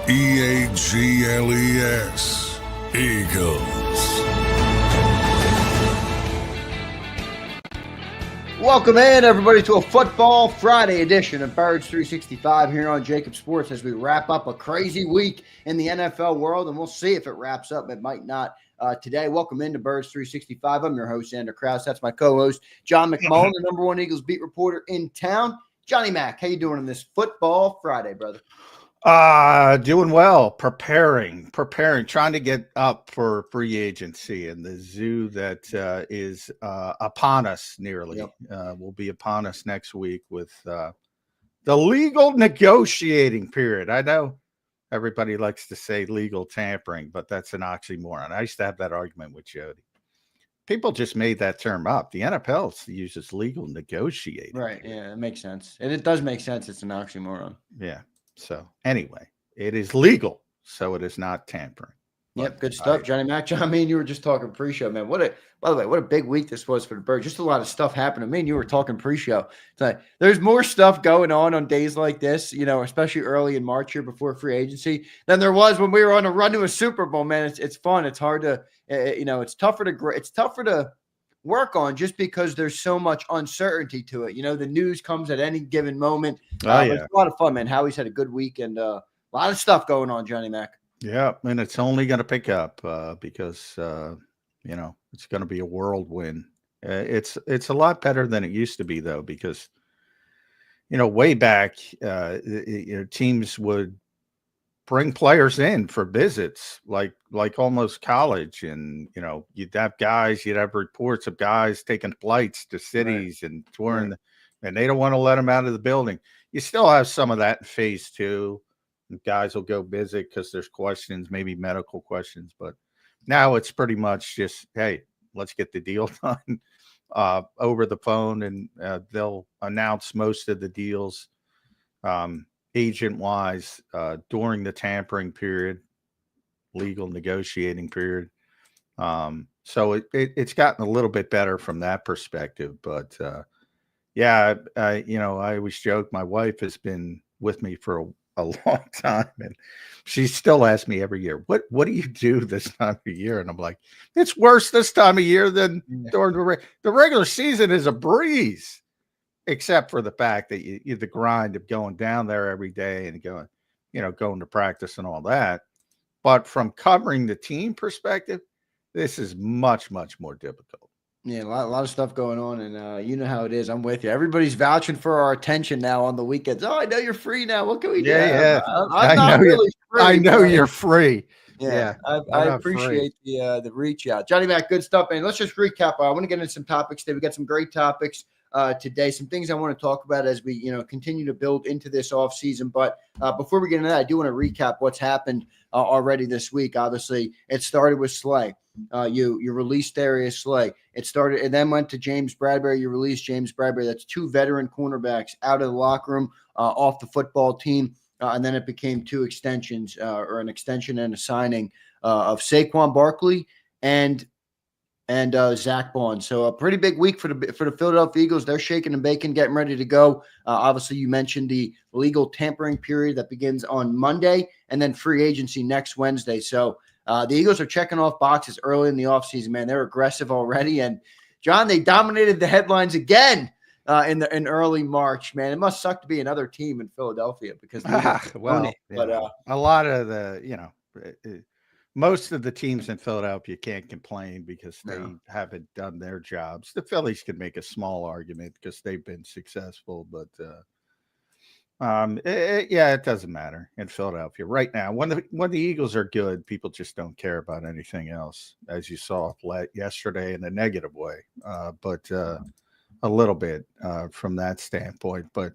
Eagles. Eagles. Welcome in, everybody, to a Football Friday edition of Birds 365 here on JAKIB Sports as we wrap up a crazy week in the NFL world, and we'll see if it wraps up. It might not today. Welcome into Birds 365. I'm your host, Zander Krause. That's my co-host, John McMullen, the number one Eagles beat reporter in town. Johnny Mac, how you doing on this Football Friday, brother? Doing well, preparing, trying to get up for free agency and the zoo that is upon us nearly. Yep. Will be upon us next week with the legal negotiating period. I know everybody likes to say legal tampering, but that's an oxymoron. I used to have that argument with Jody. People just made that term up. The NFL uses legal negotiating. Right, yeah, it makes sense. And it does make sense. It's an oxymoron. Yeah. So anyway, it is legal, so it is not tampering. Yep, good stuff, Johnny Mac. John, me and you were just talking pre-show, man. By the way, what a big week this was for the Birds. Just a lot of stuff happening. Me and you were talking pre-show. It's like there's more stuff going on days like this, especially early in March here before free agency, than there was when we were on a run to a Super Bowl, man. It's fun. It's hard to, it's tougher to work on just because there's so much uncertainty to it. The news comes at any given moment. It's a lot of fun, man. Howie's had a good week and a lot of stuff going on, Johnny Mac. Yeah, and it's only going to pick up because it's going to be a whirlwind. It's a lot better than it used to be, though, because way back, teams would bring players in for visits, like almost college, and you'd have reports of guys taking flights to cities and touring, and they don't want to let them out of the building. You still have some of that in phase two. Guys will go visit because there's questions, maybe medical questions, but now it's pretty much just, hey, let's get the deal done over the phone, and they'll announce most of the deals agent-wise during the tampering period, legal negotiating period. So it's gotten a little bit better from that perspective, but I always joke my wife has been with me for a long time, and she still asks me every year, what do you do this time of year? And I'm like, it's worse this time of year than during the regular season is a breeze, except for the fact that you the grind of going down there every day and going to practice and all that. But from covering the team perspective, this is much, much more difficult. Yeah, a lot of stuff going on, and you know how it is. I'm with you. Everybody's vouching for our attention now on the weekends. Oh, I know you're free now. What can we do? Yeah. I'm not really free. I know you're free. Yeah. I appreciate the reach out. Johnny Mac, good stuff, man. Let's just recap. I want to get into some topics today. We got some great topics today, some things I want to talk about as we continue to build into this offseason. But before we get into that, I do want to recap what's happened already this week. Obviously, it started with Slay. You released Darius Slay. It started and then went to James Bradbury. You released James Bradbury. That's two veteran cornerbacks out of the locker room, off the football team. And then it became two extensions, or an extension and a signing of Saquon Barkley and Zach Bond. So a pretty big week for the Philadelphia Eagles. They're shaking and baking, getting ready to go. Obviously, you mentioned the legal tampering period that begins on Monday, and then free agency next Wednesday. So the Eagles are checking off boxes early in the offseason, man. They're aggressive already. And, John, they dominated the headlines again in early March, man. It must suck to be another team in Philadelphia because a lot of the, most of the teams in Philadelphia can't complain because they haven't done their jobs. The Phillies can make a small argument because they've been successful, but it doesn't matter in Philadelphia right now. When the Eagles are good, people just don't care about anything else, as you saw yesterday in a negative way. But a little bit from that standpoint. But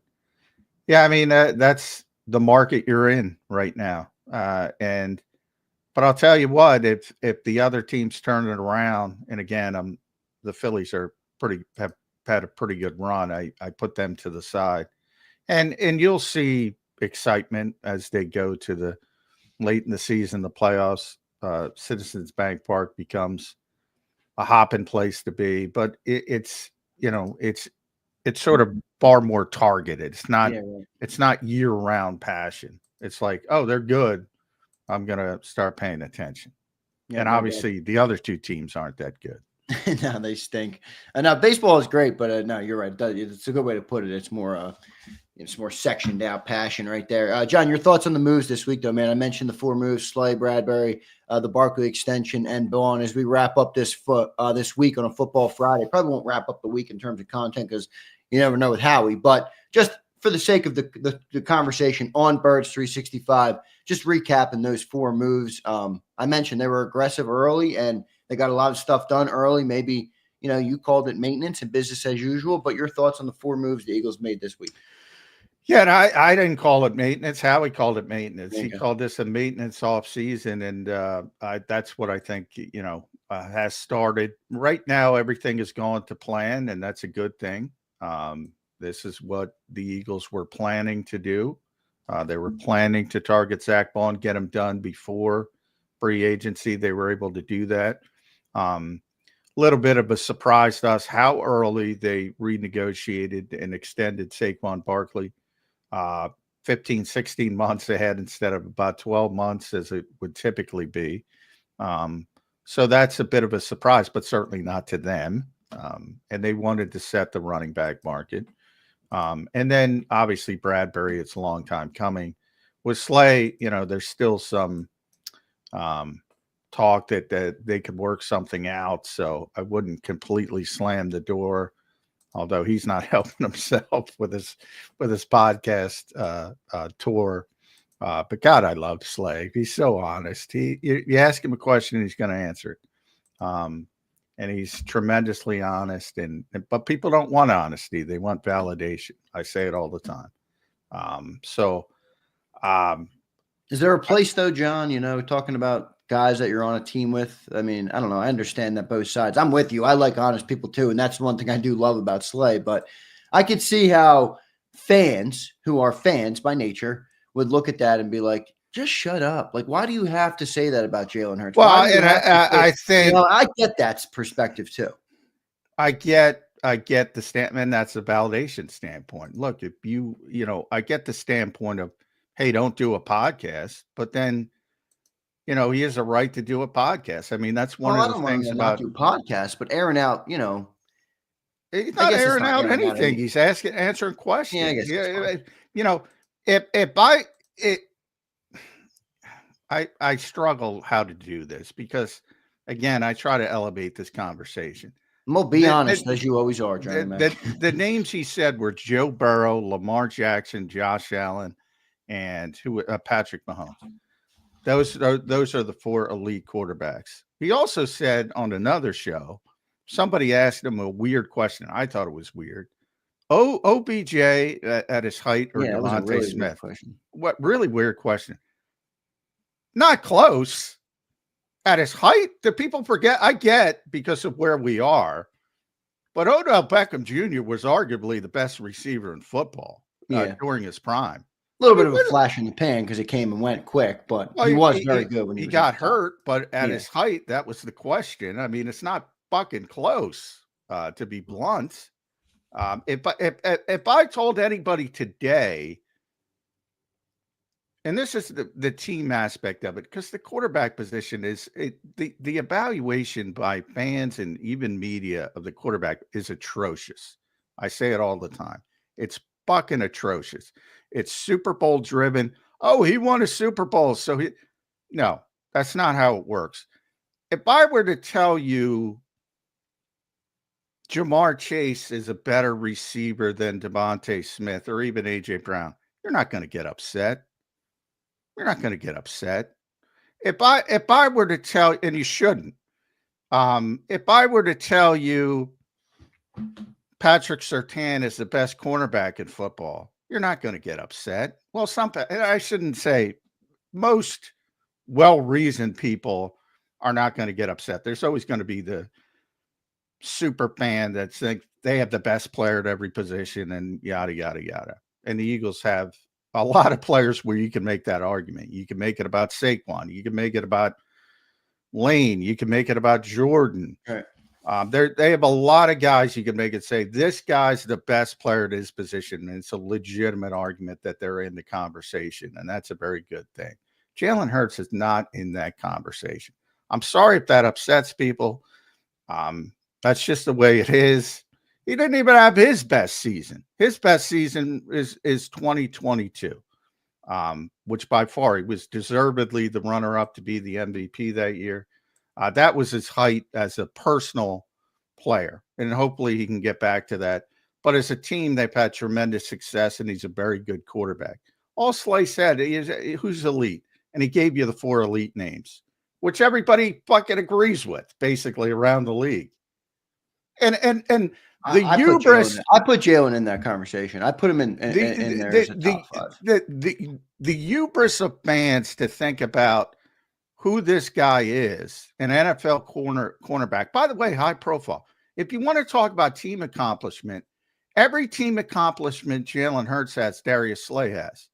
yeah, I mean that's the market you're in right now. But I'll tell you what, if the other teams turn it around, and again, the Phillies have had a pretty good run. I put them to the side. And you'll see excitement as they go to the late in the season, the playoffs. Citizens Bank Park becomes a hopping place to be, but it's sort of far more targeted. It's not year round passion. It's like, oh, they're good. I'm going to start paying attention. Yeah, and obviously the other two teams aren't that good. No, they stink. Now baseball is great, but no, you're right. It's a good way to put it. It's more sectioned out passion right there. John, your thoughts on the moves this week, though, man? I mentioned the 4 moves: Slay, Bradbury, the Barkley extension, and Bowen. As we wrap up this week on a Football Friday, probably won't wrap up the week in terms of content because you never know with Howie. But just for the sake of the conversation on Birds 365, just recapping those 4 moves. I mentioned they were aggressive early and they got a lot of stuff done early. Maybe, you called it maintenance and business as usual, but your thoughts on the 4 moves the Eagles made this week? Yeah, and I didn't call it maintenance. Howie called it maintenance. He called this a maintenance off season, and that's what I think, has started. Right now, everything is going to plan, and that's a good thing. This is what the Eagles were planning to do. They were planning to target Zach Ball and get him done before free agency. They were able to do that. Little bit of a surprise to us how early they renegotiated and extended Saquon Barkley, 15, 16 months ahead instead of about 12 months as it would typically be. So that's a bit of a surprise, but certainly not to them. And they wanted to set the running back market. And then obviously Bradbury, it's a long time coming. With Slay, there's still some talk that they could work something out. So I wouldn't completely slam the door, although he's not helping himself with his podcast tour. But God, I love Slay. He's so honest. You ask him a question, he's going to answer it. And he's tremendously honest. But people don't want honesty; they want validation. I say it all the time. Is there a place though, John? Talking about guys that you're on a team with. I mean, I don't know. I understand that both sides. I'm with you. I like honest people too, and that's one thing I do love about Slay. But I could see how fans who are fans by nature would look at that and be like, just shut up. Like, why do you have to say that about Jalen Hurts? Well, and I think I get that perspective too. I get the standpoint. That's a validation standpoint. Look, if I get the standpoint of, hey, don't do a podcast, but then, he has a right to do a podcast. I mean, that's one of the things about do podcasts, but airing out, he's not airing out anything. He's answering questions. Yeah, I guess I struggle how to do this because, again, I try to elevate this conversation. Well, be honest, as you always are, Johnny. The names he said were Joe Burrow, Lamar Jackson, Josh Allen, and Patrick Mahomes. Those are the 4 elite quarterbacks. He also said on another show, somebody asked him a weird question. I thought it was weird. OBJ at his height or Devontae Smith? What really weird question? Not close. At his height, do people forget? I get because of where we are, but Odell Beckham Jr. was arguably the best receiver in football during his prime. A little bit of a flash in the pan because it came and went quick, but he was very good when he got hurt. But at his height, that was the question. I mean, it's not fucking close, to be blunt. If I told anybody today, and this is the team aspect of it, because the quarterback position is the evaluation by fans and even media of the quarterback is atrocious. I say it all the time. It's fucking atrocious. It's Super Bowl driven. Oh, he won a Super Bowl. No, that's not how it works. If I were to tell you Jamar Chase is a better receiver than Devontae Smith or even AJ Brown, you're not going to get upset. You're not going to get upset. If I were to tell, and you shouldn't, if I were to tell you Patrick Surtain is the best cornerback in football, you're not going to get upset. Well, I shouldn't say most well-reasoned people are not going to get upset. There's always going to be the super fan that think they have the best player at every position and yada, yada, yada. And the Eagles have a lot of players where you can make that argument. You can make it about Saquon. You can make it about Lane. You can make it about Jordan. Right. They have a lot of guys you can make it say, this guy's the best player at his position. And it's a legitimate argument that they're in the conversation. And that's a very good thing. Jalen Hurts is not in that conversation. I'm sorry if that upsets people. That's just the way it is. He didn't even have his best season. His best season is 2022, which by far he was deservedly the runner-up to be the MVP that year. That was his height as a personal player, and hopefully he can get back to that. But as a team, they've had tremendous success, and he's a very good quarterback. All Slay said is, who's elite? And he gave you the 4 elite names, which everybody fucking agrees with, basically, around the league. And the hubris. I put Jalen in that conversation. I put him in there as a top 5. The hubris of fans to think about who this guy is, an NFL cornerback. By the way, high profile. If you want to talk about team accomplishment, every team accomplishment Jalen Hurts has, Darius Slay has.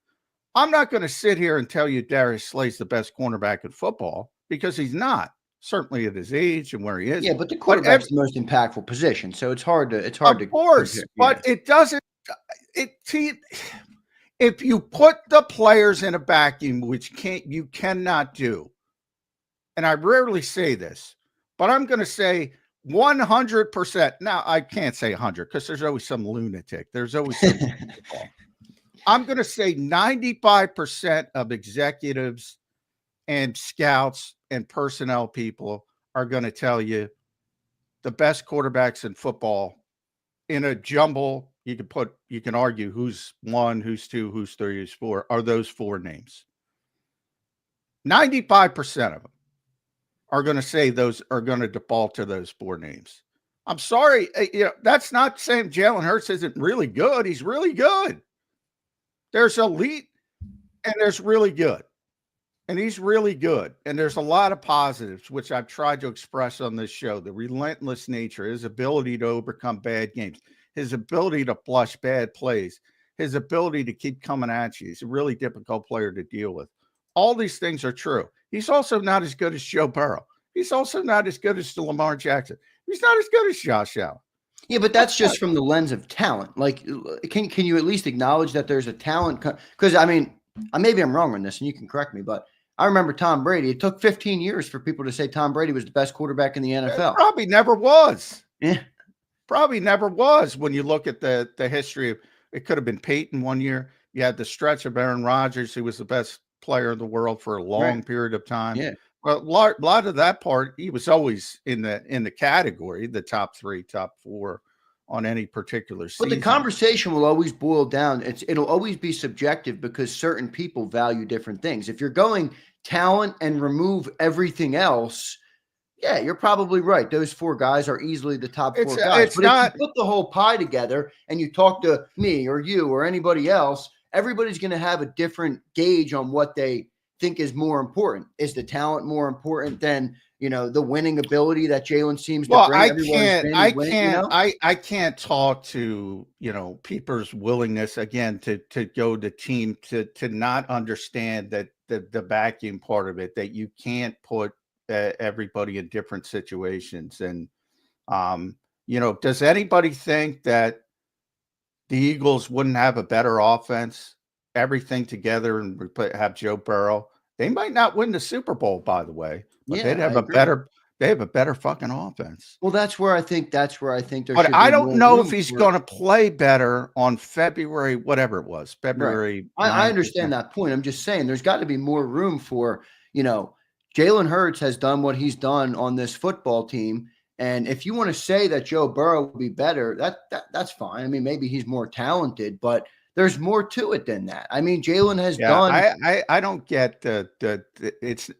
I'm not going to sit here and tell you Darius Slay's the best cornerback in football, because he's not. Certainly at his age and where he is. Yeah, but the quarterback's the most impactful position, so it's hard to. Of course, but it doesn't. If you put the players in a vacuum, which you cannot do, and I rarely say this, but I'm going to say 100%. Now I can't say 100 because there's always some lunatic. There's always some. I'm going to say 95% of executives and scouts and personnel people are going to tell you the best quarterbacks in football in a jumble. You can argue who's 1, who's 2, who's 3, who's 4 are those 4 names. 95% of them are going to say those are going to default to those 4 names. I'm sorry. That's not saying Jalen Hurts isn't really good. He's really good. There's elite and there's really good. And he's really good. And there's a lot of positives, which I've tried to express on this show. The relentless nature, his ability to overcome bad games, his ability to flush bad plays, his ability to keep coming at you. He's a really difficult player to deal with. All these things are true. He's also not as good as Joe Burrow. He's also not as good as Lamar Jackson. He's not as good as Josh Allen. Yeah, but that's just from the lens of talent. Like, can you at least acknowledge that there's a talent? Because, I mean, maybe I'm wrong on this, and you can correct me, but I remember Tom Brady. It took 15 years for people to say Tom Brady was the best quarterback in the NFL. It probably never was. Yeah. Probably never was when you look at the history of it. Could have been Peyton one year. You had the stretch of Aaron Rodgers, who was the best player in the world for a long period of time. Yeah. Well, a lot of that part, he was always in the category, the top 3, top 4 on any particular season. But the conversation will always boil down. It'll always be subjective because certain people value different things. If you're going talent and remove everything else, yeah, you're probably right. Those 4 guys are easily the top 4 guys. But if you put the whole pie together and you talk to me or you or anybody else, everybody's going to have a different gauge on what they think is more important. Is the talent more important than, the winning ability that Jalen seems to bring? I can't talk to, people's willingness again to go to team to not understand that the vacuum part of it, that you can't put everybody in different situations. And, does anybody think that the Eagles wouldn't have a better offense, everything together, and have Joe Burrow? They might not win the Super Bowl, by the way, but they'd have they have a better fucking offense. Well, that's where I think there but I don't know if he's going to play better on February, whatever it was, February. Right. I understand that point. I'm just saying there's got to be more room for, Jalen Hurts has done what he's done on this football team. And if you want to say that Joe Burrow will be better, that's fine. I mean, maybe he's more talented, but there's more to it than that. I mean, Jalen has done. I don't get it's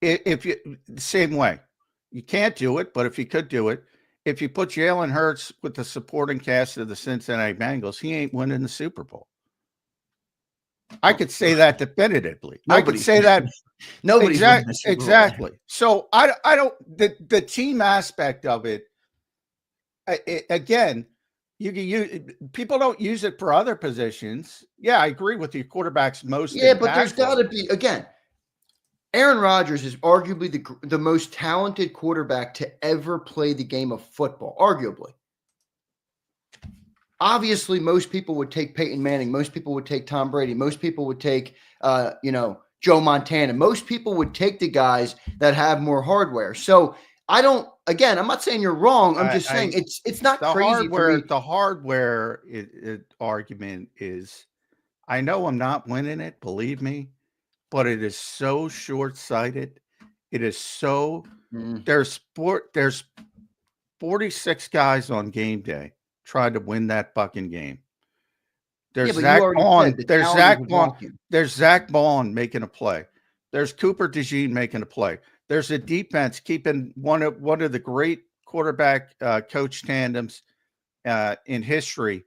if you the same way. You can't do it, but if you could do it, if you put Jalen Hurts with the supporting cast of the Cincinnati Bengals, he ain't winning the Super Bowl. I could say that definitively. I could say that. Nobody exactly. So I don't the team aspect of it. Again, people don't use it for other positions. Yeah, I agree with you. Quarterbacks most. Yeah, but there's got to be again. Aaron Rodgers is arguably the most talented quarterback to ever play the game of football, arguably. Obviously, most people would take Peyton Manning. Most people would take Tom Brady. Most people would take, Joe Montana. Most people would take the guys that have more hardware. So I don't. Again, I'm not saying you're wrong. I'm just saying it's not crazy for me. The hardware argument is. I know I'm not winning it, believe me, but it is so short-sighted. It is so there's 46 guys on game day trying to win that fucking game. There's Zach Bond. There's Zach Bond making a play. There's Cooper DeJean making a play. There's a defense keeping one of the great quarterback coach tandems in history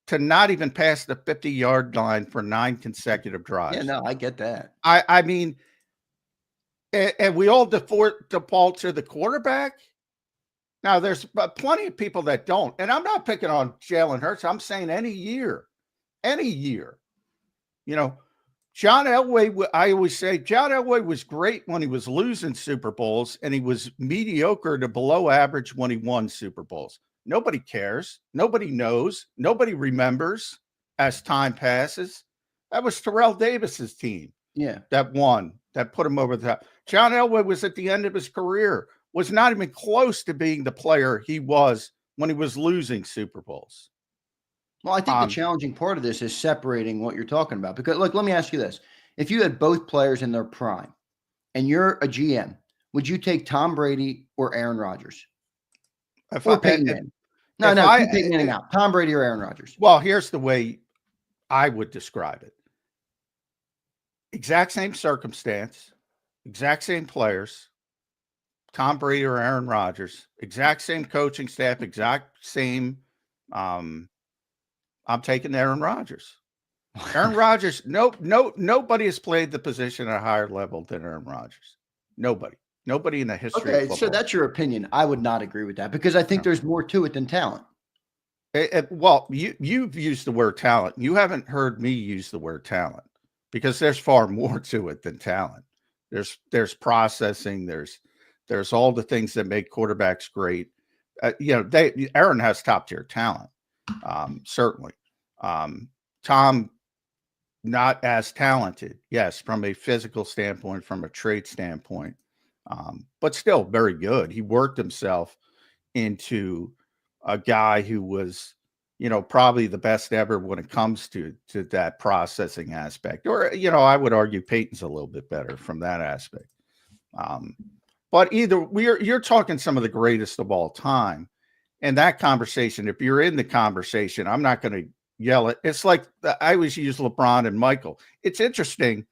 to not even pass the 50-yard line for 9 consecutive drives. Yeah, no, I get that. I mean, and we all default to the quarterback. Now, there's plenty of people that don't. And I'm not picking on Jalen Hurts. I'm saying any year. You know, John Elway, I always say John Elway was great when he was losing Super Bowls, and he was mediocre to below average when he won Super Bowls. Nobody cares. Nobody knows. Nobody remembers as time passes. That was Terrell Davis's team. Yeah. That won, that put him over the top. John Elway was at the end of his career, was not even close to being the player he was when he was losing Super Bowls. Well, I think the challenging part of this is separating what you're talking about. Because, look, let me ask you this. If you had both players in their prime and you're a GM, would you take Tom Brady or Aaron Rodgers? Or Peyton Manning? No, keep Peyton Manning out. Tom Brady or Aaron Rodgers? Well, here's the way I would describe it. Exact same circumstance, exact same players, Tom Brady or Aaron Rodgers, exact same coaching staff, exact same. I'm taking Aaron Rodgers. Aaron Rodgers. Nobody has played the position at a higher level than Aaron Rodgers. Nobody in the history. Okay, so that's your opinion. I would not agree with that because I think there's more to it than talent. Well, you've used the word talent. You haven't heard me use the word talent because there's far more to it than talent. There's processing. There's all the things that make quarterbacks great. Aaron has top tier talent, certainly. Tom, not as talented, yes, from a physical standpoint, from a trait standpoint, but still very good. He worked himself into a guy who was, probably the best ever when it comes to that processing aspect. Or, I would argue Peyton's a little bit better from that aspect. But you're talking some of the greatest of all time. And that conversation, if you're in the conversation, I'm not going to yell it. It's like I always use LeBron and Michael. It's interesting.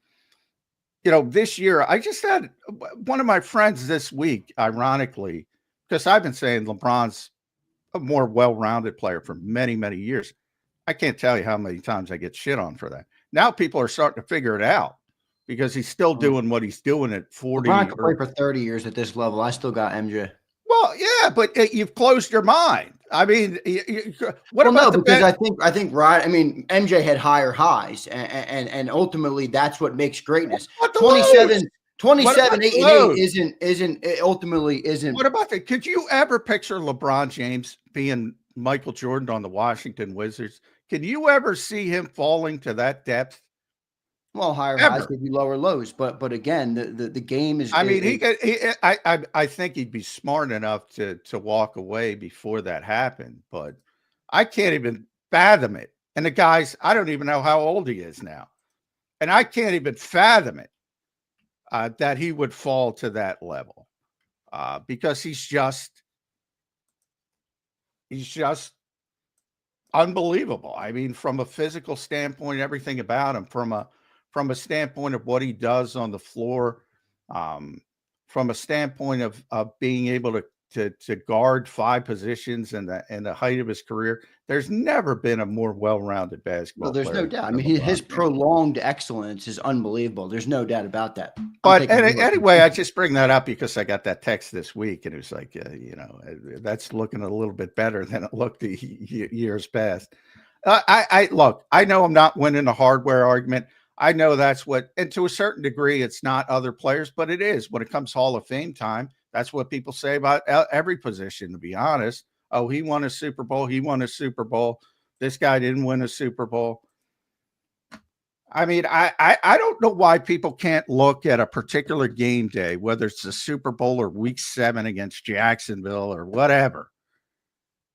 This year, I just had one of my friends this week, ironically, because I've been saying LeBron's a more well-rounded player for many, many years. I can't tell you how many times I get shit on for that. Now people are starting to figure it out because he's still doing what he's doing at 40. LeBron could play for 30 years at this level. I still got MJ. Well, yeah, but you've closed your mind. I mean, I think right. I mean, MJ had higher highs, and ultimately that's what makes greatness. 27, 8-8 isn't. What about that? Could you ever picture LeBron James being Michael Jordan on the Washington Wizards? Can you ever see him falling to that depth? Well, higher highs could be lower lows, but again, the game is. I mean, I think he'd be smart enough to walk away before that happened, but I can't even fathom it. And the guys, I don't even know how old he is now, and I can't even fathom it that he would fall to that level because he's just unbelievable. I mean, from a physical standpoint, everything about him, from a standpoint of what he does on the floor, from a standpoint of being able to guard 5 positions and the height of his career, there's never been a more well-rounded basketball player. Well, there's no doubt. I mean, his prolonged excellence is unbelievable. There's no doubt about that. But anyway, I just bring that up because I got that text this week, and it was like, that's looking a little bit better than it looked the years past. Look, I know I'm not winning a hardware argument. I know that's what, and to a certain degree, it's not other players, but it is. When it comes Hall of Fame time, that's what people say about every position, to be honest. Oh, he won a Super Bowl. He won a Super Bowl. This guy didn't win a Super Bowl. I mean, I don't know why people can't look at a particular game day, whether it's the Super Bowl or Week 7 against Jacksonville or whatever,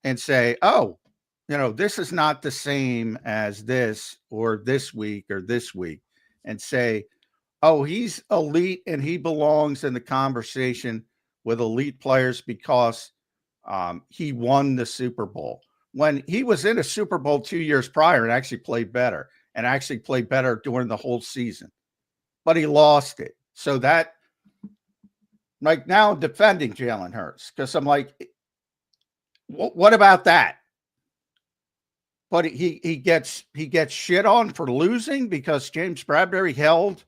and say, oh, this is not the same as this or this week or this week, and say, oh, he's elite and he belongs in the conversation with elite players because he won the Super Bowl. When he was in a Super Bowl 2 years prior and actually played better during the whole season, but he lost it. So that, like, now I'm defending Jalen Hurts because I'm like, what about that? But he gets shit on for losing because James Bradbury held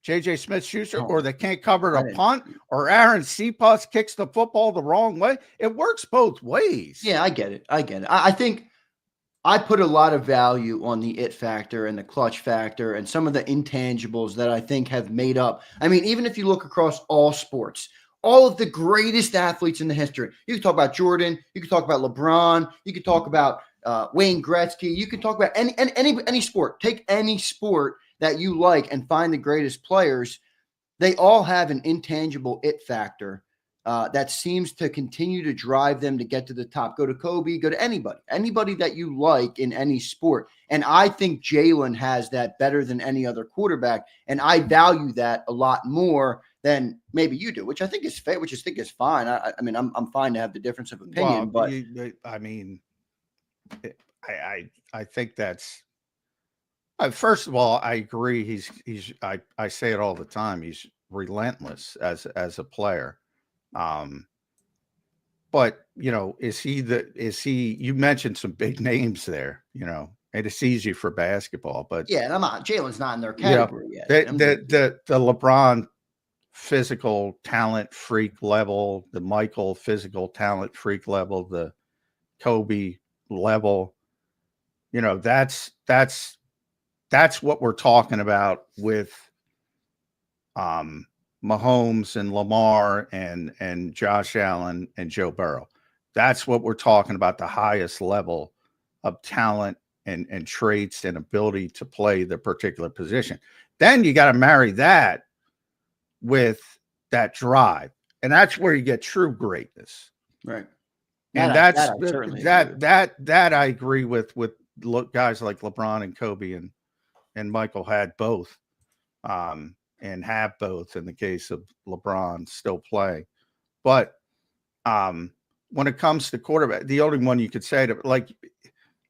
J.J. Smith-Schuster, or they can't cover a punt, or Aaron Cepas kicks the football the wrong way. It works both ways. Yeah, I get it. I think I put a lot of value on the it factor and the clutch factor and some of the intangibles that I think have made up. I mean, even if you look across all sports, all of the greatest athletes in the history, you can talk about Jordan, you can talk about LeBron, you can talk about Wayne Gretzky, you can talk about any sport. Take any sport that you like and find the greatest players. They all have an intangible it factor that seems to continue to drive them to get to the top. Go to Kobe, go to anybody that you like in any sport. And I think Jalen has that better than any other quarterback. And I value that a lot more than maybe you do, which I think is fair, which I think is fine. I mean, I'm fine to have the difference of opinion, but I think that's, first of all, I agree. I say it all the time. He's relentless as a player. But is he, you mentioned some big names there, and it's easy for basketball, but yeah, Jalen's not in their category yet. The LeBron physical talent freak level, the Michael physical talent freak level, the Kobe level, that's what we're talking about with Mahomes and Lamar and Josh Allen and Joe Burrow. That's what we're talking about, the highest level of talent and traits and ability to play the particular position. Then you got to marry that with that drive. And that's where you get true greatness. Right. And that I agree with guys like LeBron and Kobe and Michael had both. And have both in the case of LeBron still playing. But when it comes to quarterback, the only one you could say to, like,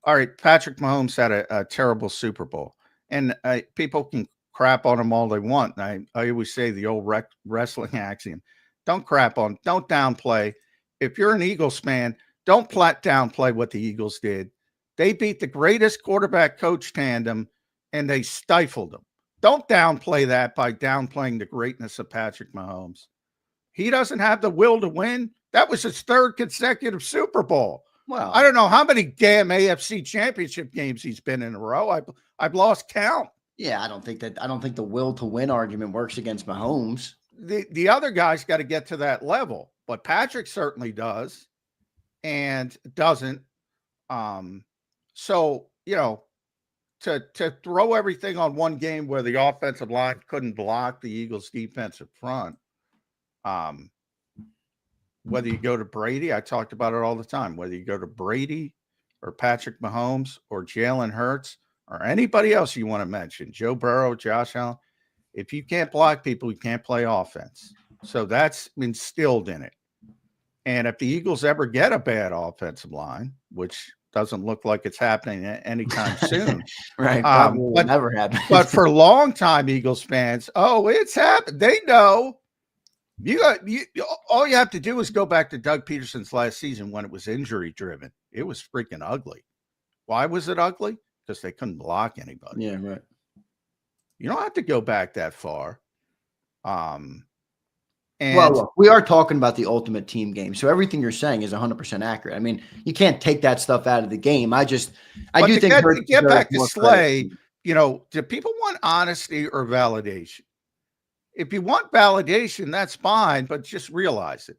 all right, Patrick Mahomes had a terrible Super Bowl. And people can crap on him all they want. And I always say the old wrestling axiom, don't downplay. If you're an Eagles fan, don't downplay what the Eagles did. They beat the greatest quarterback coach tandem and they stifled them. Don't downplay that by downplaying the greatness of Patrick Mahomes. He doesn't have the will to win. That was his third consecutive Super Bowl. Well, I don't know how many damn AFC championship games he's been in a row. I've lost count. Yeah, I don't think the will to win argument works against Mahomes. The other guys got to get to that level, but Patrick certainly does and doesn't. So, to throw everything on one game where the offensive line couldn't block the Eagles' defensive front, whether you go to Brady, I talked about it all the time, whether you go to Brady or Patrick Mahomes or Jalen Hurts or anybody else you want to mention, Joe Burrow, Josh Allen, if you can't block people, you can't play offense. So that's instilled in it. And if the Eagles ever get a bad offensive line, which doesn't look like it's happening anytime soon. Right. But never happen. But for longtime Eagles fans, it's happened. They know. All you have to do is go back to Doug Peterson's last season when it was injury driven. It was freaking ugly. Why was it ugly? Because they couldn't block anybody. Yeah, right. You don't have to go back that far. And well, look, we are talking about the ultimate team game, so everything you're saying is 100% accurate. I mean, you can't take that stuff out of the game. I do think to get back to Slay, do people want honesty or validation? If you want validation, that's fine, but just realize it.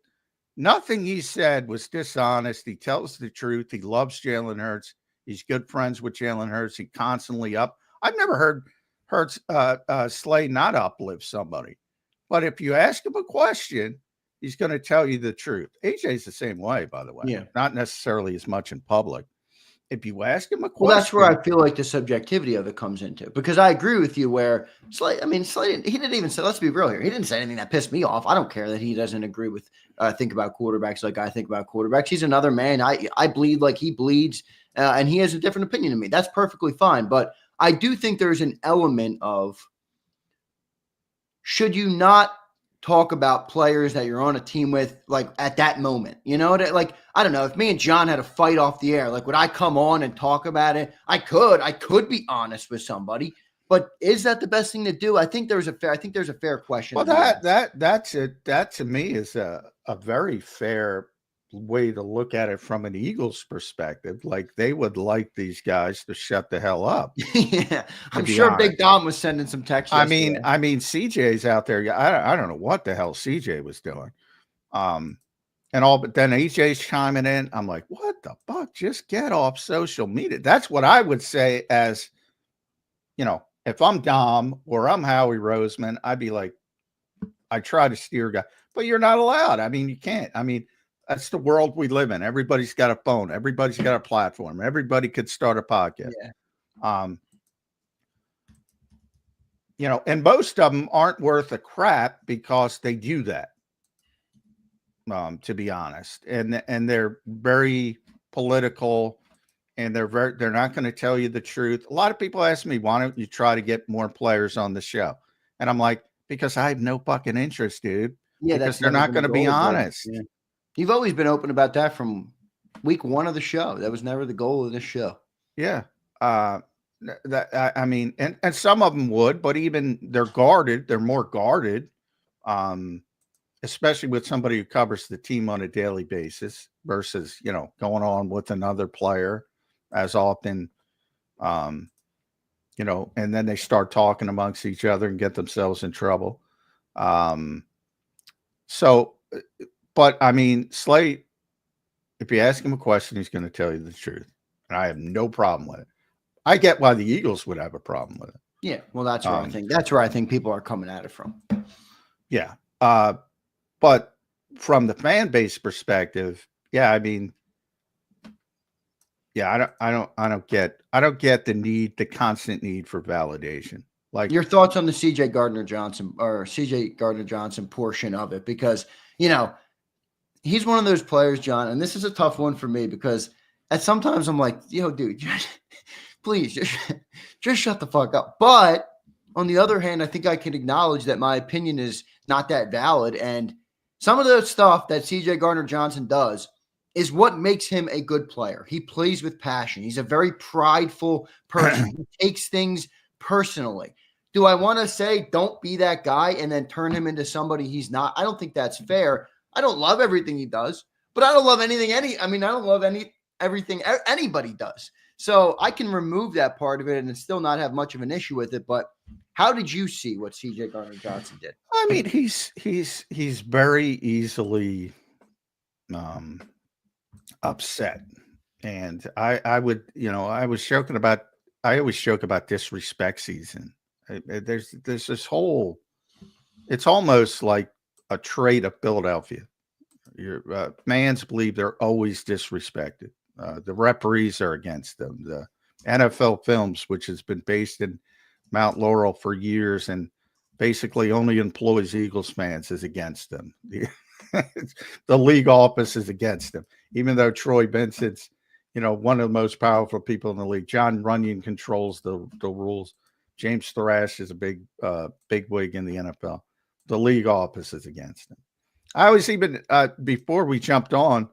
Nothing he said was dishonest. He tells the truth. He loves Jalen Hurts. He's good friends with Jalen Hurts. He constantly up. I've never heard hurts Slay not uplift somebody. But if you ask him a question, he's going to tell you the truth. AJ's the same way, by the way. Yeah. Not necessarily as much in public. If you ask him a question. Well, that's where I feel like the subjectivity of it comes into, because I agree with you where Slay, he didn't even say, let's be real here. He didn't say anything that pissed me off. I don't care that he doesn't agree with, think about quarterbacks like I think about quarterbacks. He's another man. I bleed like he bleeds, and he has a different opinion than me. That's perfectly fine. But I do think there's an element of, should you not talk about players that you're on a team with, like at that moment, you know, like, I don't know, if me and John had a fight off the air, like, would I come on and talk about it? I could be honest with somebody, but is that the best thing to do? I think there's a fair question. Well, that to me is a very fair way to look at it from an Eagles perspective. Like, they would like these guys to shut the hell up. Yeah, I'm sure honest. Big Dom was sending some texts. I mean, CJ's out there. I don't know what the hell CJ was doing. And all, but then AJ's chiming in. I'm like, what the fuck? Just get off social media. That's what I would say as, you know, if I'm Dom or I'm Howie Roseman, I'd be like, I try to steer guy, but you're not allowed. I mean, you can't. I mean, that's the world we live in. Everybody's got a phone. Everybody's got a platform. Everybody could start a podcast. Yeah. You know, and most of them aren't worth a crap because they do that. To be honest, and they're very political, and they're not going to tell you the truth. A lot of people ask me, why don't you try to get more players on the show? And I'm like, because I have no fucking interest, dude. Yeah, because they're not going to be honest. Yeah. You've always been open about that from week one of the show. That was never the goal of this show. Yeah. I mean, and some of them would, but even they're guarded. They're more guarded. Especially with somebody who covers the team on a daily basis versus, you know, going on with another player as often, you know, and then they start talking amongst each other and get themselves in trouble. So, but I mean, Slay, if you ask him a question, he's going to tell you the truth. And I have no problem with it. I get why the Eagles would have a problem with it. Yeah. Well, that's where I think people are coming at it from. Yeah. But from the fan base perspective, yeah, I mean, yeah, I don't get the constant need for validation. Like, your thoughts on the CJ Gardner-Johnson portion of it, because, you know, he's one of those players, John, and this is a tough one for me because sometimes I'm like, yo, dude, please just shut the fuck up. But on the other hand, I think I can acknowledge that my opinion is not that valid, and some of the stuff that CJ Gardner-Johnson does is what makes him a good player. He plays with passion. He's a very prideful person. He takes things personally. Do I want to say don't be that guy and then turn him into somebody he's not? I don't think that's fair. I don't love everything he does, but I don't love everything anybody does. So I can remove that part of it and still not have much of an issue with it. But how did you see what CJ Gardner-Johnson did? I mean, he's very easily upset. And I always joke about disrespect season. There's this whole, it's almost like a trait of Philadelphia. Your fans believe they're always disrespected. The referees are against them. The NFL Films, which has been based in Mount Laurel for years and basically only employs Eagles fans, is against them. The league office is against them, even though Troy Benson's, you know, one of the most powerful people in the league. John Runyon controls the rules. James Thrash is a big wig in the NFL. The league office is against him. I was even before we jumped on,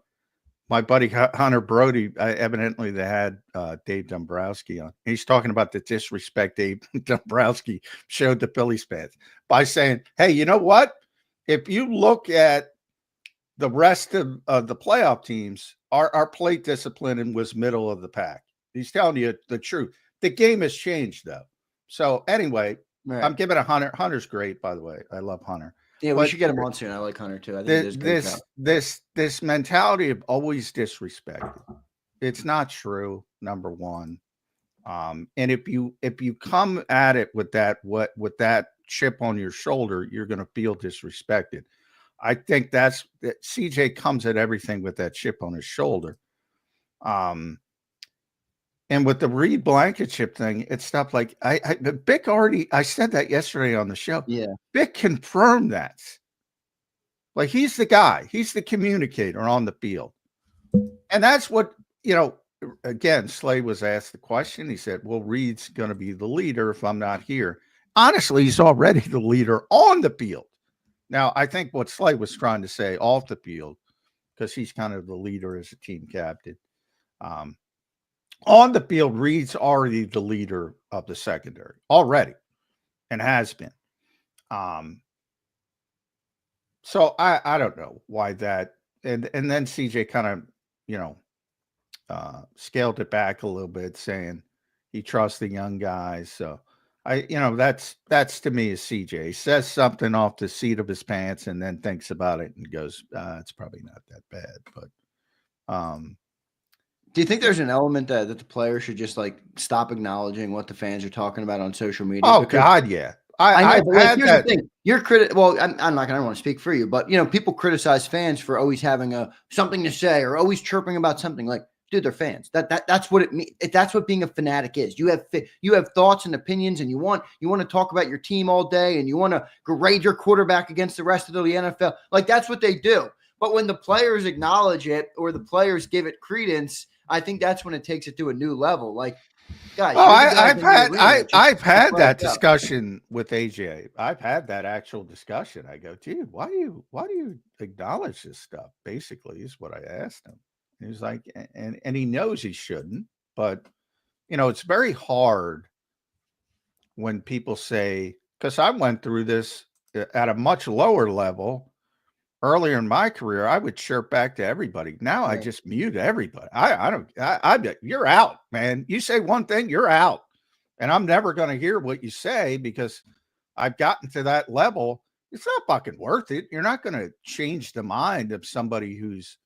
my buddy Hunter Brody, evidently they had Dave Dombrowski on. He's talking about the disrespect Dave Dombrowski showed the Phillies fans by saying, hey, you know what? If you look at the rest of the playoff teams, our plate discipline was middle of the pack. He's telling you the truth. The game has changed, though. So anyway, right. I'm giving Hunter's great, by the way. I love Hunter. Yeah, we should get him on soon. I like Hunter too. I think this mentality of always disrespected. It's not true. Number one, And if you come at it with that chip on your shoulder, you're going to feel disrespected. I think that CJ comes at everything with that chip on his shoulder. And with the Reed Blankenship thing, it's stuff like Vic already. I said that yesterday on the show. Yeah, Vic confirmed that. Like, he's the guy. He's the communicator on the field, and that's what, again, Slay was asked the question. He said, well, Reed's going to be the leader if I'm not here. Honestly, he's already the leader on the field. Now, I think what Slay was trying to say off the field, because he's kind of the leader as a team captain. On the field, Reed's already the leader of the secondary already, and has been. So I don't know why that, and then CJ kind of, scaled it back a little bit, saying he trusts the young guys. So that's to me is CJ. He says something off the seat of his pants and then thinks about it and goes, it's probably not that bad. But do you think there's an element that the players should just like stop acknowledging what the fans are talking about on social media? Oh, God, yeah. I know, but like, here's the thing. You're well, I don't want to speak for you, but people criticize fans for always having something to say or always chirping about something. Like, dude, they're fans. That's what it means. That's what being a fanatic is. You have thoughts and opinions, and you want to talk about your team all day, and you want to grade your quarterback against the rest of the NFL. Like, that's what they do. But when the players acknowledge it or the players give it credence, I think that's when it takes it to a new level. Like, guys, I've had that discussion with AJ. I've had that actual discussion. I go, dude, why do you acknowledge this stuff? Basically, is what I asked him. He's like, and he knows he shouldn't, but it's very hard when people say, because I went through this at a much lower level earlier in my career. I would chirp back to everybody. Now I just mute everybody. You're out, man. You say one thing, you're out. And I'm never going to hear what you say because I've gotten to that level. It's not fucking worth it. You're not going to change the mind of somebody who's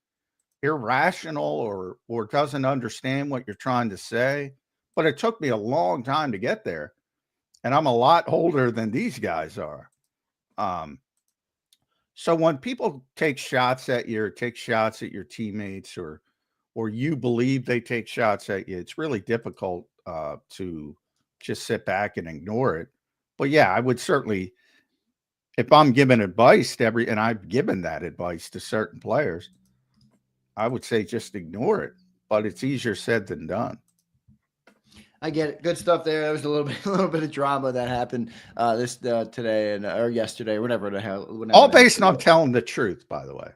irrational or doesn't understand what you're trying to say. But it took me a long time to get there. And I'm a lot older than these guys are. So when people take shots at you, or take shots at your teammates, or you believe they take shots at you, it's really difficult to just sit back and ignore it. But yeah, I would certainly, if I'm giving advice to and I've given that advice to certain players, I would say just ignore it. But it's easier said than done. I get it. Good stuff there. There was a little bit of drama that happened today or yesterday, whatever the hell. All based on telling the truth, by the way.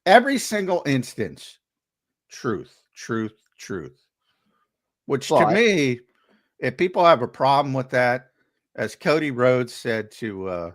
Every single instance, truth. Which to me, if people have a problem with that, as Cody Rhodes said to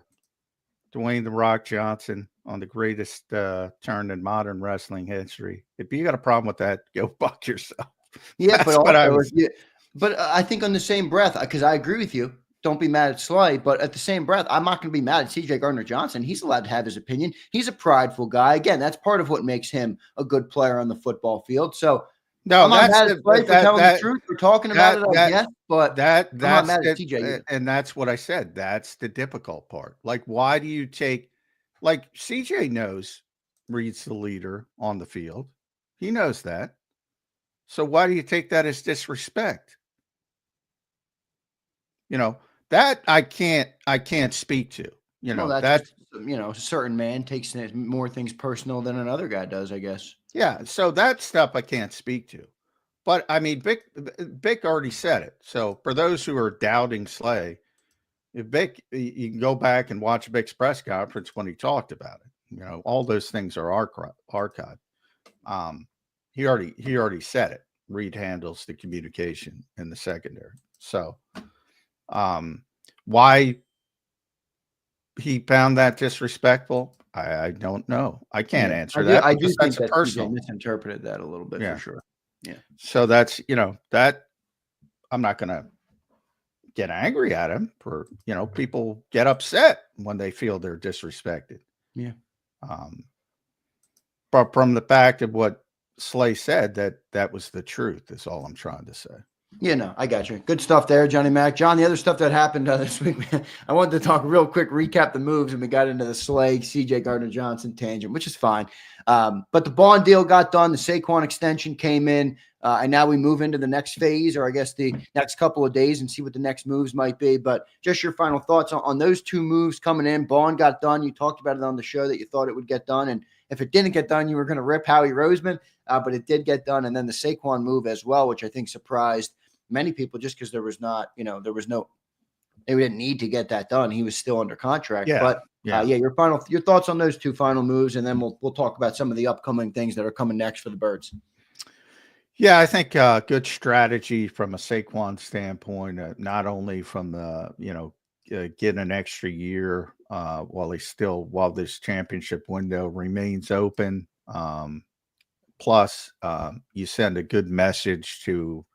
Dwayne "The Rock" Johnson on the greatest turn in modern wrestling history, if you got a problem with that, go fuck yourself. Yeah, but also, but I think on the same breath, because I agree with you, don't be mad at Slay, but at the same breath, I'm not going to be mad at CJ Gardner-Johnson. He's allowed to have his opinion. He's a prideful guy. Again, that's part of what makes him a good player on the football field. So no, I'm not mad at Slay for telling the truth. We're talking about it, I guess, but that's I'm not mad at CJ either. And that's what I said. That's the difficult part. Like, why do you take, like, CJ knows Reed's the leader on the field. He knows that. So why do you take that as disrespect? That I can't speak to. A certain man takes more things personal than another guy does, I guess. Yeah, so that stuff I can't speak to. But I mean, Vic already said it. So for those who are doubting Slay, if Vic, you can go back and watch Vic's press conference when he talked about it. All those things are archived. He already said it. Reed handles the communication in the secondary. So why he found that disrespectful, I don't know. I can't answer that. I do think that personal misinterpreted that a little bit, for sure. Yeah. So that's that I'm not gonna get angry at him for people get upset when they feel they're disrespected. Yeah. But from the fact of what Slay said, that was the truth, is all I'm trying to say. Yeah, no, I got you. Good stuff there, Johnny Mac. John, the other stuff that happened this week, I wanted to talk real quick, recap the moves, and we got into the Slade, CJ Gardner-Johnson tangent, which is fine. But the Bond deal got done. The Saquon extension came in, and now we move into the next phase, or I guess the next couple of days, and see what the next moves might be. But just your final thoughts on those two moves coming in. Bond got done. You talked about it on the show that you thought it would get done, and if it didn't get done, you were going to rip Howie Roseman, but it did get done. And then the Saquon move as well, which I think surprised many people just because there was no, they didn't need to get that done. He was still under contract. Yeah. But your thoughts on those two final moves, and then we'll talk about some of the upcoming things that are coming next for the Birds. Yeah, I think good strategy from a Saquon standpoint, not only from the, getting an extra year while this championship window remains open. Plus, you send a good message to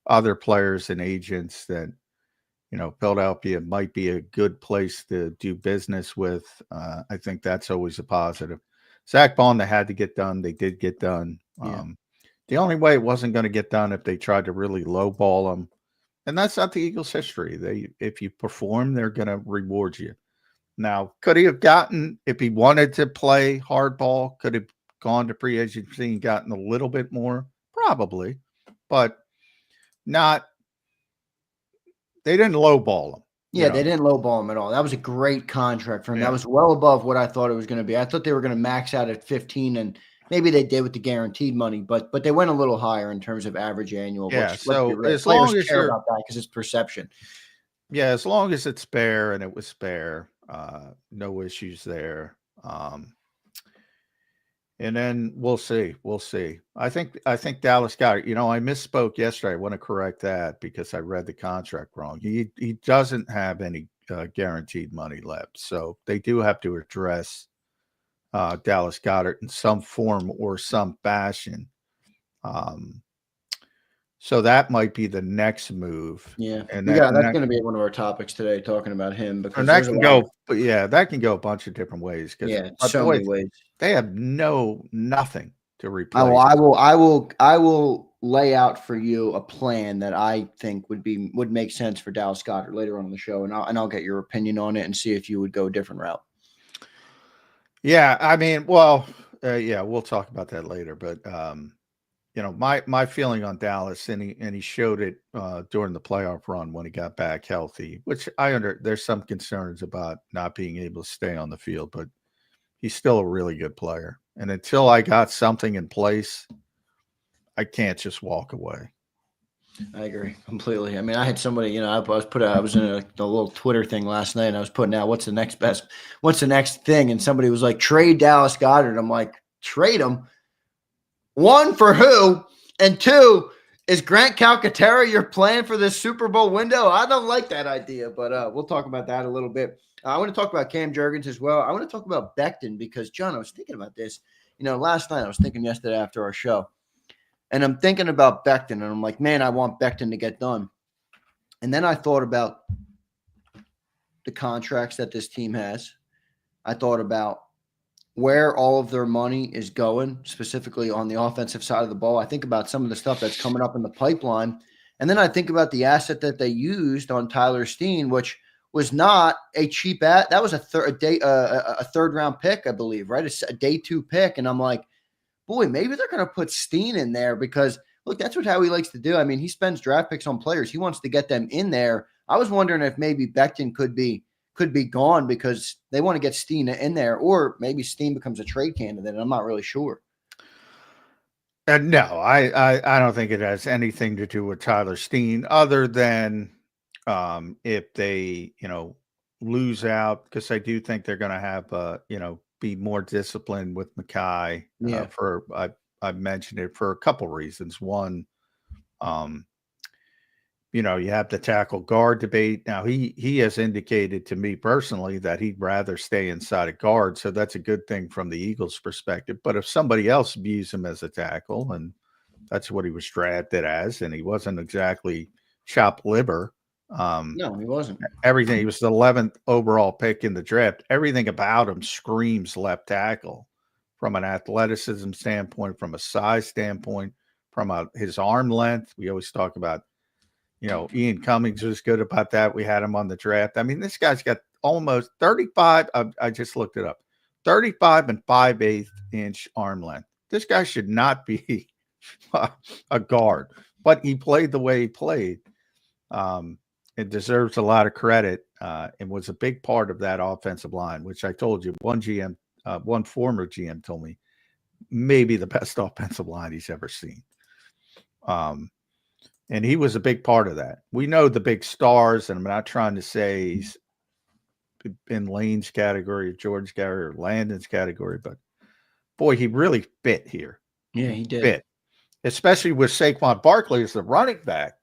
other players and agents that, Philadelphia might be a good place to do business with. I think that's always a positive. Zach Bond, they had to get done. They did get done. Yeah. The only way it wasn't going to get done if they tried to really lowball them. And that's not the Eagles' history. If you perform, they're going to reward you. Now, could he have gotten, if he wanted to play hardball, could have gone to free agency and gotten a little bit more? Probably. But not, they didn't lowball him. Yeah, they didn't lowball him at all. That was a great contract for him. Yeah. That was well above what I thought it was going to be. I thought they were going to max out at 15, and maybe they did with the guaranteed money, but they went a little higher in terms of average annual. Yeah, so as long as care about that, because it's perception. Yeah, as long as it's spare, and it was spare, no issues there. And then we'll see. I think Dallas got it. I misspoke yesterday. I want to correct that because I read the contract wrong. He doesn't have any guaranteed money left, so they do have to address Dallas Goedert in some form or some fashion. So that might be the next move. Yeah, and that's going to be one of our topics today, talking about him, because that can go. That can go a bunch of different ways. So many ways. They have nothing to replace. I will lay out for you a plan that I think would make sense for Dallas Goedert later on in the show, and I'll get your opinion on it and see if you would go a different route. Yeah, I mean, we'll talk about that later, but my feeling on Dallas, and he showed it during the playoff run when he got back healthy, which there's some concerns about not being able to stay on the field, but he's still a really good player. And until I got something in place, I can't just walk away. I agree completely. I mean, I had somebody, I was in a little Twitter thing last night, and I was putting out what's the next thing, and somebody was like, trade Dallas Goedert. I'm like, trade him? One, for who? And two, is Grant Calcaterra your plan for this Super Bowl window? I don't like that idea, but we'll talk about that a little bit. I want to talk about Cam Jurgens as well. I want to talk about Becton because, John, I was thinking about this. Last night I was thinking yesterday after our show, and I'm thinking about Becton, and I'm like, man, I want Becton to get done. And then I thought about the contracts that this team has. I thought about where all of their money is going, specifically on the offensive side of the ball. I think about some of the stuff that's coming up in the pipeline. And then I think about the asset that they used on Tyler Steen, which was not a cheap that was a third round pick, I believe, right? It's a day 2 pick. And I'm like, boy, maybe they're going to put Steen in there because, look, that's what Howie likes to do. I mean, he spends draft picks on players. He wants to get them in there. I was wondering if maybe Becton could be gone because they want to get Steen in there, or maybe Steen becomes a trade candidate. I'm not really sure. No, I don't think it has anything to do with Tyler Steen other than if they, lose out, because I do think they're going to have, be more disciplined with Mackay. Yeah. I've mentioned it for a couple reasons. One, you have the tackle guard debate. Now he has indicated to me personally that he'd rather stay inside a guard. So that's a good thing from the Eagles' perspective. But if somebody else views him as a tackle, and that's what he was drafted as, and he wasn't exactly chopped liver. No, he wasn't. Everything. He was the 11th overall pick in the draft. Everything about him screams left tackle from an athleticism standpoint, from a size standpoint, from his arm length. We always talk about Ian Cummings was good about that. We had him on the draft. I mean, this guy's got almost 35. I just looked it up. 35 and 5/8 inch arm length. This guy should not be a guard, but he played the way he played. It deserves a lot of credit and was a big part of that offensive line, which I told you, one former GM told me maybe the best offensive line he's ever seen. And he was a big part of that. We know the big stars, and I'm not trying to say he's in Lane's category, or George's category, or Landon's category, but boy, he really fit here. Yeah, he did. Fit, especially with Saquon Barkley as the running back.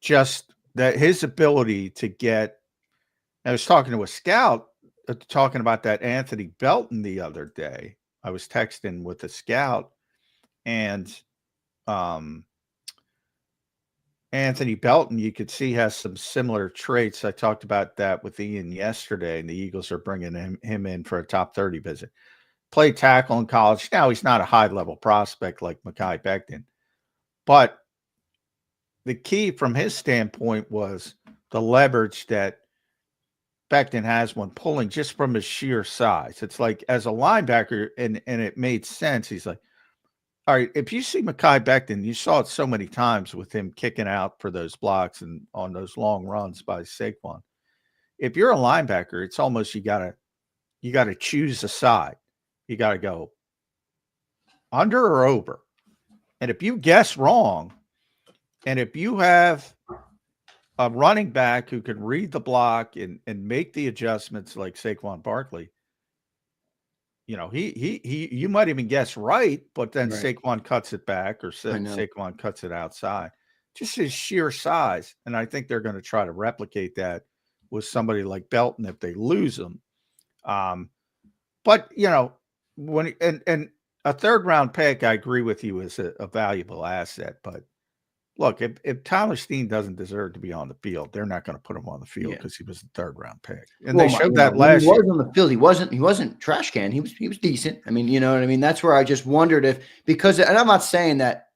Just that his ability to get. I was talking to a scout talking about that Anthony Belton the other day. I was texting with a scout, and Anthony Belton, you could see, has some similar traits. I talked about that with Ian yesterday, and the Eagles are bringing him in for a top 30 visit. Played tackle in college. Now, he's not a high-level prospect like Mekhi Becton, but the key from his standpoint was the leverage that Becton has when pulling just from his sheer size. It's like as a linebacker, and it made sense. He's like, all right, if you see Mekhi Becton, you saw it so many times with him kicking out for those blocks and on those long runs by Saquon. If you're a linebacker, it's almost you gotta choose a side. You gotta go under or over. And if you guess wrong, and if you have a running back who can read the block and make the adjustments like Saquon Barkley, you might even guess right, but then right. Saquon cuts it back, or Saquon cuts it outside. Just his sheer size, and I think they're going to try to replicate that with somebody like Belton if they lose him. But when and a third round pick, I agree with you, is a valuable asset, but. Look, if Tyler Steen doesn't deserve to be on the field, they're not going to put him on the field because he was a third-round pick. And they showed that last year. He was on the field. He wasn't trash can. He was decent. I mean, you know what I mean? That's where I just wondered and I'm not saying that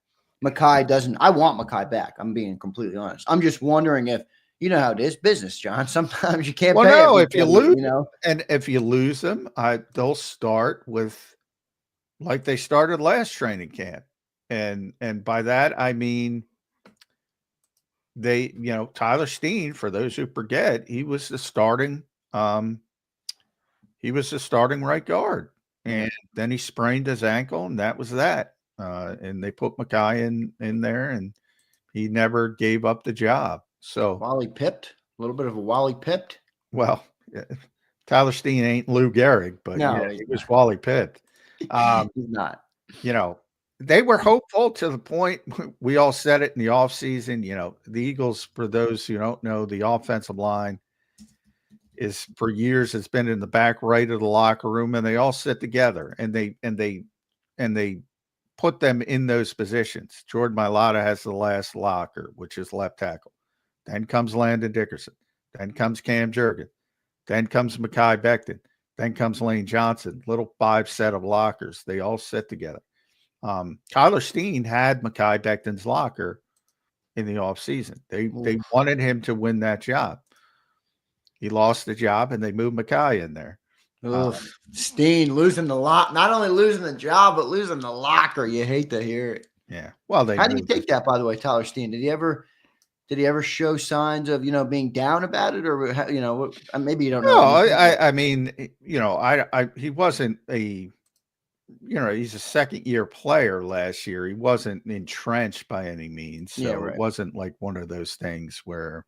Mekhi doesn't. I want Mekhi back. I'm being completely honest. I'm just wondering if you know how it is, business, John. Sometimes you can't. Well, no, if you lose, and if you lose them, they'll start with like they started last training camp, and by that I mean. They, Tyler Steen, for those who forget, he was the starting right guard. And then he sprained his ankle, and that was that. And they put Mekhi in there, and he never gave up the job. So Wally pipped, a little bit of a Wally pipped. Well, Tyler Steen ain't Lou Gehrig, but no, he was Wally pipped. He's not. They were hopeful to the point we all said it in the offseason. The Eagles, for those who don't know, the offensive line is for years it's been in the back right of the locker room, and they all sit together and they put them in those positions. Jordan Mailata has the last locker, which is left tackle. Then comes Landon Dickerson. Then comes Cam Jurgen. Then comes Mekhi Becton. Then comes Lane Johnson. Little 5 set of lockers. They all sit together. Tyler Steen had Mekhi Becton's locker in the offseason. They wanted him to win that job. He lost the job, and they moved Mekhi in there. Steen losing the lot, not only losing the job, but losing the locker. You hate to hear it. Yeah. Well, how do you take that, by the way, Tyler Steen? Did he ever show signs of being down about it, or maybe you don't know? No, I mean, he wasn't a. He's a second-year player last year. He wasn't entrenched by any means. So It wasn't like one of those things where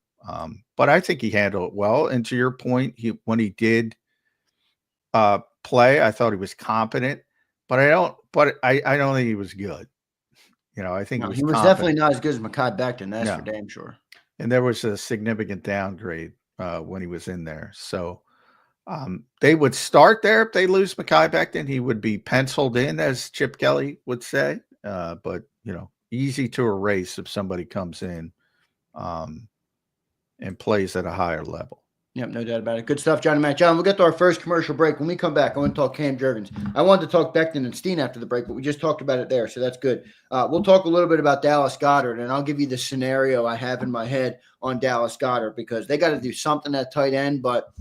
but I think he handled it well. And to your point, when he did play, I thought he was competent, but I don't think he was good. I think he was definitely not as good as Mekhi Becton. That's for damn sure. And there was a significant downgrade when he was in there. So they would start there. If they lose Mekhi Becton, he would be penciled in, as Chip Kelly would say. But easy to erase if somebody comes in and plays at a higher level. Yep, no doubt about it. Good stuff, Johnny Mac. John, we'll get to our first commercial break. When we come back, I want to talk Cam Jurgens. I wanted to talk Becton and Steen after the break, but we just talked about it there, so that's good. We'll talk a little bit about Dallas Goedert, and I'll give you the scenario I have in my head on Dallas Goedert because they got to do something at tight end, but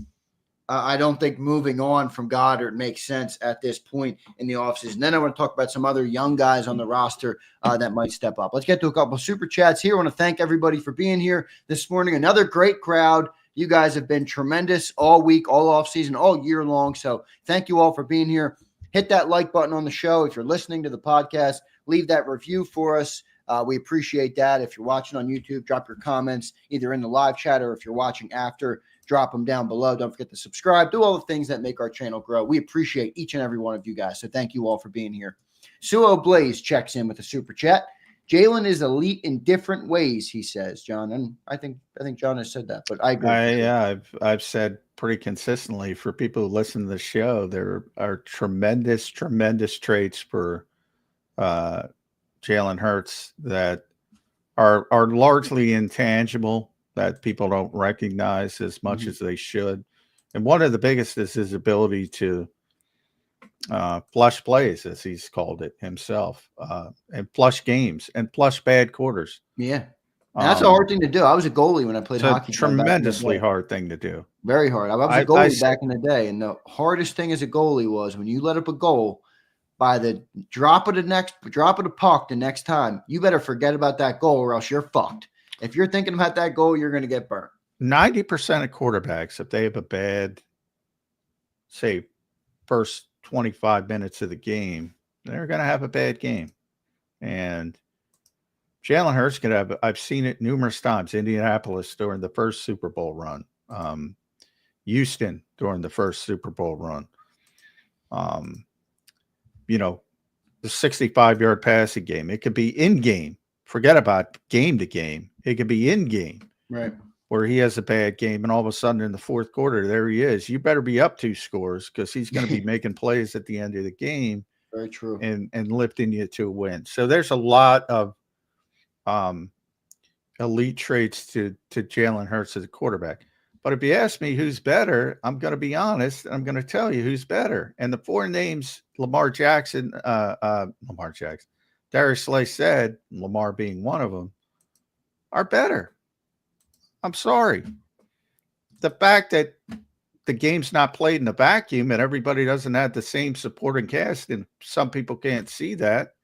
I don't think moving on from Goedert makes sense at this point in the offseason. Then I want to talk about some other young guys on the roster that might step up. Let's get to a couple of super chats here. I want to thank everybody for being here this morning. Another great crowd. You guys have been tremendous all week, all offseason, all year long. So thank you all for being here. Hit that like button on the show. If you're listening to the podcast, leave that review for us. We appreciate that. If you're watching on YouTube, drop your comments either in the live chat or if you're watching after, drop them down below. Don't forget to subscribe. Do all the things that make our channel grow. We appreciate each and every one of you guys. So thank you all for being here. Suo Blaze checks in with a super chat. Jalen is elite in different ways, he says, John. And I think John has said that, but I agree. Yeah, I've said pretty consistently for people who listen to the show, there are tremendous traits for Jalen Hurts that are largely intangible that people don't recognize as much as they should. And one of the biggest is his ability to flush plays, as he's called it himself, and flush games and flush bad quarters. Yeah. And that's a hard thing to do. I was a goalie when I played hockey. It's a tremendously hard thing to do. Very hard. I was a goalie back in the day, and the hardest thing as a goalie was when you let up a goal by the drop of the puck the next time, you better forget about that goal or else you're fucked. If you're thinking about that goal, you're going to get burnt. 90% of quarterbacks, if they have a bad, say, first 25 minutes of the game, they're going to have a bad game. And Jalen Hurts could have, I've seen it numerous times. Indianapolis during the first Super Bowl run. Houston during the first Super Bowl run. The 65-yard passing game. It could be in game. Forget about game to game. It could be in game. Right. Where he has a bad game and all of a sudden in the fourth quarter, there he is. You better be up 2 scores because he's going to be making plays at the end of the game. Very true. And lifting you to a win. So there's a lot of elite traits to Jalen Hurts as a quarterback. But if you ask me who's better, I'm going to be honest. I'm going to tell you who's better. And the 4 names, Lamar Jackson, Darius Slay said, Lamar being one of them, are better. I'm sorry. The fact that the game's not played in a vacuum and everybody doesn't have the same supporting cast, and some people can't see that,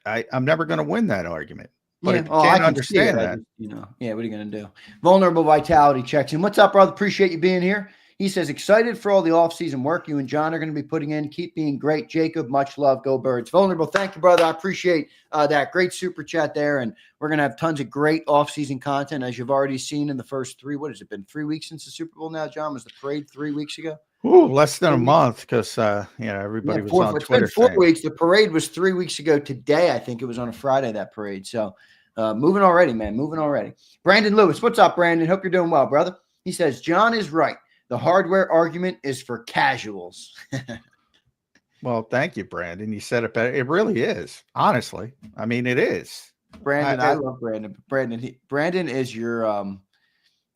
I'm never going to win that argument. But yeah, I can't I understand that. Yeah, what are you going to do? Vulnerable Vitality checks in. What's up, brother? Appreciate you being here. He says, excited for all the offseason work you and John are going to be putting in. Keep being great. Jacob, much love. Go Birds. Vulnerable, thank you, brother. I appreciate that. Great super chat there. And we're going to have tons of great offseason content, as you've already seen in the first 3. What has it been? 3 weeks since the Super Bowl now, John? Was the parade 3 weeks ago? Ooh, less than a month because, everybody was on Twitter. It's been 4 weeks. The parade was 3 weeks ago today. I think it was on a Friday, that parade. So moving already, man. Moving already. Brandon Lewis. What's up, Brandon? Hope you're doing well, brother. He says, John is right. The hardware argument is for casuals. Well, thank you, Brandon. You said it better. It really is. Honestly. I mean, it is. Brandon, I love Brandon. Brandon is your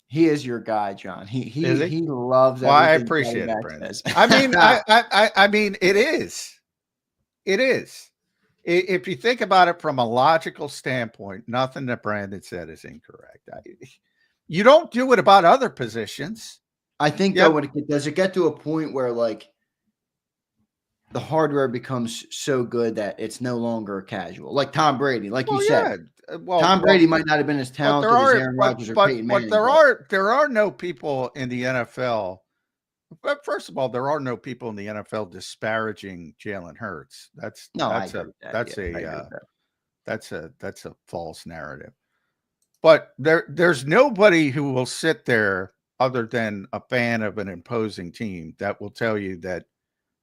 he is your guy, John. He loves. Well, I appreciate it, Brandon. I mean, I mean, it is. It is. If you think about it from a logical standpoint, nothing that Brandon said is incorrect. You don't do it about other positions. I think though, does it get to a point where like the hardware becomes so good that it's no longer casual? Like Tom Brady, like you said. Tom Brady might not have been as talented as Aaron Rodgers or Peyton Manning. But there are no people in the NFL. But first of all, there are no people in the NFL disparaging Jalen Hurts. That's a false narrative. But there's nobody who will sit there other than a fan of an imposing team that will tell you that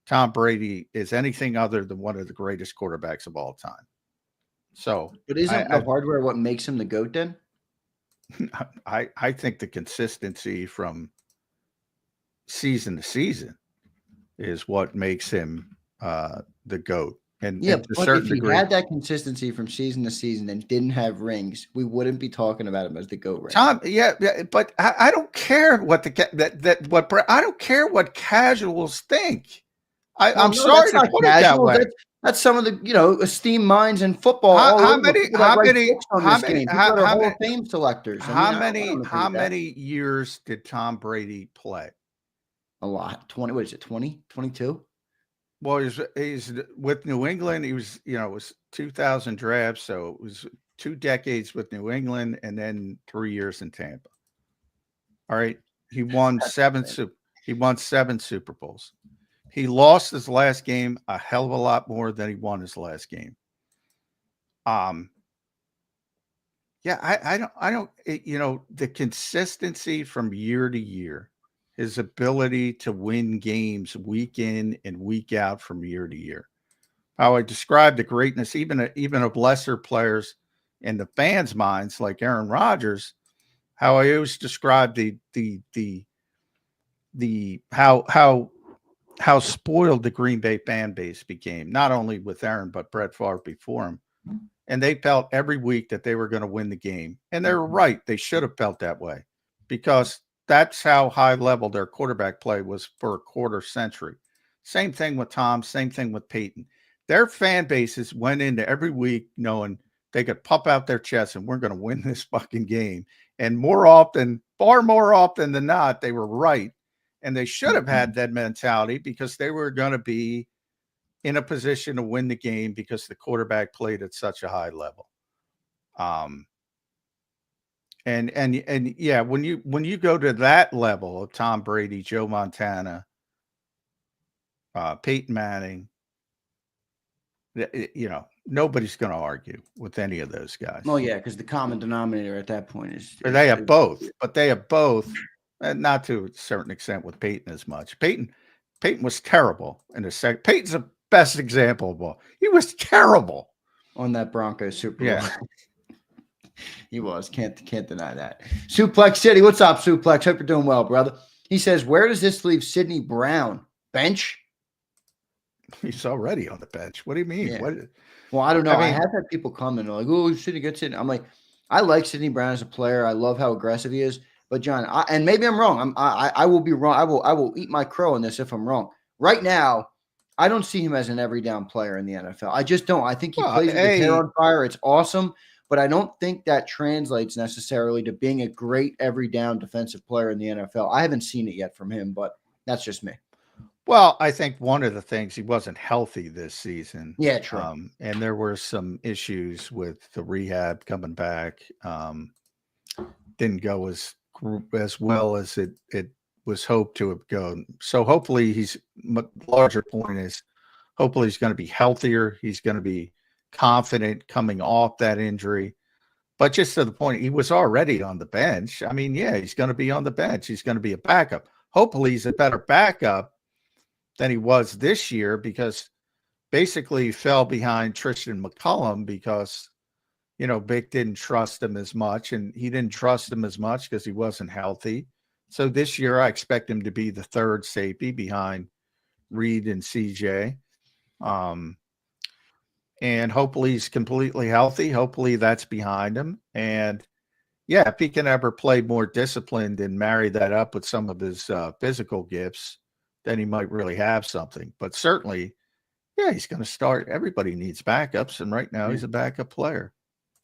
Tom Brady is anything other than one of the greatest quarterbacks of all time. So, but isn't the hardware what makes him the GOAT then? I think the consistency from season to season is what makes him the GOAT. And Yeah, to a but certain if he degree, had that consistency from season to season and didn't have rings, we wouldn't be talking about him as the GOAT ring. Tom, but I don't care what I don't care what casuals think. I'm sorry to put it that way. That's some of the esteemed minds in football. All over. People that write books on this game. People that are Hall of Fame selectors. How many years did Tom Brady play? A lot. 20. What is it? 20? 22? Well, he's with New England. He was, it was 2000 drafts, so it was 2 decades with New England, and then 3 years in Tampa. All right, he won seven Super Bowls. He lost his last game a hell of a lot more than he won his last game. Yeah, I don't. The consistency from year to year. His ability to win games week in and week out from year to year. How I describe the greatness, even of lesser players in the fans' minds, like Aaron Rodgers. How I always describe how spoiled the Green Bay fan base became, not only with Aaron but Brett Favre before him, and they felt every week that they were going to win the game, and they were right. They should have felt that way because that's how high level their quarterback play was for a quarter century. Same thing with Tom, same thing with Peyton. Their fan bases went into every week knowing they could pop out their chests and we're going to win this fucking game. And far more often than not, they were right. And they should have had that mentality because they were going to be in a position to win the game because the quarterback played at such a high level. And yeah, when you go to that level of Tom Brady, Joe Montana, Peyton Manning, nobody's going to argue with any of those guys. Well, yeah, because the common denominator at that point is they have both, and not to a certain extent with Peyton as much. Peyton was terrible in the second. Peyton's the best example of all. He was terrible on that Broncos Super Bowl. Yeah. He was. Can't deny that. Suplex City. What's up, Suplex? Hope you're doing well, brother. He says, where does this leave Sidney Brown? Bench? He's already on the bench. What do you mean? Yeah. Well, I don't know. I have had people come and like, oh, Sidney gets in. I'm like, I like Sidney Brown as a player. I love how aggressive he is. But John, and maybe I'm wrong. I will be wrong. I will eat my crow in this if I'm wrong. Right now, I don't see him as an every down player in the NFL. I just don't. I think he plays with his hair on fire. It's awesome. But I don't think that translates necessarily to being a great every down defensive player in the NFL. I haven't seen it yet from him, but that's just me. Well, I think one of the things, he wasn't healthy this season. Yeah, true. And there were some issues with the rehab coming back. Didn't go as well as it was hoped to have gone. So hopefully larger point is hopefully he's going to be healthier. He's going to be confident coming off that injury. But just to the point, he was already on the bench. I mean, yeah, he's going to be on the bench. He's going to be a backup. Hopefully he's a better backup than he was this year because basically he fell behind Tristan McCullum because, Vic didn't trust him as much, and he didn't trust him as much because he wasn't healthy. So this year I expect him to be the third safety behind Reed and CJ. And hopefully he's completely healthy. Hopefully that's behind him. And yeah, if he can ever play more disciplined and marry that up with some of his physical gifts, then he might really have something. But certainly, yeah, he's going to start. Everybody needs backups. And right now he's a backup player.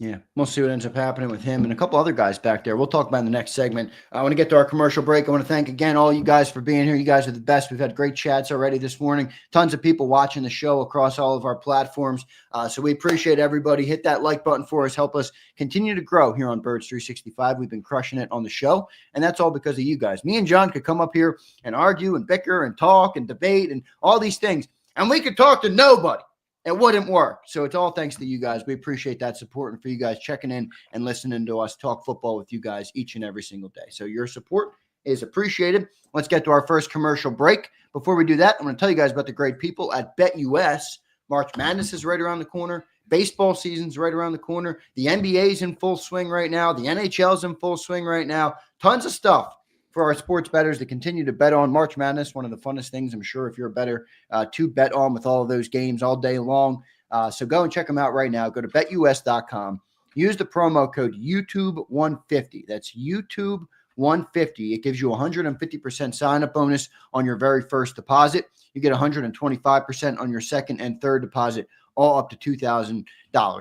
Yeah, we'll see what ends up happening with him and a couple other guys back there. We'll talk about in the next segment. I want to get to our commercial break. I want to thank again all you guys for being here. You guys are the best. We've had great chats already this morning. Tons of people watching the show across all of our platforms. So we appreciate everybody. Hit that like button for us. Help us continue to grow here on Birds 365. We've been crushing it on the show, and that's all because of you guys. Me and John could come up here and argue and bicker and talk and debate and all these things, and we could talk to nobody. It wouldn't work. So it's all thanks to you guys. We appreciate that support and for you guys checking in and listening to us talk football with you guys each and every single day. So your support is appreciated. Let's get to our first commercial break. Before we do that, I'm going to tell you guys about the great people at BetUS. March Madness is right around the corner. Baseball season's right around the corner. The NBA's in full swing right now. The NHL's in full swing right now. Tons of stuff for our sports bettors to continue to bet on. March Madness, one of the funnest things, I'm sure, if you're a bettor, to bet on with all of those games all day long. So go and check them out right now. Go to betus.com. Use the promo code YouTube150. That's YouTube150. It gives you a 150% sign-up bonus on your very first deposit. You get 125% on your second and third deposit, all up to $2,000.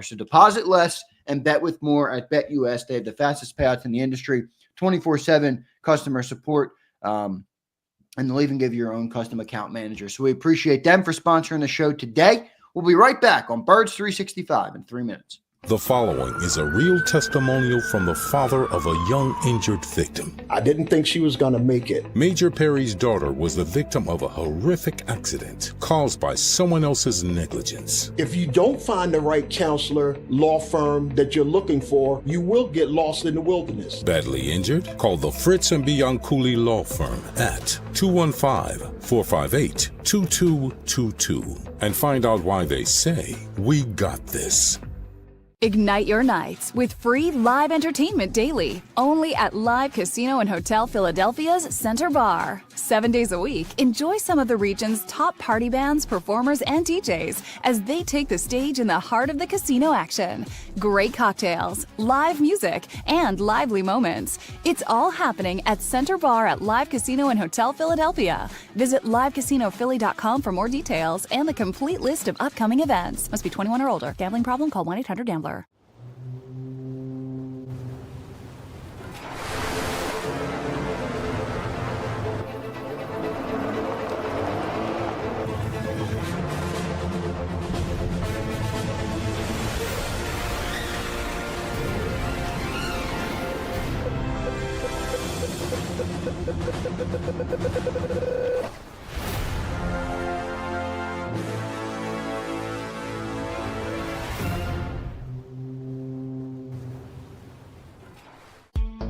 So deposit less and bet with more at BetUS. They have the fastest payouts in the industry, 24/7 customer support, and they'll even give you your own custom account manager. So we appreciate them for sponsoring the show today. We'll be right back on Birds 365 in 3 minutes. The following is a real testimonial from the father of a young injured victim. I didn't think she was going to make it. Major Perry's daughter was the victim of a horrific accident caused by someone else's negligence. If you don't find the right counselor, law firm that you're looking for, you will get lost in the wilderness. Badly injured? Call the Fritz and Bianculli Law Firm at 215-458-2222 and find out why they say, "We got this." Ignite your nights with free live entertainment daily, only at Live Casino and Hotel Philadelphia's Center Bar. 7 days a week, enjoy some of the region's top party bands, performers, and DJs as they take the stage in the heart of the casino action. Great cocktails, live music, and lively moments. It's all happening at Center Bar at Live Casino and Hotel Philadelphia. Visit livecasinophilly.com for more details and the complete list of upcoming events. Must be 21 or older. Gambling problem? Call 1-800-GAMBLER.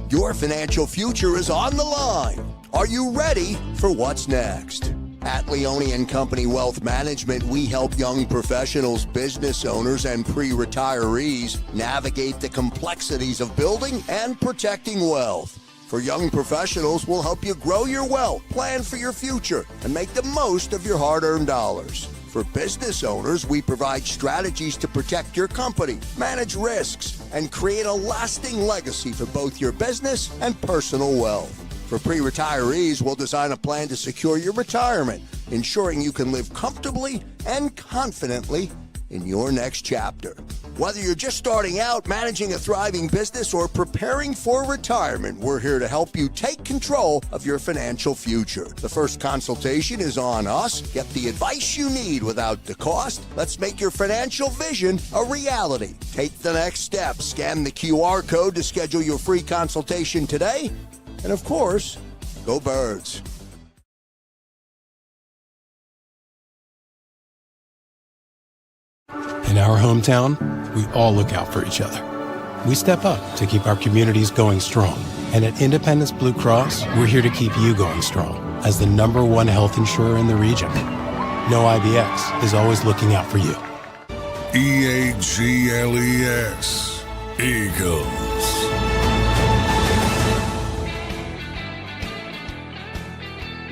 Your financial future is on the line. Are you ready for what's next? At Leone & Company Wealth Management, we help young professionals, business owners, and pre-retirees navigate the complexities of building and protecting wealth. For young professionals, we'll help you grow your wealth, plan for your future, and make the most of your hard-earned dollars. For business owners, we provide strategies to protect your company, manage risks, and create a lasting legacy for both your business and personal wealth. For pre-retirees, we'll design a plan to secure your retirement, ensuring you can live comfortably and confidently in your next chapter. Whether you're just starting out, managing a thriving business, or preparing for retirement, we're here to help you take control of your financial future. The first consultation is on us. Get the advice you need without the cost. Let's make your financial vision a reality. Take the next step. Scan the QR code to schedule your free consultation today. And of course, go Birds. In our hometown, we all look out for each other. We step up to keep our communities going strong. And at Independence Blue Cross, we're here to keep you going strong as the #1 health insurer in the region. No IBX is always looking out for you. EAGLES, Eagles.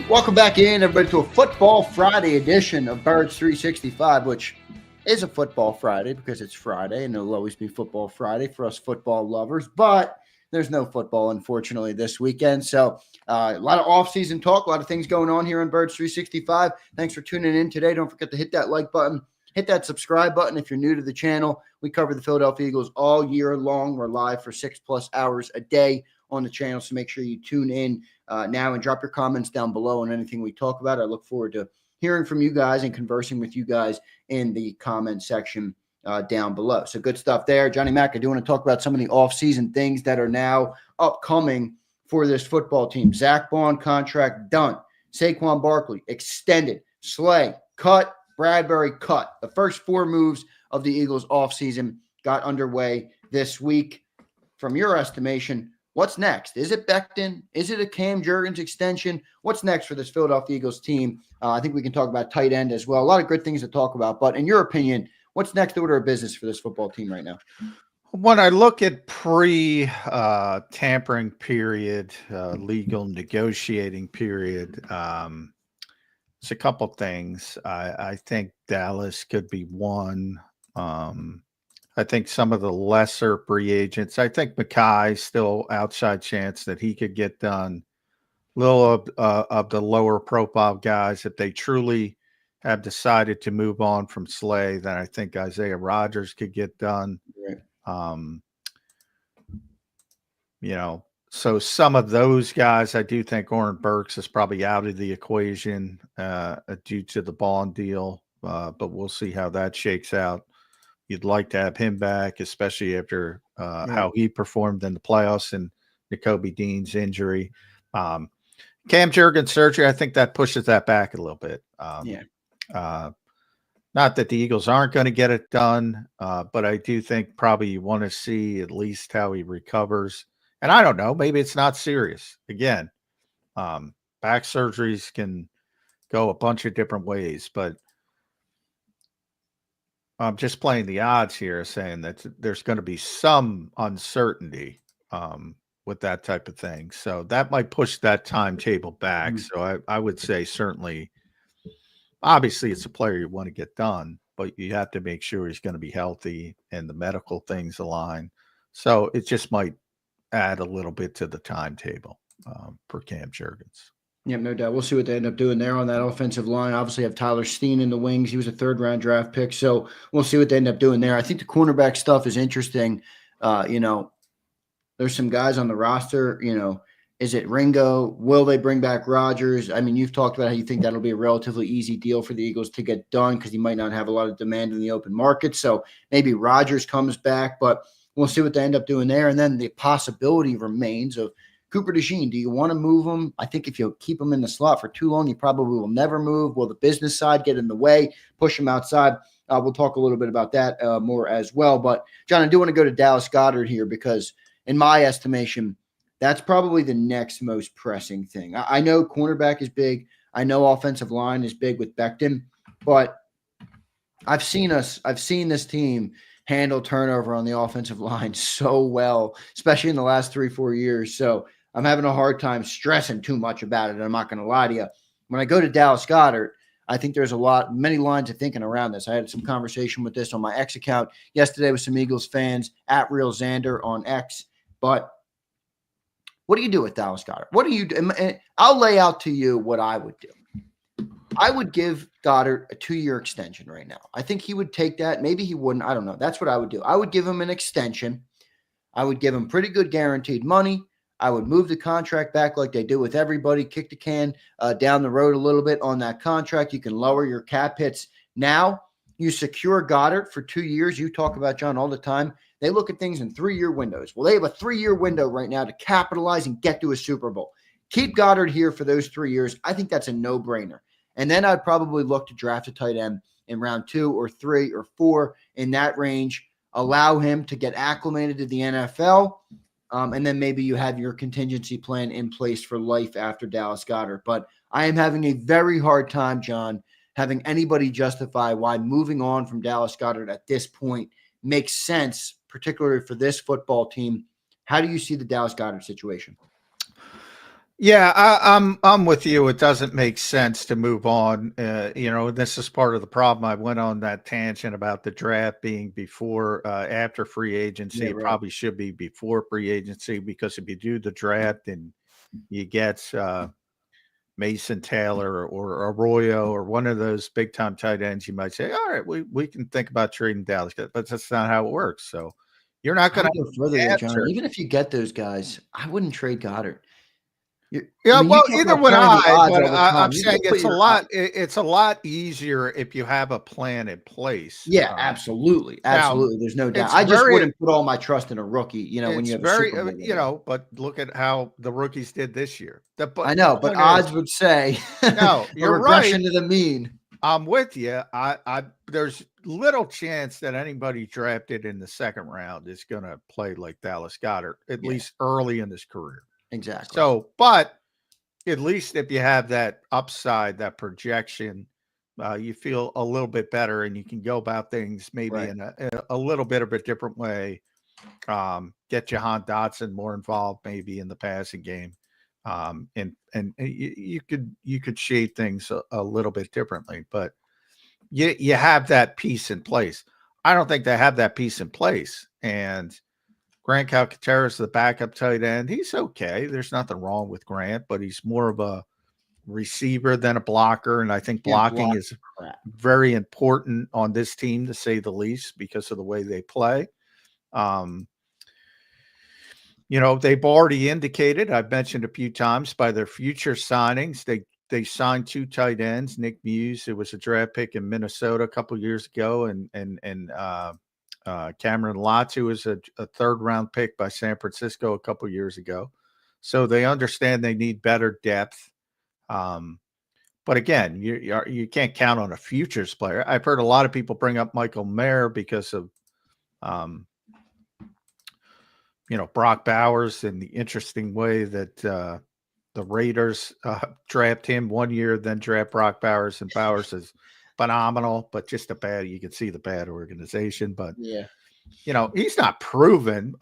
Welcome back in, everybody, to a Football Friday edition of Birds 365, which is a Football Friday because it's Friday, and it'll always be Football Friday for us football lovers. But there's no football, unfortunately, this weekend. So a lot of off-season talk, a lot of things going on here on Birds 365. Thanks for tuning in today. Don't forget to hit that like button. Hit that subscribe button if you're new to the channel. We cover the Philadelphia Eagles all year long. We're live for 6+ hours a day on the channel, so make sure you tune in now and drop your comments down below on anything we talk about. I look forward to hearing from you guys and conversing with you guys in the comment section down below. So good stuff there. Johnny Mack, I do want to talk about some of the off-season things that are now upcoming for this football team. Zach Bond contract done. Saquon Barkley extended. Slay cut. Bradbury cut. The first 4 moves of the Eagles offseason got underway this week. From your estimation, what's next? Is it Becton? Is it a Cam Jurgens extension? What's next for this Philadelphia Eagles team? I think we can talk about tight end as well. A lot of good things to talk about. But in your opinion, what's next order of business for this football team right now? When I look at tampering period, legal negotiating period, it's a couple things. I think Dallas could be one. I think some of the lesser free agents. I think Mackay still outside chance that he could get done. Little of the lower profile guys, if they truly have decided to move on from Slay, then I think Isaiah Rodgers could get done. Right. So some of those guys, I do think Oren Burks is probably out of the equation due to the bond deal, but we'll see how that shakes out. You'd like to have him back, especially after how he performed in the playoffs and Nakobe Dean's injury. Cam Jurgens surgery, I think that pushes that back a little bit. Not that the Eagles aren't going to get it done, but I do think probably you want to see at least how he recovers. And I don't know, maybe it's not serious. Again, back surgeries can go a bunch of different ways, but I'm just playing the odds here, saying that there's going to be some uncertainty with that type of thing. So that might push that timetable back. So I would say certainly, obviously it's a player you want to get done, but you have to make sure he's going to be healthy and the medical things align. So it just might add a little bit to the timetable for Cam Jurgens. Yeah, no doubt. We'll see what they end up doing there on that offensive line. Obviously, have Tyler Steen in the wings. He was a third-round draft pick, so we'll see what they end up doing there. I think the cornerback stuff is interesting. There's some guys on the roster. Is it Ringo? Will they bring back Rodgers? I mean, you've talked about how you think that'll be a relatively easy deal for the Eagles to get done because he might not have a lot of demand in the open market. So maybe Rodgers comes back, but we'll see what they end up doing there. And then the possibility remains of Cooper DeJean. Do you want to move him? I think if you keep him in the slot for too long, you probably will never move. Will the business side get in the way, push him outside? We'll talk a little bit about that more as well. But, John, I do want to go to Dallas Goedert here because, in my estimation, that's probably the next most pressing thing. I know cornerback is big. I know offensive line is big with Becton, but I've seen this team handle turnover on the offensive line so well, especially in the last 3-4 years. So I'm having a hard time stressing too much about it. I'm not going to lie to you. When I go to Dallas Goedert, I think there's many lines of thinking around this. I had some conversation with this on my X account yesterday with some Eagles fans at Real Zander on X. But what do you do with Dallas Goedert? What do you do? I'll lay out to you what I would do. I would give Goedert a 2-year extension right now. I think he would take that. Maybe he wouldn't. I don't know. That's what I would do. I would give him an extension. I would give him pretty good guaranteed money. I would move the contract back like they do with everybody, kick the can down the road a little bit on that contract. You can lower your cap hits. Now you secure Goedert for 2 years. You talk about, John, all the time. They look at things in 3-year windows. Well, they have a 3-year window right now to capitalize and get to a Super Bowl. Keep Goedert here for those 3 years. I think that's a no-brainer. And then I'd probably look to draft a tight end in round 2 or 3 or 4 in that range. Allow him to get acclimated to the NFL. And then maybe you have your contingency plan in place for life after Dallas Goedert. But I am having a very hard time, John, having anybody justify why moving on from Dallas Goedert at this point makes sense, particularly for this football team. How do you see the Dallas Goedert situation? Yeah, I'm with you. It doesn't make sense to move on. This is part of the problem. I went on that tangent about the draft being before, after free agency. It probably should be before free agency, because if you do the draft and you get Mason Taylor or Arroyo or one of those big time tight ends, you might say, all right, we can think about trading Dallas, but that's not how it works. So you're not going to go further there, John. Even if you get those guys, I wouldn't trade Goedert. Either would I, but I'm saying it's a lot easier if you have a plan in place. Yeah, absolutely. There's no doubt. I just wouldn't put all my trust in a rookie, when you have but look at how the rookies did this year. I know, but odds would say no, you're regression to the mean. I'm with you. There's little chance that anybody drafted in the second round is going to play like Dallas Goedert, at least early in his career. Exactly. So, but at least if you have that upside, that projection, you feel a little bit better and you can go about things maybe in a little bit of a different way. Get Jahan Dotson more involved, maybe in the passing game, and you could shade things a little bit differently. But you have that piece in place. I don't think they have that piece in place. And Grant Calcaterra is the backup tight end. He's okay. There's nothing wrong with Grant, but he's more of a receiver than a blocker. And I think blocking is very important on this team, to say the least, because of the way they play. They've already indicated, I've mentioned a few times, by their future signings, they signed 2 tight ends. Nick Muse, who was a draft pick in Minnesota a couple of years ago, and Cameron Lotz, who was a 3rd-round pick by San Francisco a couple of years ago. So they understand they need better depth. But again, you can't count on a futures player. I've heard a lot of people bring up Michael Mayer because of Brock Bowers, and the interesting way that the Raiders draft him one year, then draft Brock Bowers, and Bowers is phenomenal, but just you can see the bad organization. But yeah, he's not proven.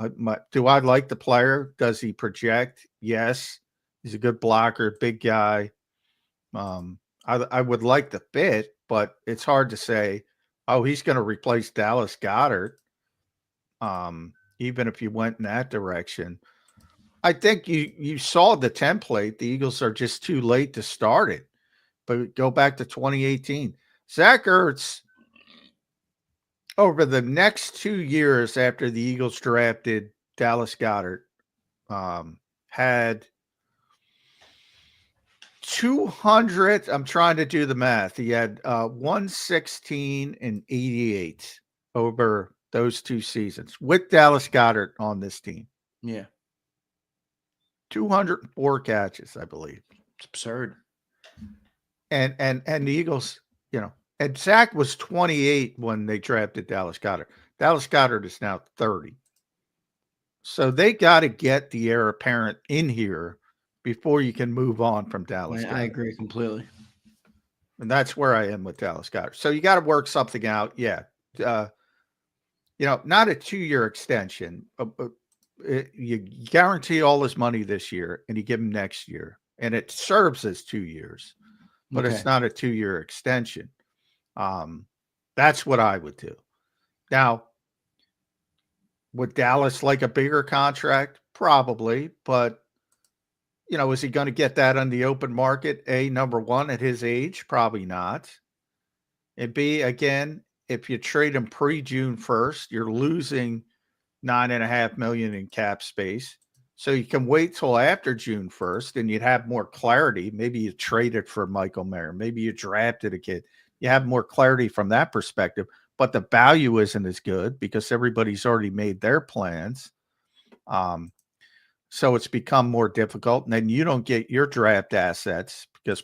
Do I like the player? Does he project? Yes. He's a good blocker, big guy. I would like the fit, but it's hard to say, oh, he's going to replace Dallas Goedert. Even if you went in that direction. I think you saw the template. The Eagles are just too late to start it. But go back to 2018. Zach Ertz, over the next 2 years after the Eagles drafted Dallas Goedert, had 200. I'm trying to do the math. He had 116 and 88 over those 2 seasons with Dallas Goedert on this team. Yeah. 204 catches, I believe. It's absurd. And the Eagles, and Zach was 28 when they drafted Dallas Goedert. Dallas Goedert is now 30. So they got to get the heir apparent in here before you can move on from Dallas Goedert. I agree completely. And that's where I am with Dallas Goedert. So you got to work something out. Yeah. Not a 2-year extension. You guarantee all his money this year, and you give him next year, and it serves as 2 years, but It's not a 2-year extension. That's what I would do. Now, would Dallas like a bigger contract? Probably, but is he going to get that on the open market? Number one, at his age, probably not. And B, again, if you trade him pre-June 1st, you're losing $9.5 million in cap space. So you can wait till after June 1st and you'd have more clarity. Maybe you traded for Michael Mayer. Maybe you drafted a kid. You have more clarity from that perspective, but the value isn't as good because everybody's already made their plans. So it's become more difficult. And then you don't get your draft assets because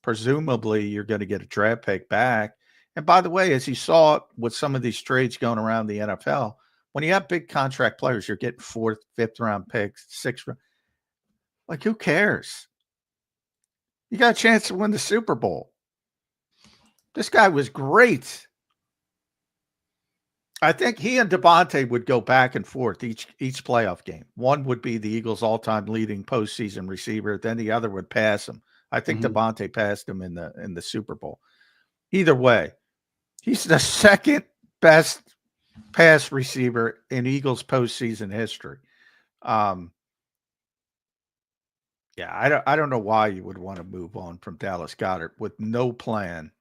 presumably you're going to get a draft pick back. And by the way, as you saw with some of these trades going around the NFL, when you have big contract players, you're getting 4th, 5th round picks, 6th round. Like, who cares? You got a chance to win the Super Bowl. This guy was great. I think he and Devontae would go back and forth each playoff game. One would be the Eagles' all-time leading postseason receiver. Then the other would pass him. I think Devontae passed him in the Super Bowl. Either way, he's the 2nd best pass receiver in Eagles postseason history. I don't know why you would want to move on from Dallas Goedert with no plan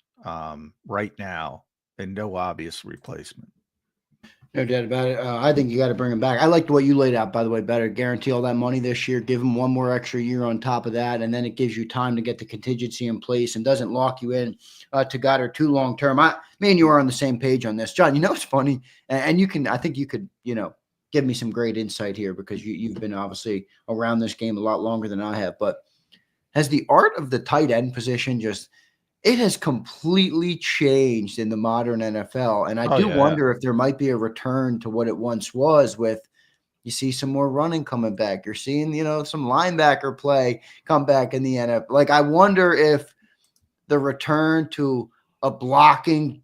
right now and no obvious replacement. No doubt about it. I think you got to bring him back. I liked what you laid out, by the way, better. Guarantee all that money this year. Give him one more extra year on top of that, and then it gives you time to get the contingency in place and doesn't lock you in to Goedert too long term. Me and you are on the same page on this. John, it's funny, and I think you could, give me some great insight here because you've been obviously around this game a lot longer than I have. But has the art of the tight end position it has completely changed in the modern NFL. And I wonder if there might be a return to what it once was with, you see some more running coming back. You're seeing, some linebacker play come back in the NFL. Like, I wonder if the return to a blocking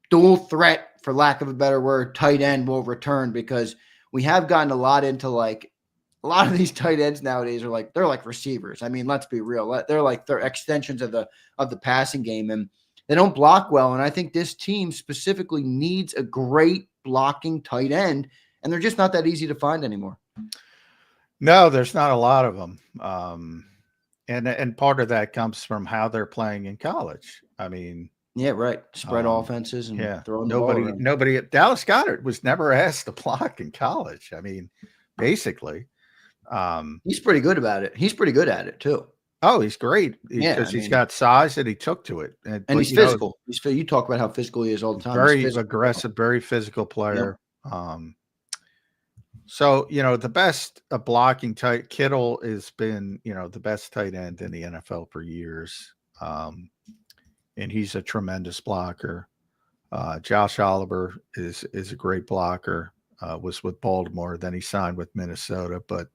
dual threat, for lack of a better word, tight end will return, because we have gotten a lot into like a lot of these tight ends nowadays are like they're like receivers. I mean, let's be real. They're extensions of the passing game, and they don't block well. And I think this team specifically needs a great blocking tight end, and they're just not that easy to find anymore. No, there's not a lot of them. And part of that comes from how they're playing in college. I mean, yeah, right. Spread offenses and throwing the ball around. Nobody. Dallas Goedert was never asked to block in college. I mean, basically, he's pretty good about it. He's pretty good at it too. Oh, he's great because he's got size and he took to it, and he's physical. You talk about how physical he is all the time. Very aggressive, very physical player. Yeah. So, the best blocking tight Kittle has been, the best tight end in the NFL for years. And he's a tremendous blocker. Josh Oliver is a great blocker, was with Baltimore. Then he signed with Minnesota, but,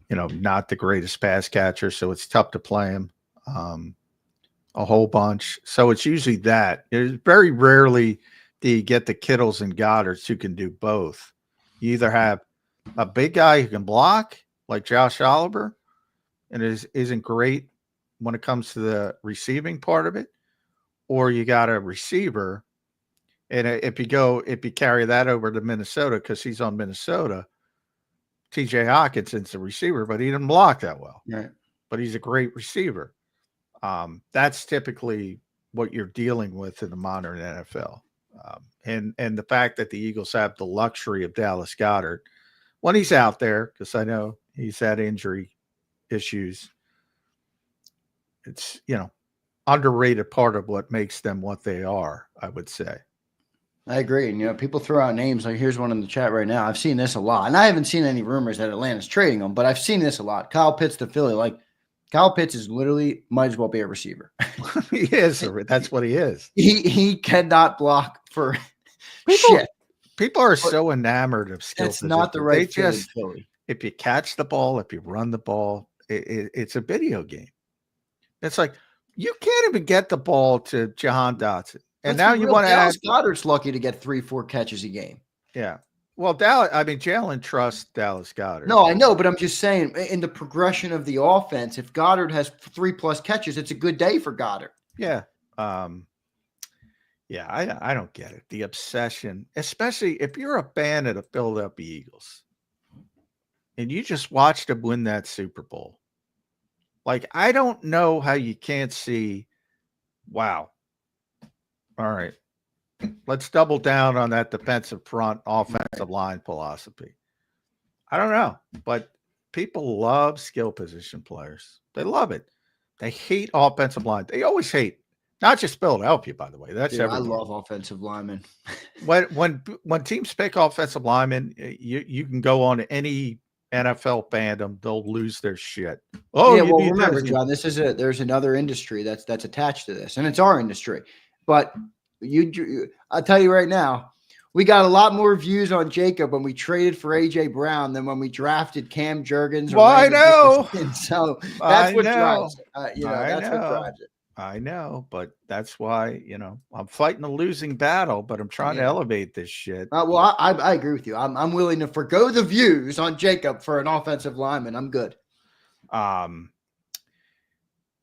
not the greatest pass catcher. So it's tough to play him a whole bunch. So it's usually that. It's very rarely do you get the Kittles and Goddards who can do both. You either have a big guy who can block like Josh Oliver and isn't great when it comes to the receiving part of it, or you got a receiver. And if you carry that over to Minnesota, because he's on Minnesota, TJ Hawkinson's the receiver, but he didn't block that well. Right. But he's a great receiver. That's typically what you're dealing with in the modern NFL. And the fact that the Eagles have the luxury of Dallas Goedert when he's out there, because I know he's had injury issues, it's, underrated part of what makes them what they are, I would say. I agree. And, people throw out names. Like, here's one in the chat right now. I've seen this a lot. And I haven't seen any rumors that Atlanta's trading him, but I've seen this a lot. Kyle Pitts to Philly. Like, Kyle Pitts is literally might as well be a receiver. He is. That's what he is. He cannot block for shit. People are so enamored of skill. It's not the right fit in Philly. If you catch the ball, if you run the ball, it's a video game. It's like you can't even get the ball to Jahan Dotson. And now you want to add Goddard's lucky to get 3-4 catches a game. Yeah. Well, Jalen trusts Dallas Goedert. No, I know, but I'm just saying in the progression of the offense, if Goddard has 3+ catches, it's a good day for Goddard. Yeah. Yeah, I don't get it. The obsession, especially if you're a fan of the Philadelphia Eagles and you just watched them win that Super Bowl. Like, I don't know how you can't see, wow. All right. Let's double down on that defensive front, offensive line philosophy. I don't know, but people love skill position players. They love it. They hate offensive line. They always hate. Not just Philadelphia, by the way. That's everyone. I love offensive linemen. when teams pick offensive linemen, you can go on any NFL fandom; they'll lose their shit. Oh, yeah. Well, remember, John, there's another industry that's attached to this, and it's our industry. But I'll tell you right now, we got a lot more views on JAKIB when we traded for AJ Brown than when we drafted Cam Jurgens. Well, I know. So that's what drives it. That's what drives it. I know, but that's why, I'm fighting a losing battle, but I'm trying to elevate this shit. Well, I agree with you. I'm willing to forgo the views on JAKIB for an offensive lineman. I'm good.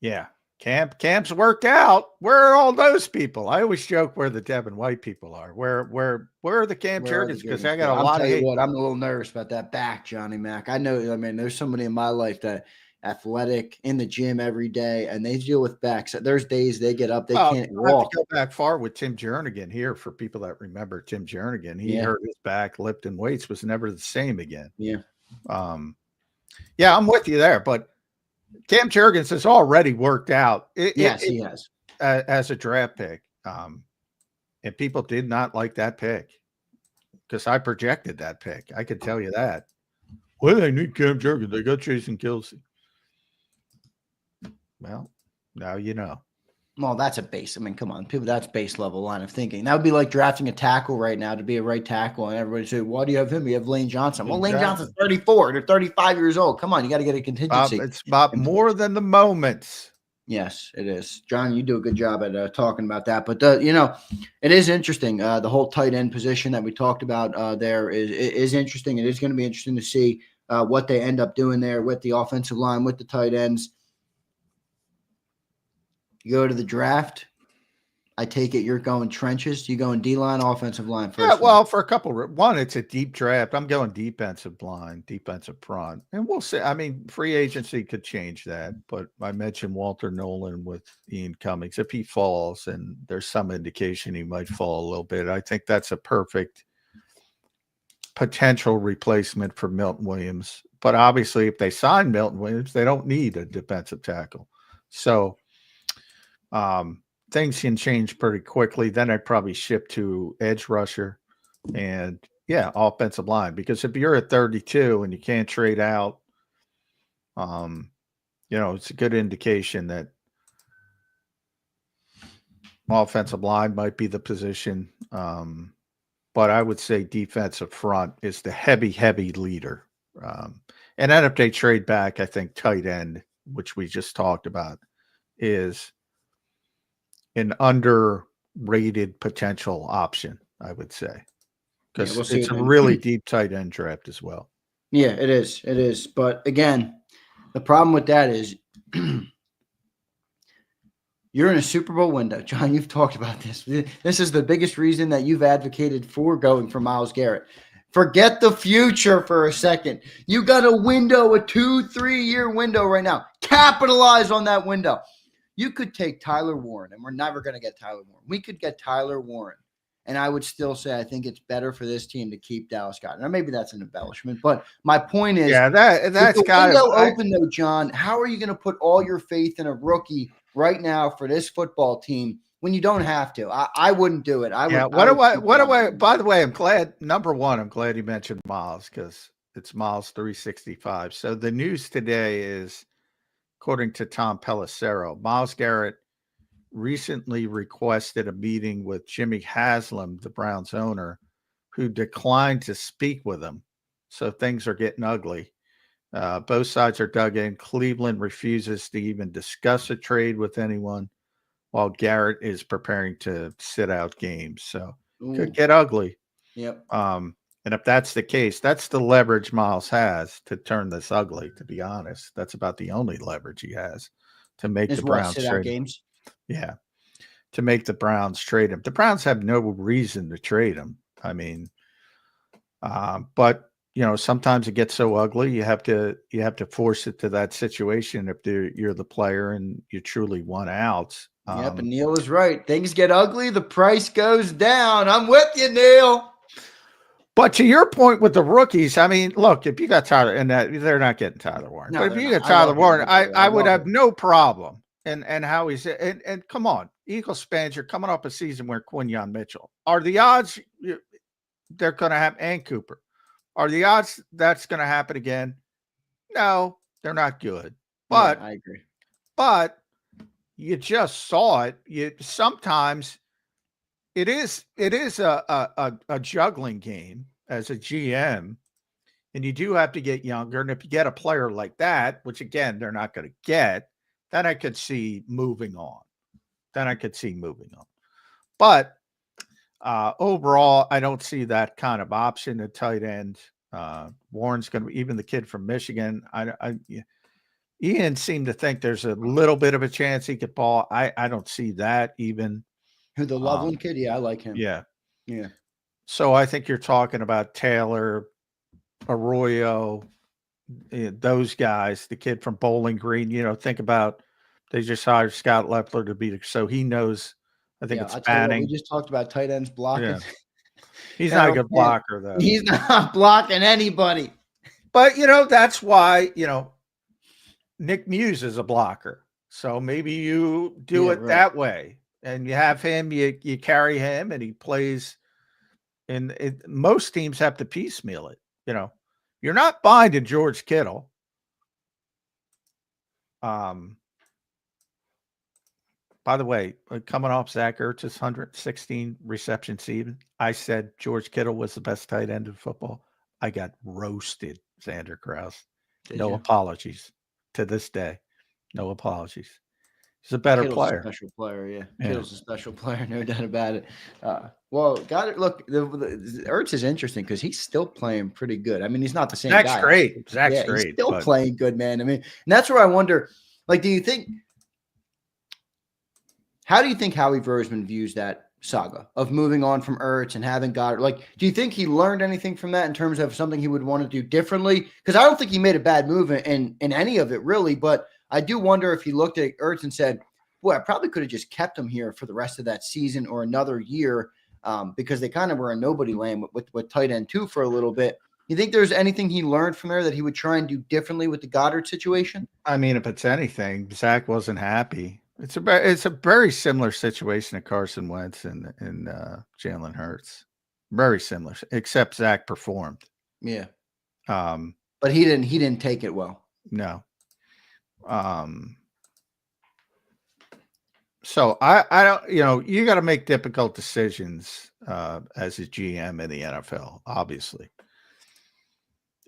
Yeah. Camp's worked out. Where are all those people? I always joke where the Devin White people are. Where are the Cam Jurgens? Because I got a lot of hate. I'm a little nervous about that back, Johnny Mac. I know. I mean, there's somebody in my life that athletic in the gym every day, and they deal with backs. There's days they get up, they can't walk. I have to go back far with Tim Jernigan here for people that remember Tim Jernigan. He hurt his back, lifting weights, was never the same again. Yeah. Yeah, I'm with you there, but Cam Jurgens has already worked out. He has. As a draft pick. And people did not like that pick because I projected that pick. I could tell you that. Well, they need Cam Jurgens. They got Jason Kelce. Well, now you know. Well, that's a base. I mean, come on, people. That's base level line of thinking. That would be like drafting a tackle right now to be a right tackle, and everybody say, "Why do you have him? You have Lane Johnson." Well, Lane Johnson's 34. They're 35 years old. Come on, you got to get a contingency. It's about more than the moments. Yes, it is. John, you do a good job at talking about that. But, it is interesting. The whole tight end position that we talked about there is interesting. It is going to be interesting to see what they end up doing there with the offensive line, with the tight ends. You go to the draft. I take it you're going trenches. You going D-line, offensive line first? Yeah, well, for a couple. One, it's a deep draft. I'm going defensive line, defensive front. And we'll see. I mean, free agency could change that. But I mentioned Walter Nolan with Ian Cummings. If he falls, and there's some indication he might fall a little bit, I think that's a perfect potential replacement for Milton Williams. But obviously, if they sign Milton Williams, they don't need a defensive tackle. So, things can change pretty quickly. Then I'd probably shift to edge rusher and offensive line, because if you're at 32 and you can't trade out, it's a good indication that offensive line might be the position. But I would say defensive front is the heavy leader. And then if they trade back, I think tight end, which we just talked about, is an underrated potential option, I would say, because it's a really deep tight end draft as well. Yeah, it is. It is. But again, the problem with that is you're in a Super Bowl window. John, you've talked about this. This is the biggest reason that you've advocated for going for Myles Garrett. Forget the future for a second. You got a window, a 2-3 year window right now. Capitalize on that window. You could take Tyler Warren, and we're never going to get Tyler Warren. We could get Tyler Warren, and I would still say I think it's better for this team to keep Dallas Goedert. Now, maybe that's an embellishment, but my point is, that's got to open though, John. How are you going to put all your faith in a rookie right now for this football team when you don't have to? I wouldn't do it. What do I? By the way, I'm glad. Number one, I'm glad you mentioned Myles, because it's Myles 365. So the news today is, according to Tom Pelissero, Myles Garrett recently requested a meeting with Jimmy Haslam, the Browns owner, who declined to speak with him. So things are getting ugly. Both sides are dug in. Cleveland refuses to even discuss a trade with anyone, while Garrett is preparing to sit out games. So it could get ugly. Yep. And if that's the case, that's the leverage Myles has to turn this ugly, to be honest. That's about the only leverage he has to make the Browns trade games. Yeah. To make the Browns trade him. The Browns have no reason to trade him. I mean, but sometimes it gets so ugly, you have to force it to that situation if you're the player and you truly want out. Yep, and Neil is right. Things get ugly, the price goes down. I'm with you, Neil. But to your point with the rookies, I mean, look, if you got Tyler, and they're not getting Tyler Warren, but if you got Tyler Warren, I would have no problem. And how he's and come on, Eagles fans, you're coming off a season where Quinyon Mitchell. Are the odds they're going to have, and Cooper? Are the odds that's going to happen again? No, they're not good. But I agree. But you just saw it. Sometimes it is a juggling game as a GM, and you do have to get younger. And if you get a player like that, which again they're not going to get, then I could see moving on. But overall, I don't see that kind of option at tight end. Warren's going to be, even the kid from Michigan. Ian seemed to think there's a little bit of a chance he could ball. I don't see that even. Who, the Loveland kid? Yeah, I like him. Yeah. Yeah. So I think you're talking about Taylor, Arroyo, those guys, the kid from Bowling Green. Think about, they just hired Scott Leffler to be, so he knows. I think it's Banning. We just talked about tight ends blocking. Yeah. He's not a good blocker, though. He's not blocking anybody. But, that's why, Nick Muse is a blocker. So maybe you do it that way. And you have him, you carry him, and he plays. And most teams have to piecemeal it. You're not binding George Kittle. By the way, coming off Zach Ertz's 116 reception season, I said George Kittle was the best tight end in football. I got roasted, Zander Krause. No apologies to this day. No apologies. He's a better Kittle's player. A special player, yeah. Yeah. Kittle's a special player, no doubt about it. Well, got it. Look, the Ertz is interesting because he's still playing pretty good. I mean, he's not the same Zach's guy. great. Zach's yeah, great. He's still playing good, man. I mean, and that's where I wonder, like, how do you think Howie Versman views that saga of moving on from Ertz and having Goedert? Like, do you think he learned anything from that in terms of something he would want to do differently? Because I don't think he made a bad move in any of it, really. But I do wonder if he looked at Ertz and said, boy, I probably could have just kept him here for the rest of that season or another year, because they kind of were in nobody land with tight end 2 for a little bit. You think there's anything he learned from there that he would try and do differently with the Goedert situation? I mean, if it's anything, Zach wasn't happy. It's a very similar situation to Carson Wentz and Jalen Hurts. Very similar, except Zach performed. Yeah. But he didn't take it well. No. So I don't, you got to make difficult decisions as a GM in the NFL, obviously.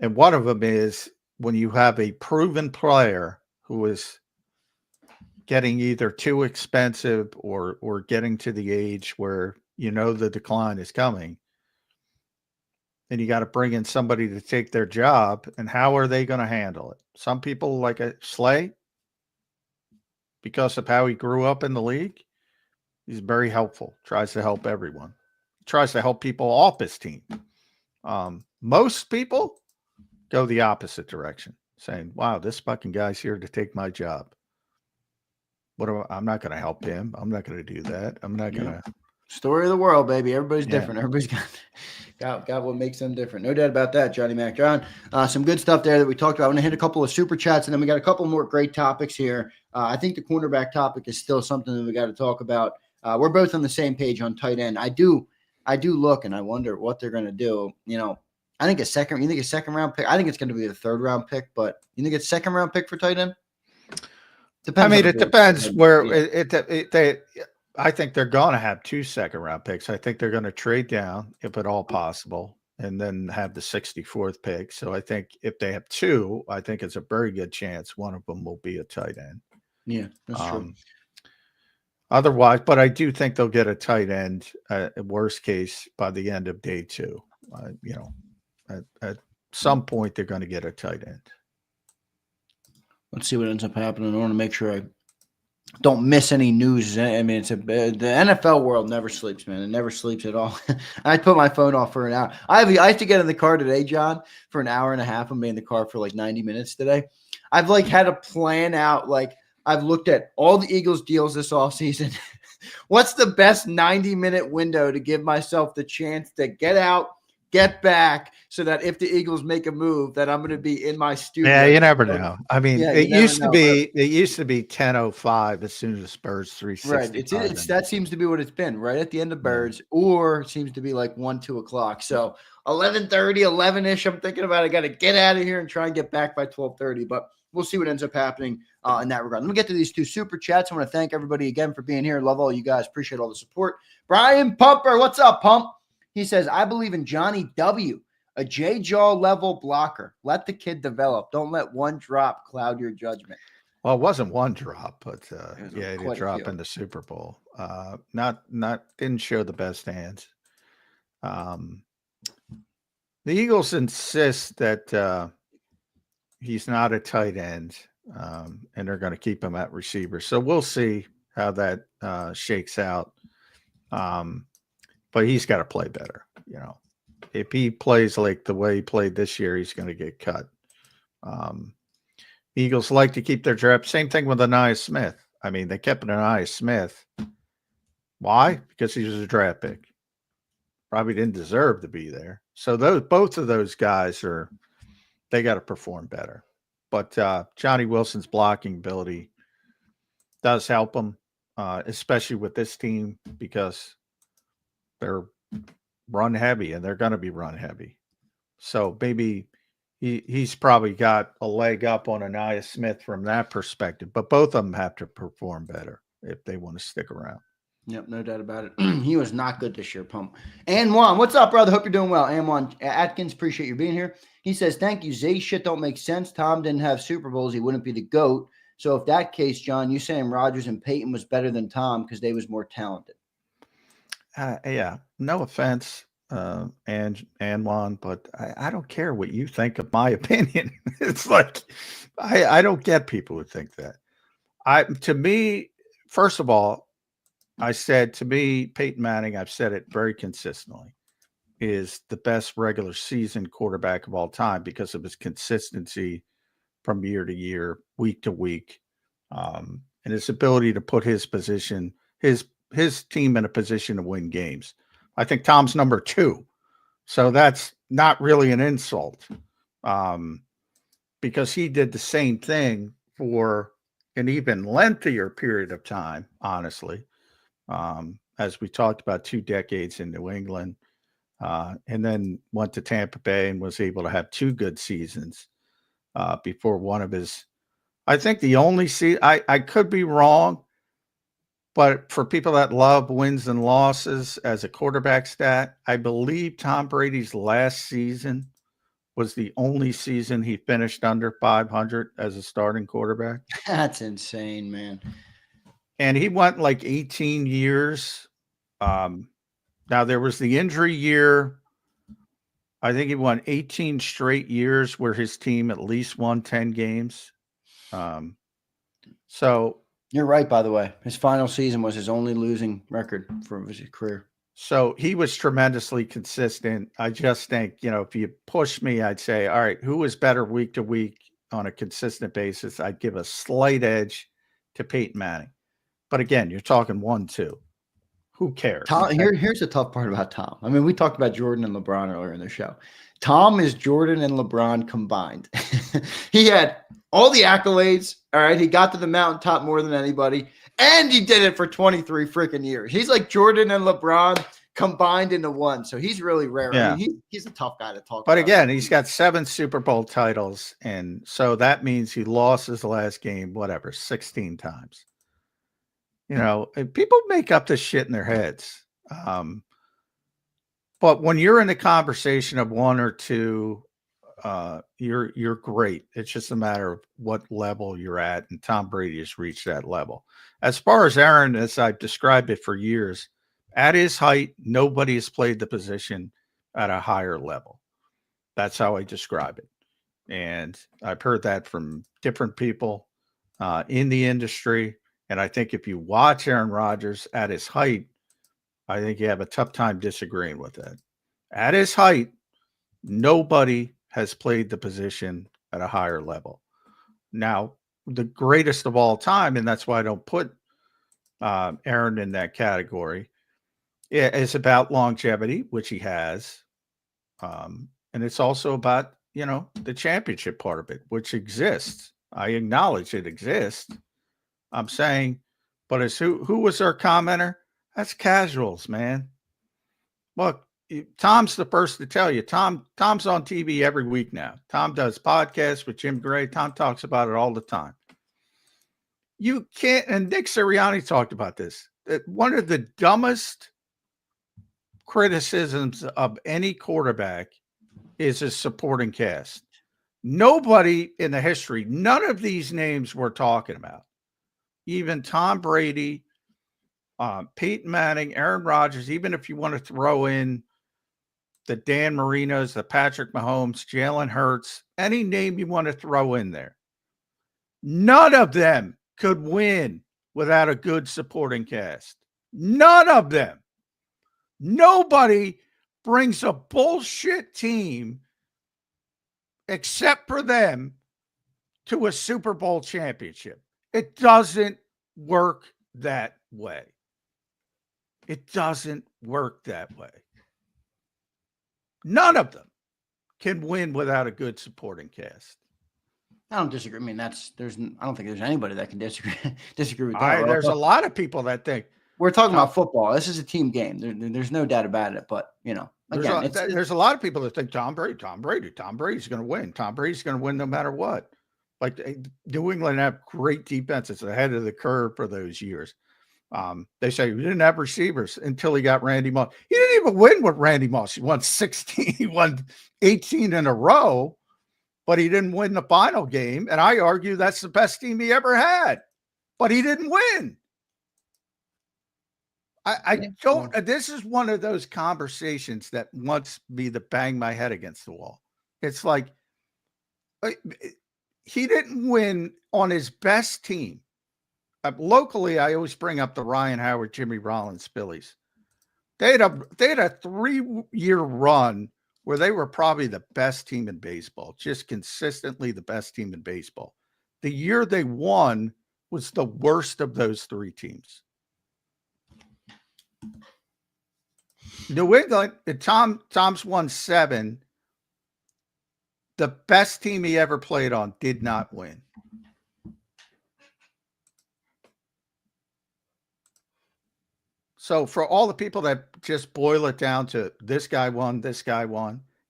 And one of them is when you have a proven player who is getting either too expensive or getting to the age where the decline is coming, and you got to bring in somebody to take their job. And how are they going to handle it? Some people like a Slay, because of how he grew up in the league, he's very helpful, tries to help everyone, tries to help people off his team. Most people go the opposite direction, saying, wow, this fucking guy's here to take my job. I'm not going to help him. I'm not going to do that. I'm not going to. Story of the world, baby. Everybody's different. Everybody's got what makes them different. No doubt about that, Johnny Mac. John, some good stuff there that we talked about. I want to hit a couple of super chats, and then we got a couple more great topics here. I think the cornerback topic is still something that we got to talk about. We're both on the same page on tight end. I do look, and I wonder what they're going to do. I think you think a second round pick? I think it's going to be the 3rd round pick, but you think it's 2nd round pick for tight end? Depends. I mean, it depends where I think they're going to have 2 2nd-round picks. I think they're going to trade down, if at all possible, and then have the 64th pick. So I think if they have 2, I think it's a very good chance one of them will be a tight end. Yeah, that's true. Otherwise, but I do think they'll get a tight end, worst case, by the end of day 2. At some point, they're going to get a tight end. Let's see what ends up happening. I want to make sure I don't miss any news. I mean, the NFL world never sleeps, man. It never sleeps at all. I put my phone off for an hour. I have to get in the car today, John, for an hour and a half. I'm being in the car for like 90 minutes today. I've had to plan out, I've looked at all the Eagles deals this offseason. What's the best 90-minute window to give myself the chance to get out, get back, so that if the Eagles make a move, that I'm going to be in my studio. Yeah, you never know. I mean, it used to be 10:05 as soon as Spurs 360. Right. That seems to be what it's been, right at the end of Birds, or it seems to be like 1, 2 o'clock. So 11:30, 11-ish. I'm thinking about I got to get out of here and try and get back by 12:30. But we'll see what ends up happening in that regard. Let me get to these 2 super chats. I want to thank everybody again for being here. Love all you guys. Appreciate all the support. Brian Pumper, what's up, Pump? He says, I believe in Johnny W., a J-Jaw level blocker. Let the kid develop. Don't let one drop cloud your judgment. Well, it wasn't one drop, but he did drop in the Super Bowl. Didn't show the best hands. The Eagles insist that he's not a tight end, and they're going to keep him at receiver. So we'll see how that shakes out. But he's got to play better. If he plays like the way he played this year, he's going to get cut. Eagles like to keep their draft. Same thing with Anais Smith. I mean, they kept Anais Smith. Why? Because he was a draft pick. Probably didn't deserve to be there. So both of those guys they got to perform better. But Johnny Wilson's blocking ability does help him, especially with this team, because they're run heavy, and they're going to be run heavy. So maybe he's probably got a leg up on Anais Smith from that perspective. But both of them have to perform better if they want to stick around. Yep, no doubt about it. He was not good this year, Pump. Anwan, what's up, brother? Hope you're doing well. Anwan Atkins, appreciate you being here. He says, thank you, Zay. Shit don't make sense. Tom didn't have Super Bowls. He wouldn't be the GOAT. So if that case, John, you saying Rodgers and Peyton was better than Tom because they was more talented? Yeah, no offense, and Juan, but I don't care what you think of my opinion. It's like I don't get people who think that. To me, first of all, I said to me, Peyton Manning, I've said it very consistently, is the best regular season quarterback of all time because of his consistency from year to year, week to week, and his ability to put his team in a position to win games. I think Tom's number 2. So that's not really an insult, because he did the same thing for an even lengthier period of time, honestly. As we talked about, 2 decades in New England, and then went to Tampa Bay and was able to have 2 good seasons before one of his, I think the only season, I could be wrong, but for people that love wins and losses as a quarterback stat, I believe Tom Brady's last season was the only season he finished under 500 as a starting quarterback. That's insane, man. And he went like 18 years. Now there was the injury year. I think he won 18 straight years where his team at least won 10 games. So you're right, by the way. His final season was his only losing record for his career. So he was tremendously consistent. I just think, if you push me, I'd say, all right, who is better week to week on a consistent basis? I'd give a slight edge to Peyton Manning. But again, you're talking 1-2. Who cares? Tom, here's the tough part about Tom. I mean, we talked about Jordan and LeBron earlier in the show. Tom is Jordan and LeBron combined. He had all the accolades. All right. He got to the mountaintop more than anybody. And he did it for 23 freaking years. He's like Jordan and LeBron combined into one. So he's really rare. Yeah. I mean, he's a tough guy to talk But about. again, he's got 7 Super Bowl titles. And so that means he lost his last game, 16 times. And people make up this shit in their heads. But when you're in a conversation of 1 or 2, you're great. It's just a matter of what level you're at. And Tom Brady has reached that level. As far as Aaron, as I've described it for years, at his height, nobody has played the position at a higher level. That's how I describe it. And I've heard that from different people in the industry. And I think if you watch Aaron Rodgers at his height, I think you have a tough time disagreeing with that. At his height, nobody has played the position at a higher level. Now, the greatest of all time, and that's why I don't put Aaron in that category, is about longevity, which he has. And it's also about, the championship part of it, which exists. I acknowledge it exists. I'm saying, but as who was our commenter? That's casuals, man. Look, Tom's the first to tell you. Tom's on TV every week now. Tom does podcasts with Jim Gray. Tom talks about it all the time. You can't, and Nick Sirianni talked about this. That one of the dumbest criticisms of any quarterback is his supporting cast. Nobody in the history, none of these names we're talking about, even Tom Brady, Peyton Manning, Aaron Rodgers, even if you want to throw in the Dan Marinos, the Patrick Mahomes, Jalen Hurts, any name you want to throw in there, none of them could win without a good supporting cast. None of them. Nobody brings a bullshit team except for them to a Super Bowl championship. It doesn't work that way. It doesn't work that way. None of them can win without a good supporting cast. I don't disagree. I mean, I don't think there's anybody that can disagree with that. There's a lot of people that think we're talking about football. This is a team game. There's no doubt about it. But again, there's a lot of people that think Tom Brady's going to win. Tom Brady's going to win no matter what. Like New England have great defenses ahead of the curve for those years. They say we didn't have receivers until he got Randy Moss. He didn't even win with Randy Moss. He won 16. He won 18 in a row. but he didn't win the final game. And I argue that's the best team he ever had, but he didn't win. I don't. This is one of those conversations that wants me to bang my head against the wall. It's like he didn't win on his best team. Locally, I always bring up the Ryan Howard, Jimmy Rollins Phillies. They had a 3-year run where they were probably the best team in baseball, just consistently the best team in baseball. The year they won was the worst of those 3 teams. New England, Tom's won 7. The best team he ever played on did not win. So for all the people that just boil it down to this guy won,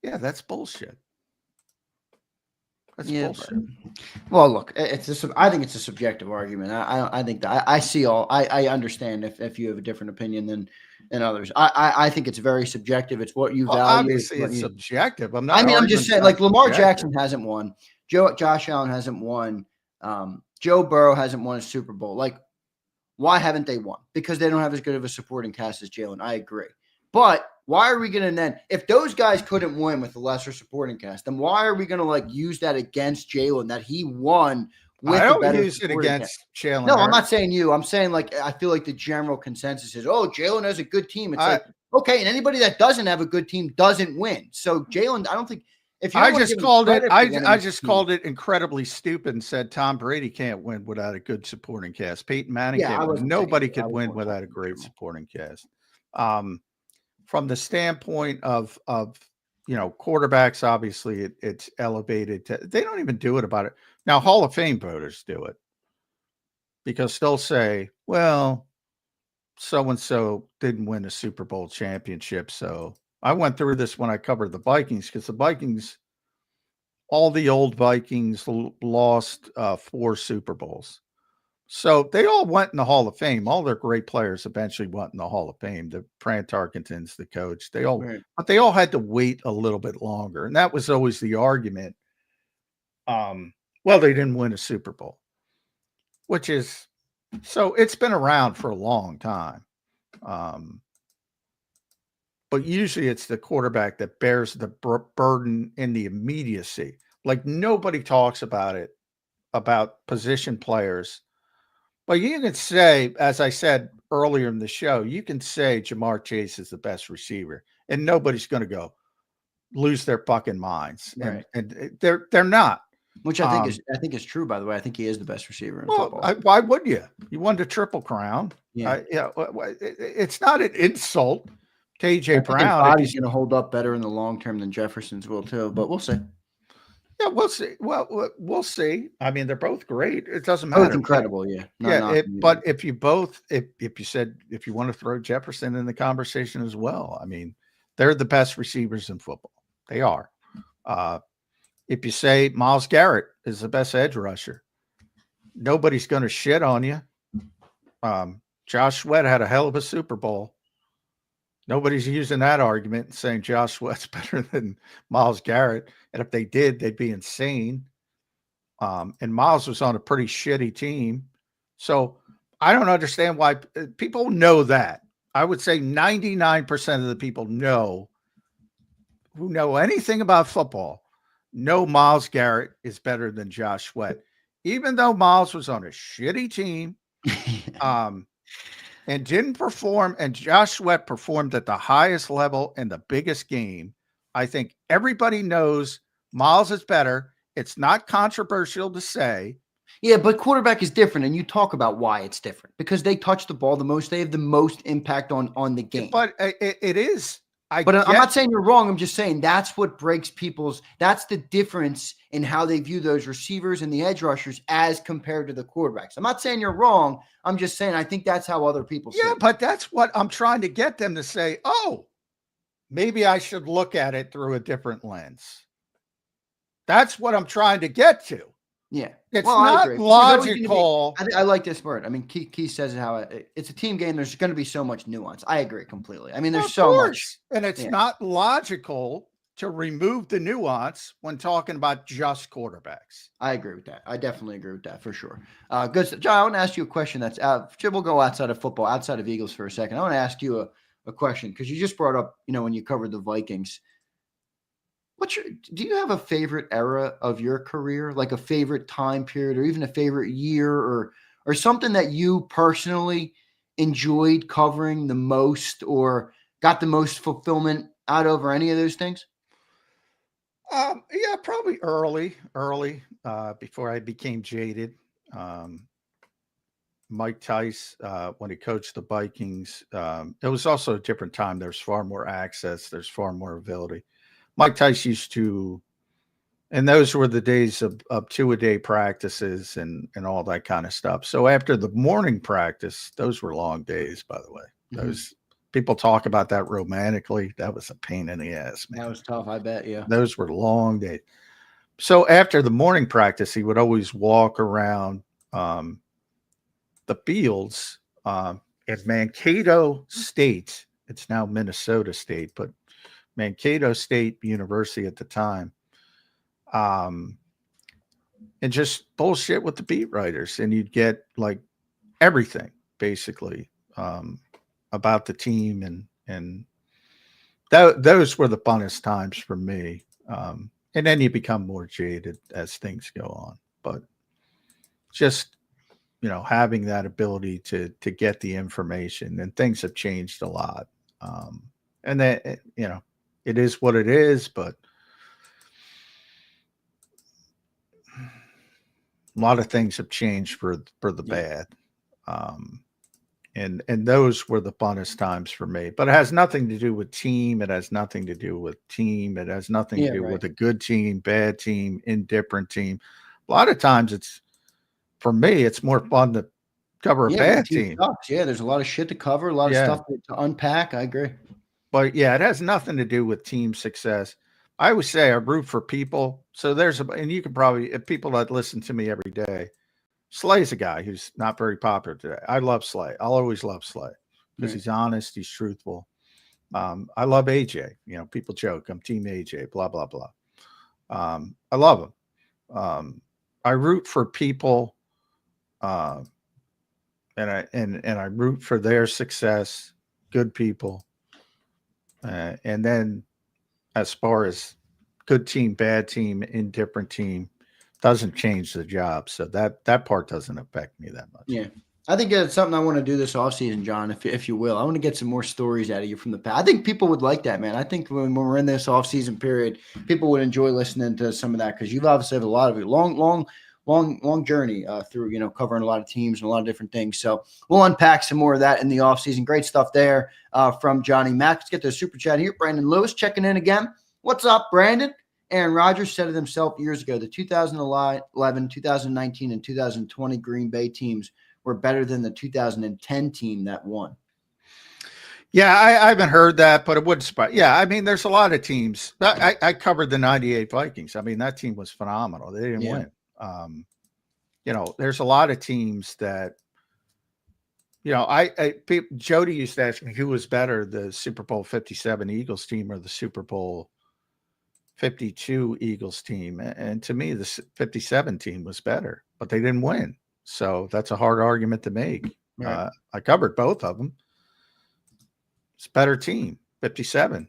yeah, that's bullshit. That's bullshit. Well, look, I think it's a subjective argument. I think that I understand if you have a different opinion than others. I think it's very subjective. It's what you value. Obviously, it's subjective. I'm just saying, like Lamar Jackson hasn't won. Josh Allen hasn't won. Joe Burrow hasn't won a Super Bowl. Like, why haven't they won? Because they don't have as good of a supporting cast as Jalen. I agree. But why are we going to then, if those guys couldn't win with a lesser supporting cast, then why are we going to like use that against Jalen that he won with I a better don't use it against Jalen. No, I'm not saying you. I'm saying like I feel like the general consensus is, oh, Jalen has a good team. It's like, okay, and anybody that doesn't have a good team doesn't win. So Jalen, I don't think if you I just called it incredibly stupid and said Tom Brady can't win without a good supporting cast. Peyton Manning can't win. Nobody could win without a great supporting cast. From the standpoint of quarterbacks, obviously it's elevated to, they don't even do it about it. Now, Hall of Fame voters do it because they'll say, well, so-and-so didn't win a Super Bowl championship. So I went through this when I covered the Vikings because the Vikings, all the old Vikings lost 4 Super Bowls. So they all went in the Hall of Fame. All their great players eventually went in the Hall of Fame. The Fran Tarkenton's the coach. But they all had to wait a little bit longer. And that was always the argument. Well, they didn't win a Super Bowl, which is, so it's been around for a long time. But usually it's the quarterback that bears the burden in the immediacy. Like nobody talks about it, about position players. But you can say, as I said earlier in the show, you can say Jamar Chase is the best receiver, and nobody's going to go lose their fucking minds. Right. And they're not. Which I think is true, by the way. I think he is the best receiver in football. Why wouldn't you? You won the Triple Crown. Yeah. It's not an insult to AJ Brown. He's going to hold up better in the long term than Jefferson's will too, but we'll see. Yeah, we'll see. Well, we'll see. I mean, they're both great. It doesn't matter. Both incredible, yeah. But if you both, if you want to throw Jefferson in the conversation as well, I mean, they're the best receivers in football. They are. If you say Myles Garrett is the best edge rusher, nobody's going to shit on you. Josh Sweat had a hell of a Super Bowl. Nobody's using that argument and saying Josh Sweat's better than Myles Garrett. And if they did, they'd be insane. And Myles was on a pretty shitty team. So I don't understand why people know that. I would say 99% of the people who know anything about football know Myles Garrett is better than Josh Sweat. Even though Myles was on a shitty team and didn't perform, and Josh Sweat performed at the highest level in the biggest game, I think everybody knows Myles is better. It's not controversial to say. Yeah, but quarterback is different, and you talk about why it's different. Because they touch the ball the most. They have the most impact on the game. But it is. I'm not saying you're wrong. I'm just saying that's what breaks that's the difference in how they view those receivers and the edge rushers as compared to the quarterbacks. I'm not saying you're wrong. I'm just saying I think that's how other people see it. Yeah, but that's what I'm trying to get them to say, oh, maybe I should look at it through a different lens. That's what I'm trying to get to. Yeah. It's not logical. I like this word. I mean, Keith says how it's a team game. There's going to be so much nuance. I agree completely. I mean, there's so much. And it's not logical to remove the nuance when talking about just quarterbacks. I agree with that. I definitely agree with that for sure. Good stuff. John, I want to ask you a question that's out. We'll go outside of football, outside of Eagles for a second. I want to ask you a question because you just brought up, when you covered the Vikings. Do you have a favorite era of your career, like a favorite time period or even a favorite year or something that you personally enjoyed covering the most or got the most fulfillment out of or any of those things? Yeah, probably early, before I became jaded. Mike Tice, when he coached the Vikings, it was also a different time. There's far more access. There's far more ability. Mike Tice used to, and those were the days of 2-a-day practices and all that kind of stuff. So after the morning practice, those were long days, by the way. Those people talk about that romantically. That was a pain in the ass, man. That was tough, I bet. Yeah. Those were long days. So after the morning practice, he would always walk around the fields at Mankato State. It's now Minnesota State, but Mankato State University at the time. And just bullshit with the beat writers. And you'd get like everything basically about the team. And those were the funnest times for me. And then you become more jaded as things go on, but just, having that ability to get the information, and things have changed a lot. And that, it is what it is, but a lot of things have changed for the bad. And those were the funnest times for me, but it has nothing to do with team. It has nothing to do with team. It has nothing to do with a good team, bad team, indifferent team. A lot of times for me, it's more fun to cover a bad team. Sucks. Yeah. There's a lot of shit to cover, a lot of stuff to unpack. I agree. But yeah, it has nothing to do with team success. I always say I root for people. So and you can probably, if people that listen to me every day, Slay's a guy who's not very popular today. I love Slay. I'll always love Slay because he's honest. He's truthful. I love AJ. People joke, I'm team AJ, blah, blah, blah. I love him. I root for people. And I root for their success, good people. And then as far as good team, bad team, indifferent team, doesn't change the job. So that part doesn't affect me that much. Yeah. I think it's something I want to do this offseason, John, if you will. I want to get some more stories out of you from the past. I think people would like that, man. I think when we're in this offseason period, people would enjoy listening to some of that because you've obviously had a lot of it. Long journey through, covering a lot of teams and a lot of different things. So we'll unpack some more of that in the offseason. Great stuff there from Johnny Mac. Let's get to the super chat here. Brandon Lewis checking in again. What's up, Brandon? Aaron Rodgers said it himself years ago. The 2011, 2019, and 2020 Green Bay teams were better than the 2010 team that won. Yeah, I haven't heard that, but it would surprise. Yeah, I mean, there's a lot of teams. I covered the 98 Vikings. I mean, that team was phenomenal. They didn't win. There's a lot of teams that, Jody used to ask me who was better, the Super Bowl 57 Eagles team or the Super Bowl 52 Eagles team. And to me, the 57 team was better, but they didn't win. So that's a hard argument to make. Right. I covered both of them. It's a better team, 57.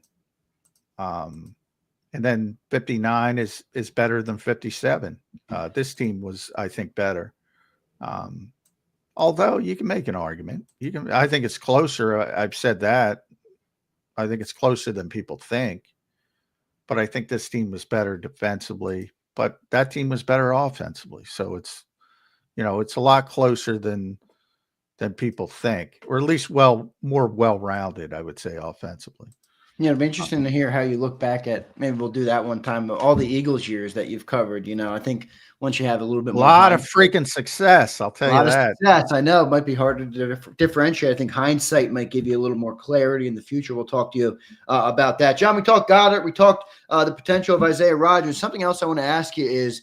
And then 59 is better than 57. This team was, I think, better. Although you can make an argument. I think it's closer. I've said that. I think it's closer than people think. But I think this team was better defensively. But that team was better offensively. So it's a lot closer than people think. Or at least more well-rounded, I would say, offensively. It'd be interesting to hear how you look back at, maybe we'll do that one time, but all the Eagles years that you've covered. I think once you have a little bit more. A lot of freaking success, I'll tell you that. Success. I know it might be harder to differentiate. I think hindsight might give you a little more clarity in the future. We'll talk to you about that. John, we talked Goedert. We talked the potential of Isaiah Rodgers. Something else I want to ask you is,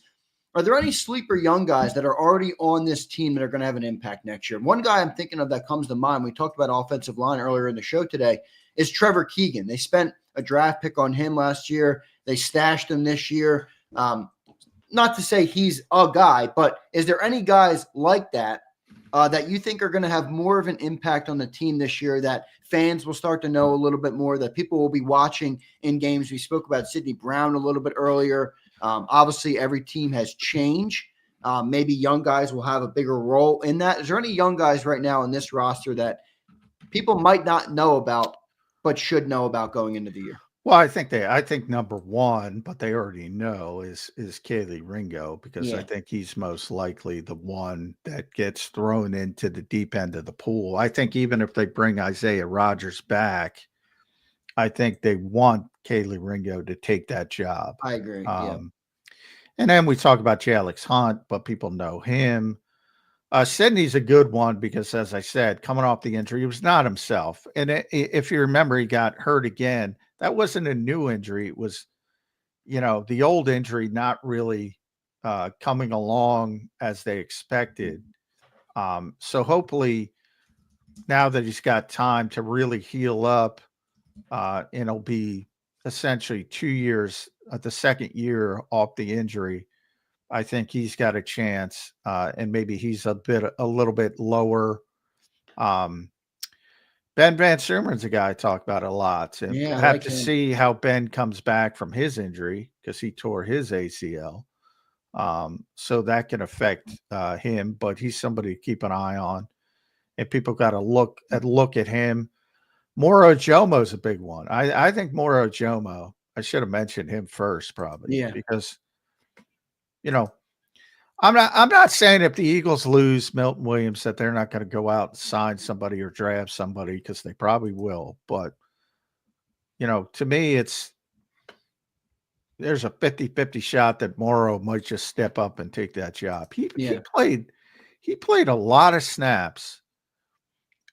are there any sleeper young guys that are already on this team that are going to have an impact next year? One guy I'm thinking of that comes to mind, we talked about offensive line earlier in the show today, is Trevor Keegan. They spent a draft pick on him last year. They stashed him this year. Not to say he's a guy, but is there any guys like that that you think are going to have more of an impact on the team this year, that fans will start to know a little bit more, that people will be watching in games? We spoke about Sidney Brown a little bit earlier. Obviously, every team has changed. Maybe young guys will have a bigger role in that. Is there any young guys right now in this roster that people might not know about but should know about going into the year? Well, I think number one, but they already know, is Kelee Ringo, because I think he's most likely the one that gets thrown into the deep end of the pool. I think even if they bring Isaiah Rodgers back, I think they want Kelee Ringo to take that job. I agree. And then we talk about Alex Hunt, but people know him. Sidney's a good one because, as I said, coming off the injury, he was not himself. And if you remember, he got hurt again. That wasn't a new injury. It was, the old injury not really coming along as they expected. So hopefully now that he's got time to really heal up, and it'll be essentially 2 years, the second year off the injury, I think he's got a chance, and maybe he's a little bit lower. Ben Van Sumeren's a guy I talk about a lot, and Yeah, we'll have to see how Ben comes back from his injury, because he tore his ACL. So that can affect him, but he's somebody to keep an eye on, and people got to look at him. Moro Jomo's a big one. I think Moro Jomo, I should have mentioned him first, probably, because I'm not saying if the Eagles lose Milton Williams that they're not going to go out and sign somebody or draft somebody, because they probably will. But, to me, there's a 50-50 shot that Morrow might just step up and take that job. He played a lot of snaps,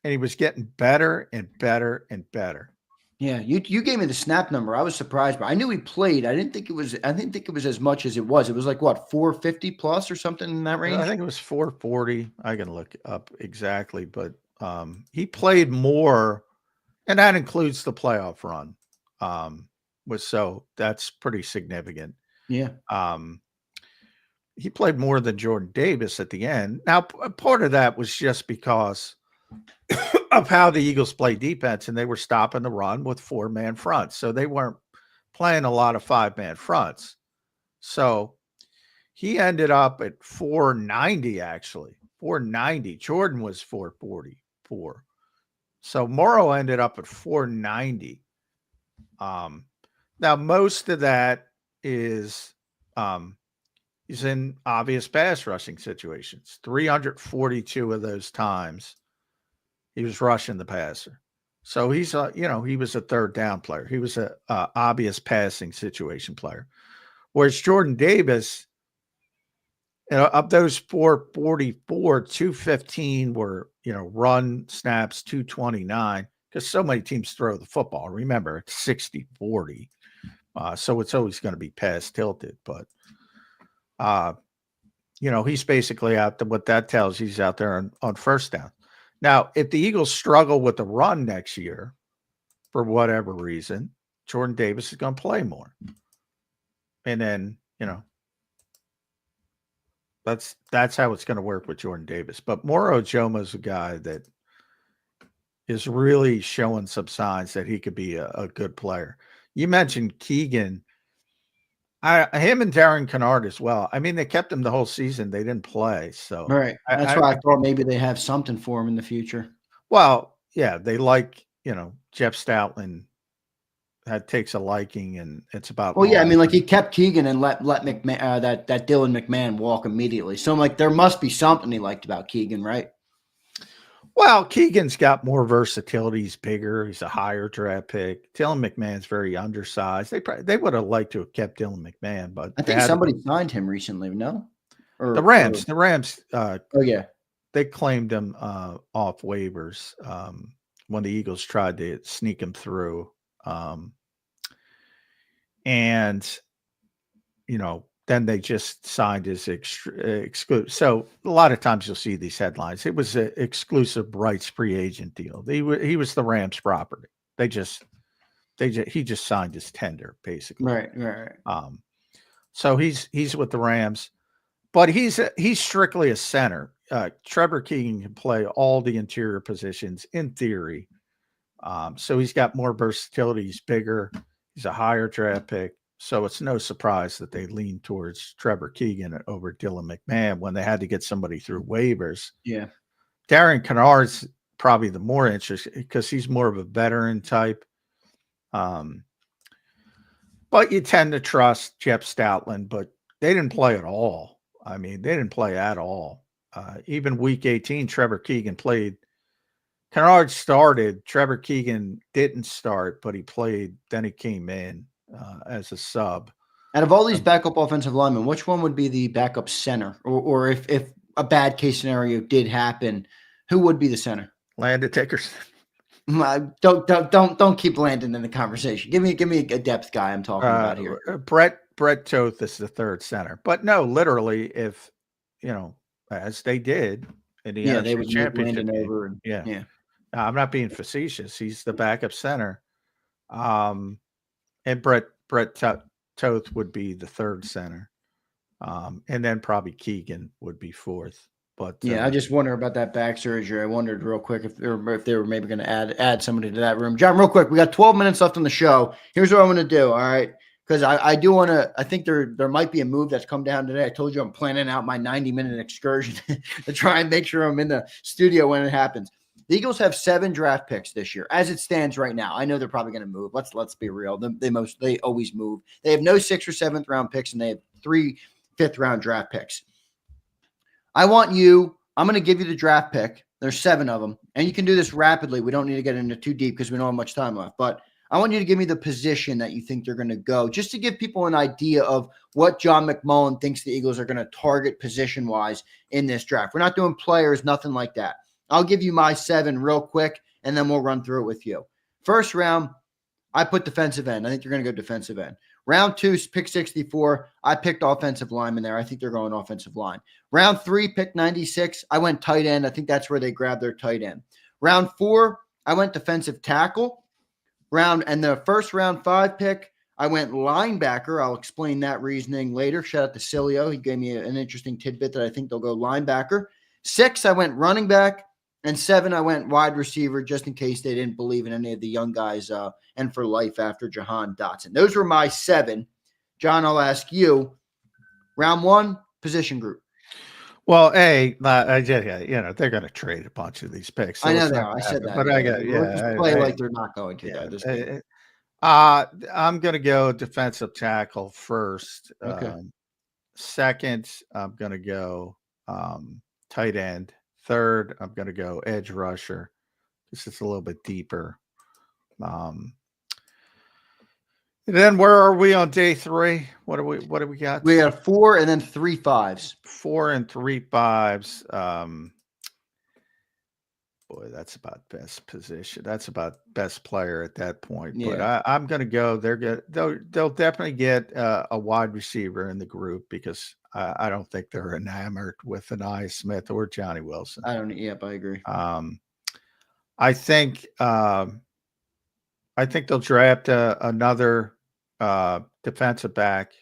and he was getting better and better and better. Yeah, you gave me the snap number. I was surprised, but I knew he played. I didn't think it was as much as it was. It was like what, 450 plus or something in that range? I think it was 440. I can look up exactly, but he played more, and that includes the playoff run. So that's pretty significant. Yeah. He played more than Jordan Davis at the end. Now, part of that was just because of how the Eagles play defense, and they were stopping the run with 4-man fronts. So they weren't playing a lot of 5-man fronts. So he ended up at 490, actually. 490. Jordan was 444. So Morrow ended up at 490. Now, most of that is he's in obvious pass rushing situations. 342 of those times he was rushing the passer. So he's he was a third down player. He was a obvious passing situation player. Whereas Jordan Davis, of those 444, 215 were, run snaps, 229, because so many teams throw the football. Remember, it's 60-40. So it's always going to be pass tilted. But, he's basically out there. What that tells you, he's out there on first down. Now, if the Eagles struggle with the run next year, for whatever reason, Jordan Davis is going to play more. And then, that's how it's going to work with Jordan Davis. But Moro Jomo is a guy that is really showing some signs that he could be a good player. You mentioned Keegan. Him and Darren Kennard as well. I mean, they kept him the whole season. They didn't play. So right. That's why I thought maybe they have something for him in the future. Well, yeah, they like, Jeff Stoutland takes a liking, and it's about. Well, yeah, I mean, like he kept Keegan and let McMahon, that Dylan McMahon walk immediately. So I'm like, there must be something he liked about Keegan, right? Well, Keegan's got more versatility. He's bigger. He's a higher draft pick. Dylan McMahon's very undersized. They would have liked to have kept Dylan McMahon, but I think somebody signed him recently. No, the Rams. Oh yeah, they claimed him off waivers when the Eagles tried to sneak him through, and then they just signed his exclusive. So a lot of times you'll see these headlines. It was an exclusive rights free agent deal. He was the Rams property. They just he just signed his tender basically. Right. So he's with the Rams, but he's strictly a center. Trevor Keegan can play all the interior positions in theory. So he's got more versatility. He's bigger. He's a higher draft pick. So it's no surprise that they lean towards Trevor Keegan over Dylan McMahon when they had to get somebody through waivers. Yeah. Darren Kennard's probably the more interesting because he's more of a veteran type. But you tend to trust Jeff Stoutland, but they didn't play at all. I mean, they didn't play at all. Even week 18, Trevor Keegan played. Kennard started. Trevor Keegan didn't start, but he played. Then he came in as a sub. Out of all these backup offensive linemen, which one would be the backup center? Or if a bad case scenario did happen, who would be the center? Landon Dickerson. Don't keep Landon in the conversation. Give me a depth guy I'm talking about here. Brett Toth is the third center. But no, literally, if as they did in the they would championship Landon game. over. Yeah. I'm not being facetious. He's the backup center. And Brett Toth would be the third center. And then probably Keegan would be fourth. But I just wonder about that back surgery. I wondered real quick if they were maybe going to add somebody to that room. John, real quick, we got 12 minutes left on the show. Here's what I'm going to do. All right. Because I do want to, I think there might be a move that's come down today. I told you I'm planning out my 90-minute excursion to try and make sure I'm in the studio when it happens. The Eagles have 7 draft picks this year, as it stands right now. I know they're probably going to move. Let's be real. They always move. They have no 6th or 7th round picks, and they have 3 5th-round draft picks. I'm going to give you the draft pick. There's 7 of them, and you can do this rapidly. We don't need to get into too deep because we don't have much time left, but I want you to give me the position that you think they're going to go, just to give people an idea of what John McMullen thinks the Eagles are going to target position-wise in this draft. We're not doing players, nothing like that. I'll give you my 7 real quick, and then we'll run through it with you. First round, I put defensive end. I think they're going to go defensive end. Round 2, pick 64, I picked offensive lineman there. I think they're going offensive line. Round 3, pick 96, I went tight end. I think that's where they grabbed their tight end. Round 4, I went defensive tackle. And the first round 5 pick, I went linebacker. I'll explain that reasoning later. Shout out to Cilio. He gave me an interesting tidbit that I think they'll go linebacker. 6, I went running back. And 7, I went wide receiver just in case they didn't believe in any of the young guys and for life after Jahan Dotson. Those were my 7. John, I'll ask you. Round 1, position group. Well, they're going to trade a bunch of these picks. So I know they are. I said that. But like they're not going to. I'm going to go defensive tackle first. Okay. Second, I'm going to go tight end. Third, I'm going to go edge rusher. This is a little bit deeper. Then where are we on day 3? What do we got? We got 4 and then 3 5s. 4 and 3 5s. Boy, that's about best position. That's about best player at that point. Yeah. But I'm going to go. They'll definitely get a wide receiver in the group because I don't think they're enamored with Anaya Smith or Johnny Wilson. I agree. I think they'll draft another defensive back.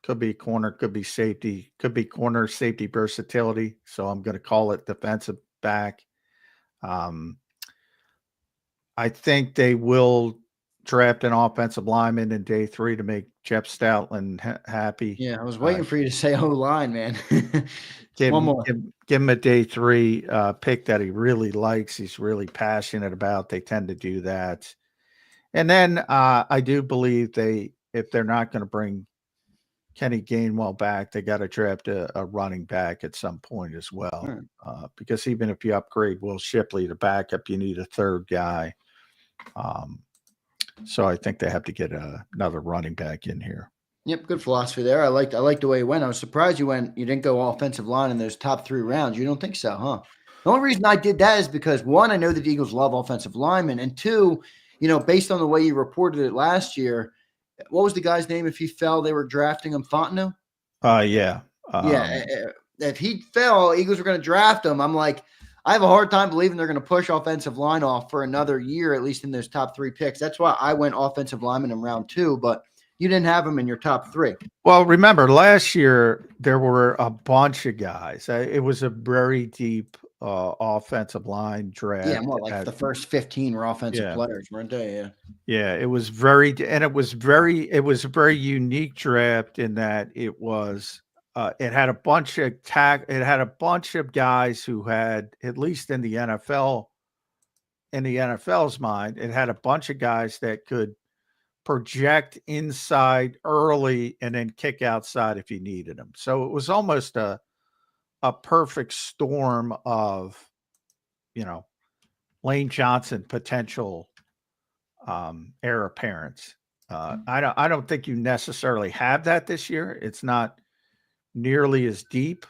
Could be corner, could be safety, could be corner safety versatility. So I'm going to call it defensive back. I think they will draft an offensive lineman in day 3 to make Jeff Stoutland happy. Yeah, I was waiting for you to say O-line, man. Give him a day 3 pick that he really likes. He's really passionate about. They tend to do that. And then I do believe if they're not going to bring Kenny Gainwell back, they got to draft a running back at some point as well. Because even if you upgrade Will Shipley to backup, you need a third guy. So I think they have to get another running back in here. Yep, good philosophy there. I liked the way you went. I was surprised you didn't go offensive line in those top 3 rounds. You don't think so, huh? The only reason I did that is because 1, I know the Eagles love offensive linemen, and 2, based on the way you reported it last year, what was the guy's name? If he fell, they were drafting him, Fontenot? Yeah. If he fell, Eagles were going to draft him. I'm like, I have a hard time believing they're going to push offensive line off for another year, at least in those top 3 picks. That's why I went offensive lineman in round 2, but you didn't have them in your top 3. Well, remember last year there were a bunch of guys. It was a very deep offensive line draft. Yeah, more like the first 15 were offensive players, weren't they? Yeah. Yeah, it was very a very unique draft in that it had a bunch of guys who had, at least in the NFL's mind, it had a bunch of guys that could project inside early and then kick outside if you needed them. So it was almost a perfect storm of, Lane Johnson potential heir apparents. I don't think you necessarily have that this year. It's not nearly as deep.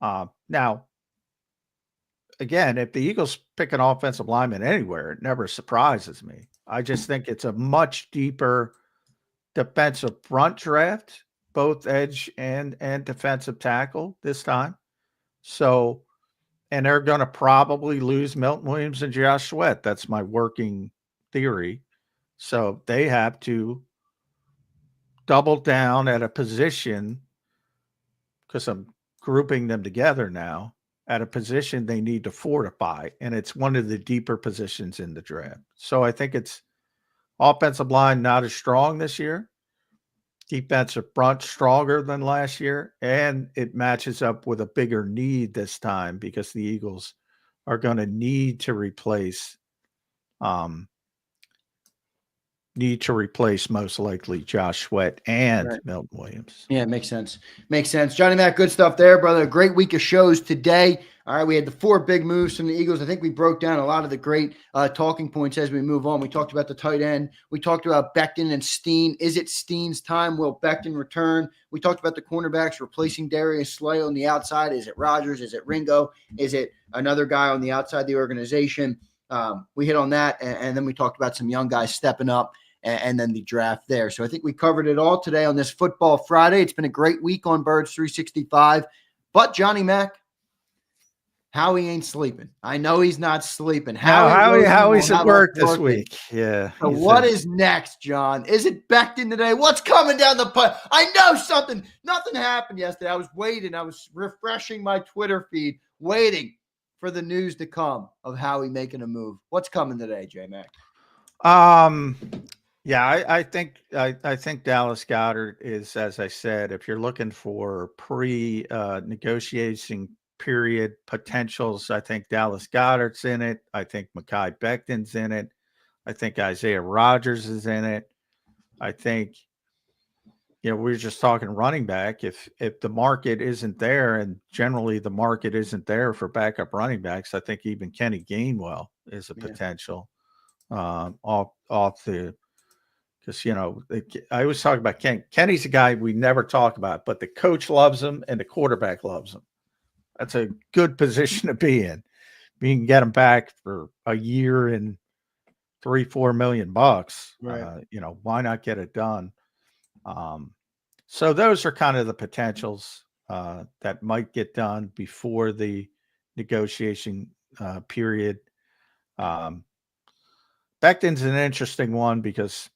Now, again, if the Eagles pick an offensive lineman anywhere, it never surprises me. I just think it's a much deeper defensive front draft, both edge and defensive tackle this time. So, and they're going to probably lose Milton Williams and Josh Sweat. That's my working theory. So they have to double down at a position, because I'm grouping them together now, at a position they need to fortify, and it's one of the deeper positions in the draft. So I think it's offensive line not as strong this year, defensive front stronger than last year, and it matches up with a bigger need this time because the Eagles are going to need to replace most likely Josh Sweat and Milton Williams. Yeah, it makes sense. Makes sense. Johnny Mac, good stuff there, brother. Great week of shows today. All right, we had the 4 big moves from the Eagles. I think we broke down a lot of the great talking points as we move on. We talked about the tight end. We talked about Becton and Steen. Is it Steen's time? Will Becton return? We talked about the cornerbacks replacing Darius Slay on the outside. Is it Rodgers? Is it Ringo? Is it another guy on the outside of the organization? We hit on that, and then we talked about some young guys stepping up, and then the draft there. So I think we covered it all today on this Football Friday. It's been a great week on Birds 365. But Johnny Mac, Howie ain't sleeping. I know he's not sleeping. Howie's at work this week. Yeah. So what is next, John? Is it Becton today? What's coming down the pipe? I know something. Nothing happened yesterday. I was waiting. I was refreshing my Twitter feed, waiting for the news to come of Howie making a move. What's coming today, J-Mac? Yeah, I think Dallas Goedert is, as I said, if you're looking for pre-negotiation period potentials, I think Dallas Goedert's in it. I think Mekhi Becton's in it. I think Isaiah Rodgers is in it. I think, we were just talking running back. If the market isn't there, and generally the market isn't there for backup running backs, I think even Kenny Gainwell is a potential off the. Because, I always talk about Ken. Kenny's a guy we never talk about, but the coach loves him and the quarterback loves him. That's a good position to be in. You can get him back for a year and $3-4 million. Right. Why not get it done? So those are kind of the potentials that might get done before the negotiation period. Becton's an interesting one because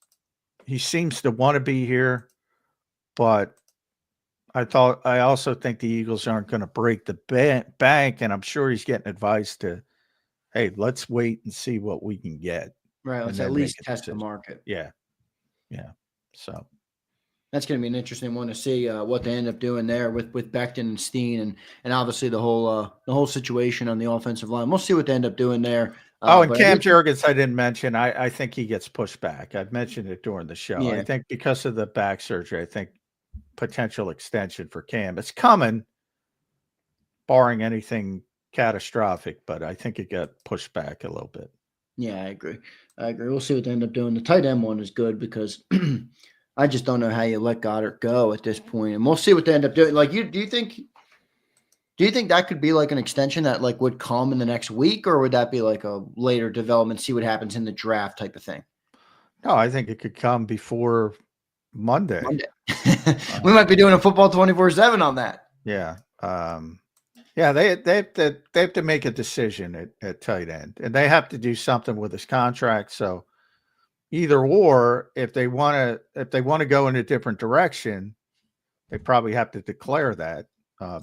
he seems to want to be here, but I also think the Eagles aren't going to break the bank, and I'm sure he's getting advice to, hey, let's wait and see what we can get. Right, let's at least test the market. Yeah. So that's going to be an interesting one to see what they end up doing there with Becton and Steen, and obviously the whole situation on the offensive line. We'll see what they end up doing there. And Cam Jurgens, I didn't mention. I think he gets pushed back. I've mentioned it during the show. Yeah. I think because of the back surgery, I think potential extension for Cam. It's coming, barring anything catastrophic, but I think it got pushed back a little bit. Yeah, I agree. We'll see what they end up doing. The tight end one is good because I just don't know how you let Goedert go at this point, and we'll see what they end up doing. Like, do you think that could be like an extension that like would come in the next week, or would that be like a later development, see what happens in the draft type of thing? No, I think it could come before Monday. We might be doing a football 24/7 on that. Yeah. Yeah, they have to make a decision at tight end, and they have to do something with his contract. So either or, if they want to go in a different direction, they probably have to declare that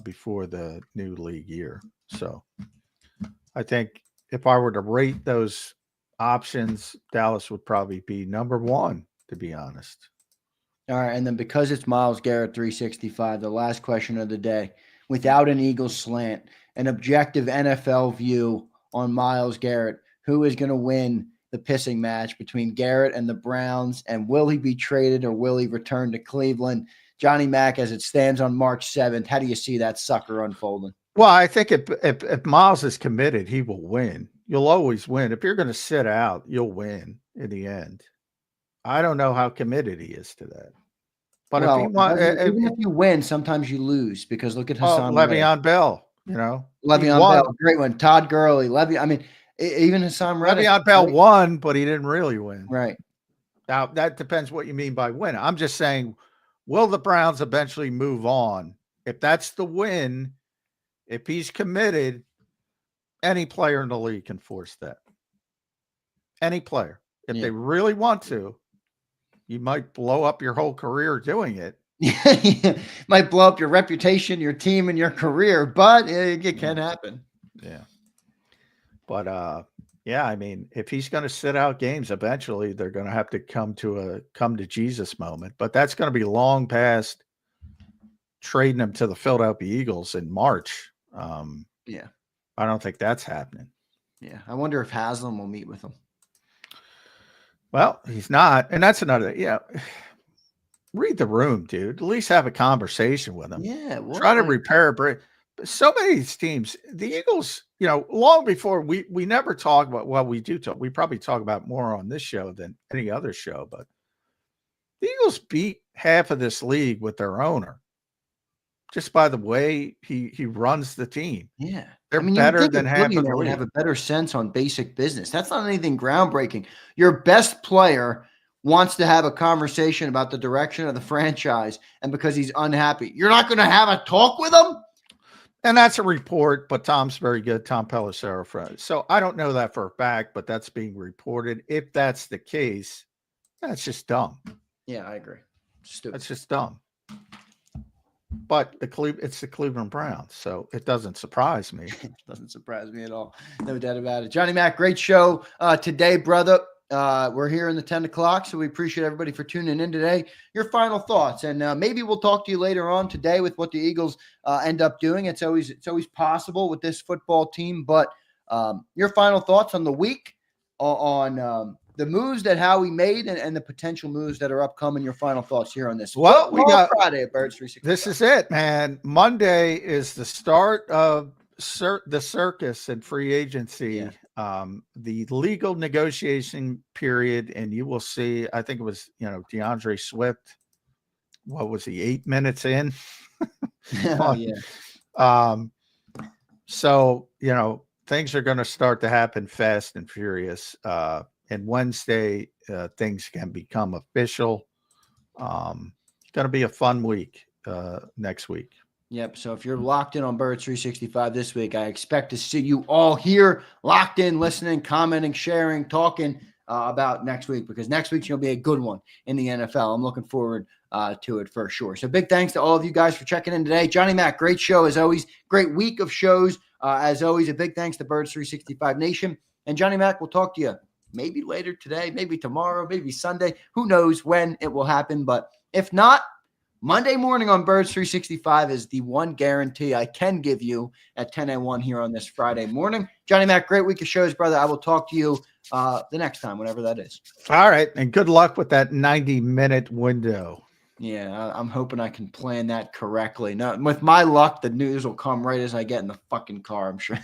before the new league year. So I think if I were to rate those options, Dallas would probably be number one, to be honest. All right, and then because it's Myles Garrett 365, the last question of the day, without an Eagles slant, an objective NFL view on Myles Garrett, who is going to win the pissing match between Garrett and the Browns, and will he be traded or will he return to Cleveland? Johnny Mack, as it stands on March 7th, how do you see that sucker unfolding? Well, I think if Myles is committed, he will win. You'll always win. If you're going to sit out, you'll win in the end. I don't know how committed he is to that. But well, if he wants, even if you win, sometimes you lose, because look at Hassan Le'Veon Bell, Le'Veon Bell, great one. Todd Gurley, even Hassan Reddick. Le'Veon Bell won, but he didn't really win. Right. Now, that depends what you mean by win. I'm just saying, will the Browns eventually move on? If that's the win, if he's committed, any player in the league can force that. Any player. If they really want to, you might blow up your whole career doing it. Might blow up your reputation, your team, and your career, but it can happen. Yeah. But, I mean, if he's going to sit out games, eventually they're going to have to come to Jesus moment. But that's going to be long past trading him to the Philadelphia Eagles in March. Yeah. I don't think that's happening. Yeah. I wonder if Haslam will meet with him. Well, he's not. And that's another, read the room, dude. At least have a conversation with him. Yeah. Try to repair a break. So many of these teams, the Eagles, long before we never talk about, well, we do talk. We probably talk about more on this show than any other show, but the Eagles beat half of this league with their owner just by the way he runs the team. Yeah. They're better than half of the league. Would have a better sense on basic business. That's not anything groundbreaking. Your best player wants to have a conversation about the direction of the franchise, and because he's unhappy, you're not going to have a talk with him? And that's a report, but Tom's very good. Tom Pelissero. So I don't know that for a fact, but that's being reported. If that's the case, that's just dumb. Yeah, I agree. Stupid. That's just dumb. But it's the Cleveland Browns, so it doesn't surprise me. It doesn't surprise me at all. No doubt about it. Johnny Mack, great show today, brother. We're here in the 10 o'clock, so we appreciate everybody for tuning in today. Your final thoughts, and maybe we'll talk to you later on today with what the Eagles end up doing. It's always possible with this football team, but your final thoughts on the week, on the moves that Howie made, and the potential moves that are upcoming. Your final thoughts here on this. Well, we got Friday at Birds 365. This is it, man. Monday is the start of the circus and free agency. Yeah. The legal negotiation period, and you will see, I think it was, DeAndre Swift. What was he, 8 minutes in? Oh, yeah. So, things are going to start to happen fast and furious. And Wednesday, things can become official. It's going to be a fun week next week. Yep. So if you're locked in on Birds 365 this week, I expect to see you all here, locked in, listening, commenting, sharing, talking about next week, because next week's going to be a good one in the NFL. I'm looking forward to it for sure. So big thanks to all of you guys for checking in today. Johnny Mack, great show as always. Great week of shows. As always, a big thanks to Birds 365 Nation. And Johnny Mack, we'll talk to you maybe later today, maybe tomorrow, maybe Sunday. Who knows when it will happen. But if not, Monday morning on Birds 365 is the one guarantee I can give you at 10:01 here on this Friday morning. Johnny Mack, great week of shows, brother. I will talk to you the next time, whenever that is. All right. And good luck with that 90-minute window. Yeah, I'm hoping I can plan that correctly. No, with my luck, the news will come right as I get in the fucking car. I'm sure.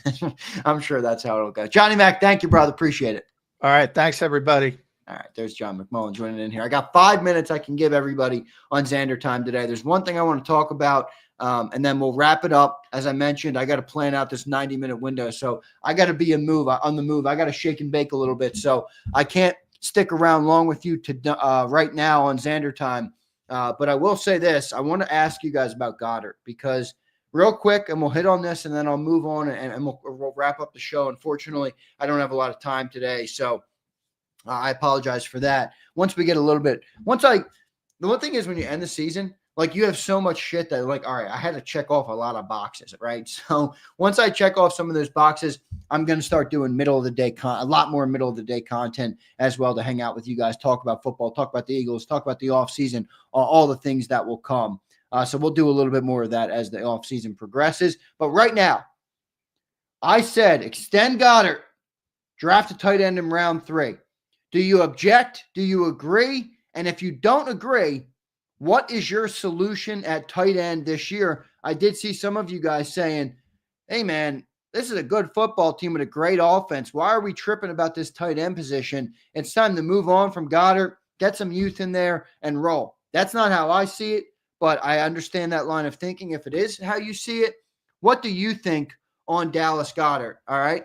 I'm sure that's how it'll go. Johnny Mack, thank you, brother. Appreciate it. All right. Thanks, everybody. All right. There's John McMullen joining in here. I got 5 minutes I can give everybody on Zander time today. There's one thing I want to talk about, and then we'll wrap it up. As I mentioned, I got to plan out this 90-minute window. So I got to be on the move. I got to shake and bake a little bit. So I can't stick around long with you to right now on Zander time. But I will say this. I want to ask you guys about Goedert, because real quick, and we'll hit on this, and then I'll move on, and we'll wrap up the show. Unfortunately, I don't have a lot of time today, so I apologize for that. Once we get a little bit, the one thing is when you end the season, like you have so much shit that like, all right, I had to check off a lot of boxes, right? So once I check off some of those boxes, I'm going to start doing middle of the day, a lot more middle of the day content as well to hang out with you guys, talk about football, talk about the Eagles, talk about the offseason, all the things that will come. So we'll do a little bit more of that as the offseason progresses. But right now, I said extend Goedert, draft a tight end in round 3. Do you object? Do you agree? And if you don't agree, what is your solution at tight end this year? I did see some of you guys saying, hey, man, this is a good football team with a great offense. Why are we tripping about this tight end position? It's time to move on from Goedert, get some youth in there, and roll. That's not how I see it, but I understand that line of thinking. If it is how you see it, what do you think on Dallas Goedert? All right.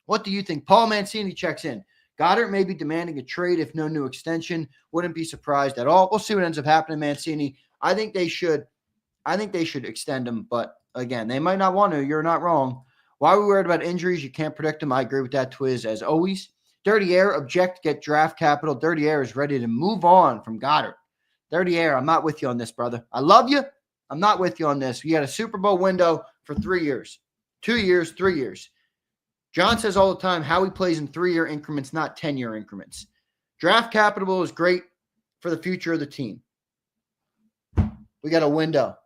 What do you think? Paul Mancini checks in. Goedert may be demanding a trade if no new extension. Wouldn't be surprised at all. We'll see what ends up happening, Mancini. I think they should extend him, but again, they might not want to. You're not wrong. Why are we worried about injuries? You can't predict them. I agree with that, Twiz, as always. Dirty Air, object, get draft capital. Dirty Air is ready to move on from Goedert. Dirty Air, I'm not with you on this, brother. I love you. I'm not with you on this. We had a Super Bowl window for 3 years. 2 years, 3 years. John says all the time how he plays in 3-year increments, not 10-year increments. Draft capital is great for the future of the team. We got a window.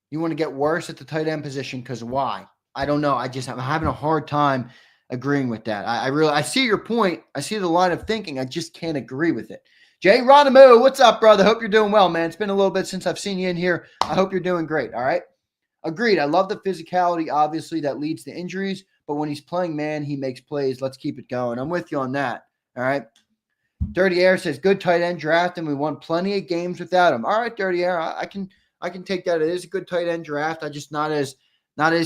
You want to get worse at the tight end position because why? I don't know. I'm having a hard time agreeing with that. I see your point. I see the line of thinking. I just can't agree with it. Jay Ronamu, what's up, brother? Hope you're doing well, man. It's been a little bit since I've seen you in here. I hope you're doing great, all right? Agreed. I love the physicality, obviously, that leads to injuries. But when he's playing man, he makes plays. Let's keep it going. I'm with you on that. All right. Dirty Air says, good tight end draft, and we won plenty of games without him. All right, Dirty Air. I can take that. It is a good tight end draft. I just not as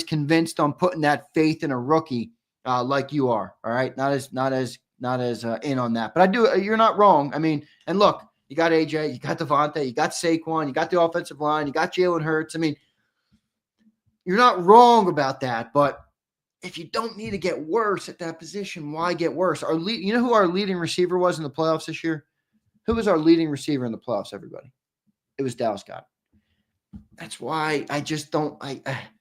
convinced on putting that faith in a rookie like you are. All right. Not as in on that. But I do. You're not wrong. I mean, and look, you got AJ, you got Devontae, you got Saquon, you got the offensive line, you got Jalen Hurts. I mean, you're not wrong about that, but if you don't need to get worse at that position, why get worse? You know who our leading receiver was in the playoffs this year? Who was our leading receiver in the playoffs, everybody? It was Dallas Goedert. That's why I just don't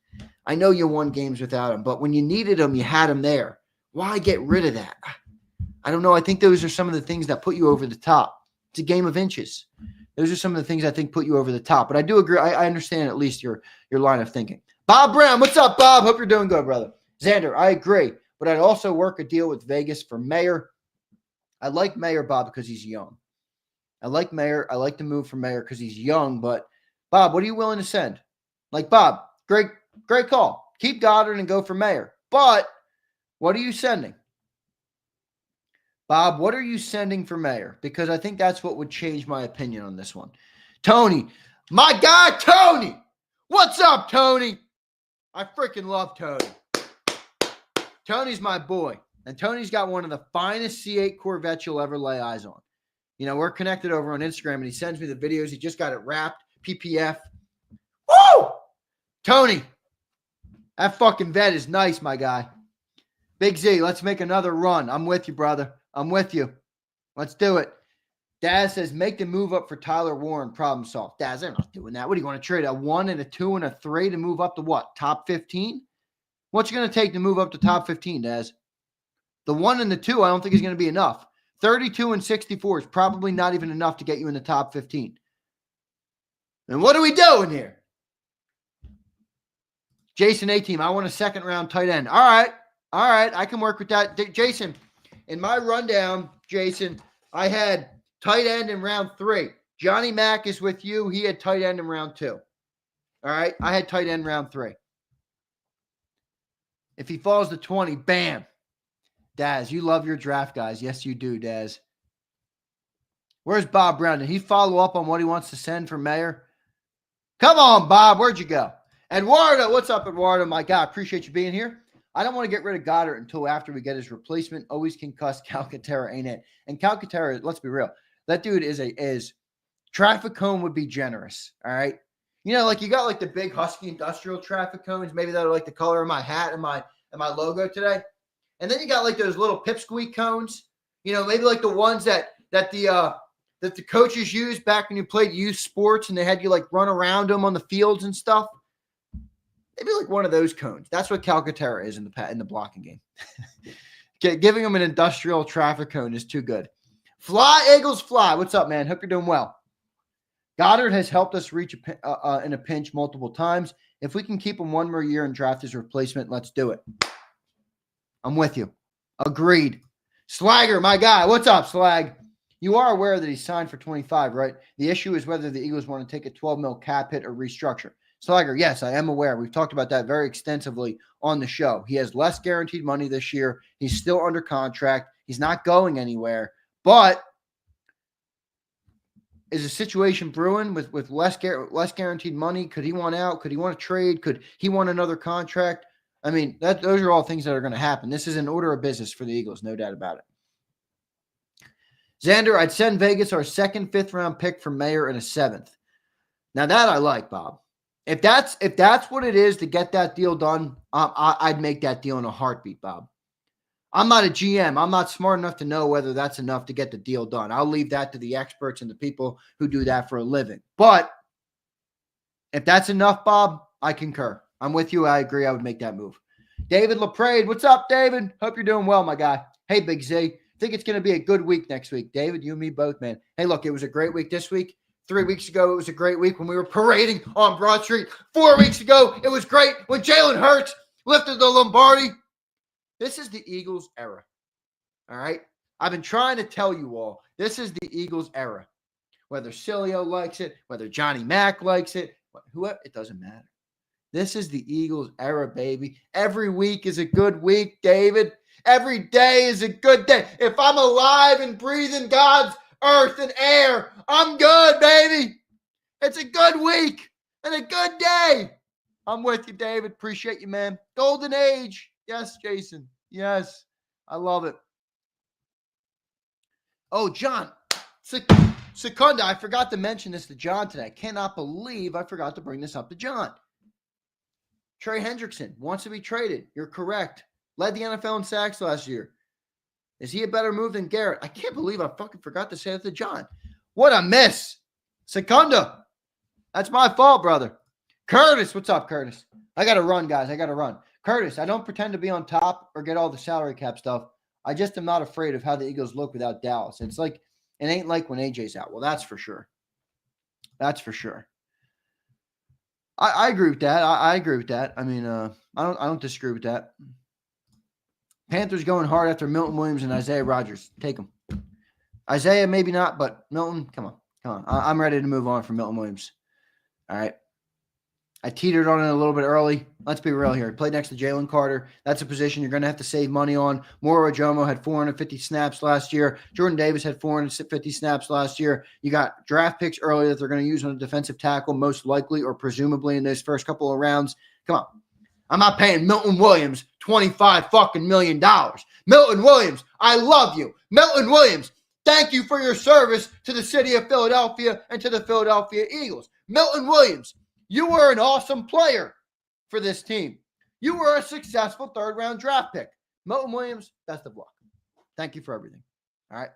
– I know you won games without him, but when you needed him, you had him there. Why get rid of that? I don't know. I think those are some of the things that put you over the top. It's a game of inches. Those are some of the things I think put you over the top. But I do agree. I understand at least your line of thinking. Bob Brown, what's up, Bob? Hope you're doing good, brother. Zander, I agree, but I'd also work a deal with Vegas for Mayer. I like Mayer, Bob, because he's young. I like Mayer. I like the move for Mayer because he's young, but Bob, what are you willing to send? Like, Bob, great call. Keep Goedert and go for Mayer. But what are you sending? Bob, what are you sending for Mayer? Because I think that's what would change my opinion on this one. Tony, my guy, Tony. What's up, Tony? I freaking love Tony. Tony's my boy, and Tony's got one of the finest C8 Corvettes you'll ever lay eyes on. You know, we're connected over on Instagram, and he sends me the videos. He just got it wrapped, PPF. Woo! Tony, that fucking vet is nice, my guy. Big Z, let's make another run. I'm with you, brother. I'm with you. Let's do it. Daz says, make the move up for Tyler Warren. Problem solved. Daz, they're not doing that. What do you want to trade? A 1 and a 2 and a 3 to move up to what? Top 15? What's it going to take to move up to top 15, Daz? The 1 and the 2, I don't think is going to be enough. 32 and 64 is probably not even enough to get you in the top 15. And what are we doing here? Jason A-Team, I want a second-round tight end. All right. I can work with that. Jason, in my rundown, Jason, I had tight end in round 3. Johnny Mack is with you. He had tight end in round 2. All right. I had tight end round 3. If he falls to 20, bam. Daz, you love your draft guys. Yes, you do, Daz. Where's Bob Brown? Did he follow up on what he wants to send for Mayer? Come on, Bob. Where'd you go? Eduardo, what's up, Eduardo? My God, appreciate you being here. I don't want to get rid of Goedert until after we get his replacement. Always can cuss Calcaterra, ain't it? And Calcaterra, let's be real. That dude is traffic cone would be generous, all right? You know, like you got like the big Husky industrial traffic cones, maybe that are like the color of my hat and my logo today. And then you got like those little pipsqueak cones, you know, maybe like the ones that the coaches used back when you played youth sports and they had you like run around them on the fields and stuff. Maybe like one of those cones. That's what Calcaterra is in the blocking game. Giving them an industrial traffic cone is too good. Fly, Eagles, fly. What's up, man? Hope you're doing well. Goedert has helped us reach in a pinch multiple times. If we can keep him one more year and draft his replacement, let's do it. I'm with you. Agreed. Slagger, my guy. What's up, Slag? You are aware that he's signed for 25, right? The issue is whether the Eagles want to take a 12 mil cap hit or restructure. Slagger, yes, I am aware. We've talked about that very extensively on the show. He has less guaranteed money this year. He's still under contract. He's not going anywhere. But is a situation brewing with less guaranteed money? Could he want out? Could he want to trade? Could he want another contract? I mean, those are all things that are going to happen. This is an order of business for the Eagles, no doubt about it. Zander, I'd send Vegas our second, 5th round pick for Mayer and a 7th. Now that I like, Bob. If that's what it is to get that deal done, I'd make that deal in a heartbeat, Bob. I'm not a GM. I'm not smart enough to know whether that's enough to get the deal done. I'll leave that to the experts and the people who do that for a living. But if that's enough, Bob, I concur. I'm with you. I agree. I would make that move. David LaPrade, what's up, David? Hope you're doing well, my guy. Hey, Big Z. Think it's going to be a good week next week. David, you and me both, man. Hey, look, it was a great week this week. 3 weeks ago, it was a great week when we were parading on Broad Street. 4 weeks ago, it was great when Jalen Hurts lifted the Lombardi. This is the Eagles' era. All right? I've been trying to tell you all, this is the Eagles' era. Whether Cilio likes it, whether Johnny Mack likes it, whoever, it doesn't matter. This is the Eagles' era, baby. Every week is a good week, David. Every day is a good day. If I'm alive and breathing God's earth and air, I'm good, baby. It's a good week and a good day. I'm with you, David. Appreciate you, man. Golden age. Yes, Jason. Yes. I love it. Oh, John. Secunda, I forgot to mention this to John today. I cannot believe I forgot to bring this up to John. Trey Hendrickson wants to be traded. You're correct. Led the NFL in sacks last year. Is he a better move than Goedert? I can't believe I fucking forgot to say that to John. What a miss. Secunda. That's my fault, brother. Curtis. What's up, Curtis? I got to run, guys. I got to run. Curtis, I don't pretend to be on top or get all the salary cap stuff. I just am not afraid of how the Eagles look without Dallas. It's like, it ain't like when AJ's out. Well, that's for sure. That's for sure. I agree with that. I agree with that. I mean, I don't disagree with that. Panthers going hard after Milton Williams and Isaiah Rodgers. Take them. Isaiah, maybe not, but Milton, come on. I'm ready to move on from Milton Williams. All right. I teetered on it a little bit early. Let's be real here. He played next to Jalen Carter. That's a position you're going to have to save money on. Moro Ojomo had 450 snaps last year. Jordan Davis had 450 snaps last year. You got draft picks early that they're going to use on a defensive tackle, most likely or presumably in those first couple of rounds. Come on. I'm not paying Milton Williams $25 fucking million. Milton Williams, I love you. Milton Williams, thank you for your service to the city of Philadelphia and to the Philadelphia Eagles. Milton Williams, you were an awesome player for this team. You were a successful third-round draft pick. Milton Williams, best of luck. Thank you for everything. All right?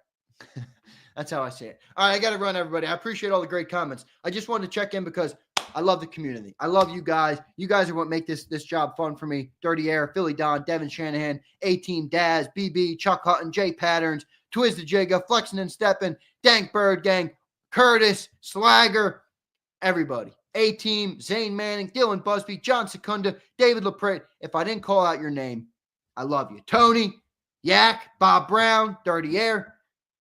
That's how I say it. All right, I got to run, everybody. I appreciate all the great comments. I just wanted to check in because I love the community. I love you guys. You guys are what make this job fun for me. Dirty Air, Philly Don, Devin Shanahan, A-Team Daz, BB, Chuck Hutton, Jay Patterns, Twiz the Jigga, Flexing and Steppin', Dank Bird Gang, Curtis, Slagger, everybody. A-Team, Zane Manning, Dylan Busby, John Secunda, David LaPrade. If I didn't call out your name, I love you. Tony, Yak, Bob Brown, Dirty Air.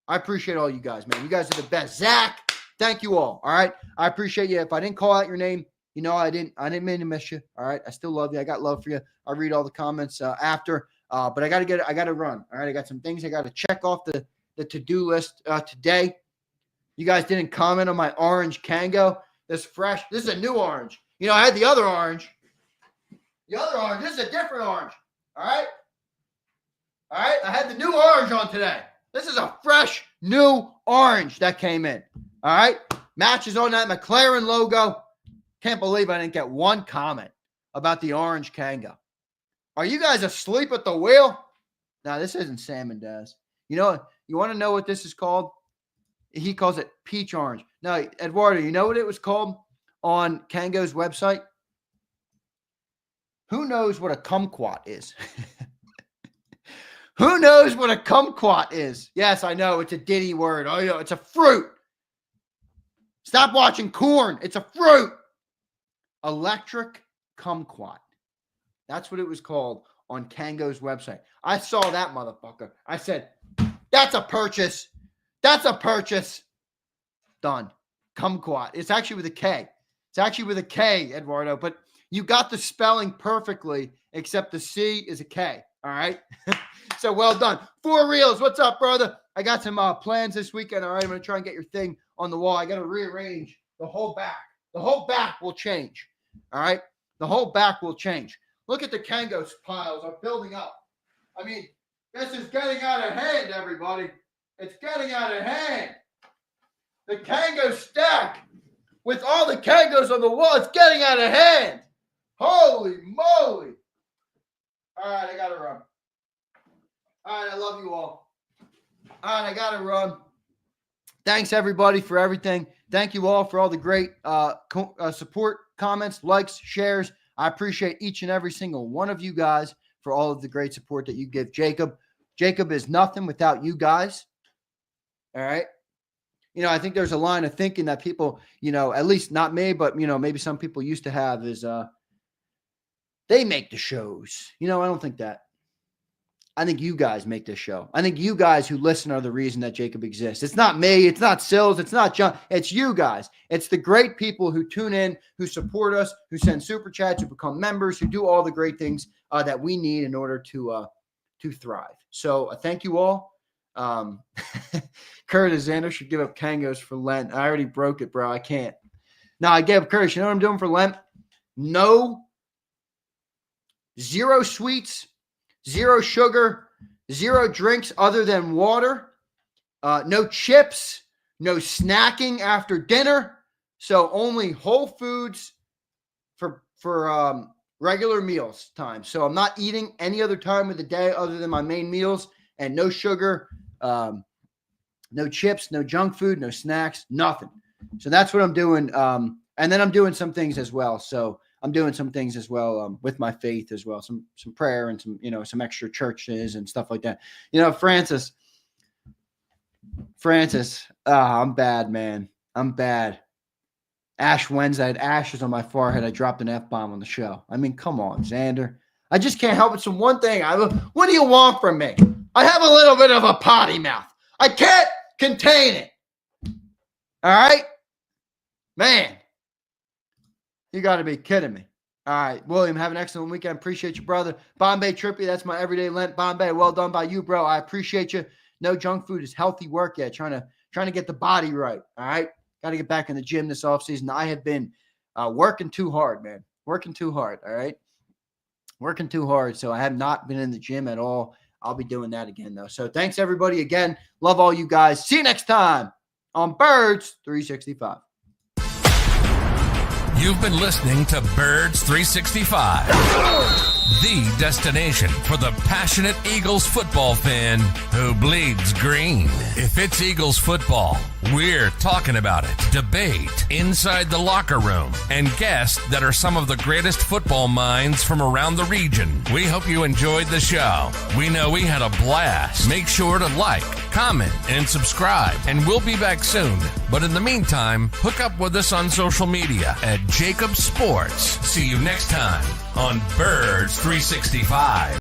I appreciate all you guys, man. You guys are the best. Zach, thank you all right? I appreciate you. If I didn't call out your name, you know I didn't mean to miss you. All right? I still love you. I got love for you. I read all the comments after. But I got to run. All right? I got some things I got to check off the to-do list today. You guys didn't comment on my orange Kango. This is a new orange. You know, I had the other orange. This is a different orange. All right? I had the new orange on today. This is a fresh, new orange that came in. All right? Matches on that McLaren logo. Can't believe I didn't get one comment about the orange Kango. Are you guys asleep at the wheel? No, this isn't salmon, Daz. You know, you want to know what this is called? He calls it peach orange. No, Eduardo, you know what it was called on Kango's website? Who knows what a kumquat is? Who knows what a kumquat is? Yes, I know. It's a ditty word. Oh, yeah, it's a fruit. Stop watching corn. It's a fruit. Electric kumquat. That's what it was called on Kango's website. I saw that motherfucker. I said, that's a purchase. That's a purchase. Done. Kumquat. It's actually with a K. It's actually with a K, Eduardo, but you got the spelling perfectly, except the C is a K. All right. So well done. 4 Reels. What's up, brother? I got some plans this weekend. All right. I'm going to try and get your thing on the wall. I got to rearrange the whole back. The whole back will change. All right. The whole back will change. Look at the Kango piles are building up. I mean, this is getting out of hand, everybody. It's getting out of hand. The Kango stack with all the Kangos on the wall, it's getting out of hand. Holy moly. All right, I got to run. All right, I love you all. All right, I got to run. Thanks, everybody, for everything. Thank you all for all the great support, comments, likes, shares. I appreciate each and every single one of you guys for all of the great support that you give JAKIB. JAKIB is nothing without you guys. All right. You know, I think there's a line of thinking that people, you know, at least not me, but, you know, maybe some people used to have is they make the shows. You know, I don't think that. I think you guys make this show. I think you guys who listen are the reason that JAKIB exists. It's not me. It's not Sills. It's not John. It's you guys. It's the great people who tune in, who support us, who send super chats, who become members, who do all the great things that we need in order to thrive. So thank you all. Curtis, Zander should give up Kangos for Lent. I already broke it, bro. I can't. No, I gave up Curtis. You know what I'm doing for Lent? No. 0 sweets. 0 sugar, 0 drinks other than water, no chips, no snacking after dinner. So only whole foods for regular meals time. So I'm not eating any other time of the day other than my main meals, and no sugar, no chips, no junk food, no snacks, nothing. So that's what I'm doing. And then I'm doing some things as well. So I'm doing some things as well with my faith as well, some prayer and some, you know, some extra churches and stuff like that. You know, Francis, I'm bad, man. I'm bad. Ash Wednesday, I had ashes on my forehead. I dropped an F-bomb on the show. I mean, come on, Zander. I just can't help it. So one thing, what do you want from me? I have a little bit of a potty mouth. I can't contain it. All right? Man. You got to be kidding me. All right, William, have an excellent weekend. Appreciate you, brother. Bombay Trippy, that's my everyday Lent. Bombay, well done by you, bro. I appreciate you. No junk food is healthy work. Yeah, trying to get the body right. All right, got to get back in the gym this offseason. I have been working too hard, man. Working too hard. All right, working too hard. So I have not been in the gym at all. I'll be doing that again though. So thanks everybody again. Love all you guys. See you next time on Birds 365. You've been listening to Birds 365, the destination for the passionate Eagles football fan who bleeds green. If it's Eagles football, we're talking about it. Debate inside the locker room and guests that are some of the greatest football minds from around the region. We hope you enjoyed the show. We know we had a blast. Make sure to like, comment, and subscribe, and we'll be back soon. But in the meantime, hook up with us on social media at JAKIB Sports. See you next time on Birds 365.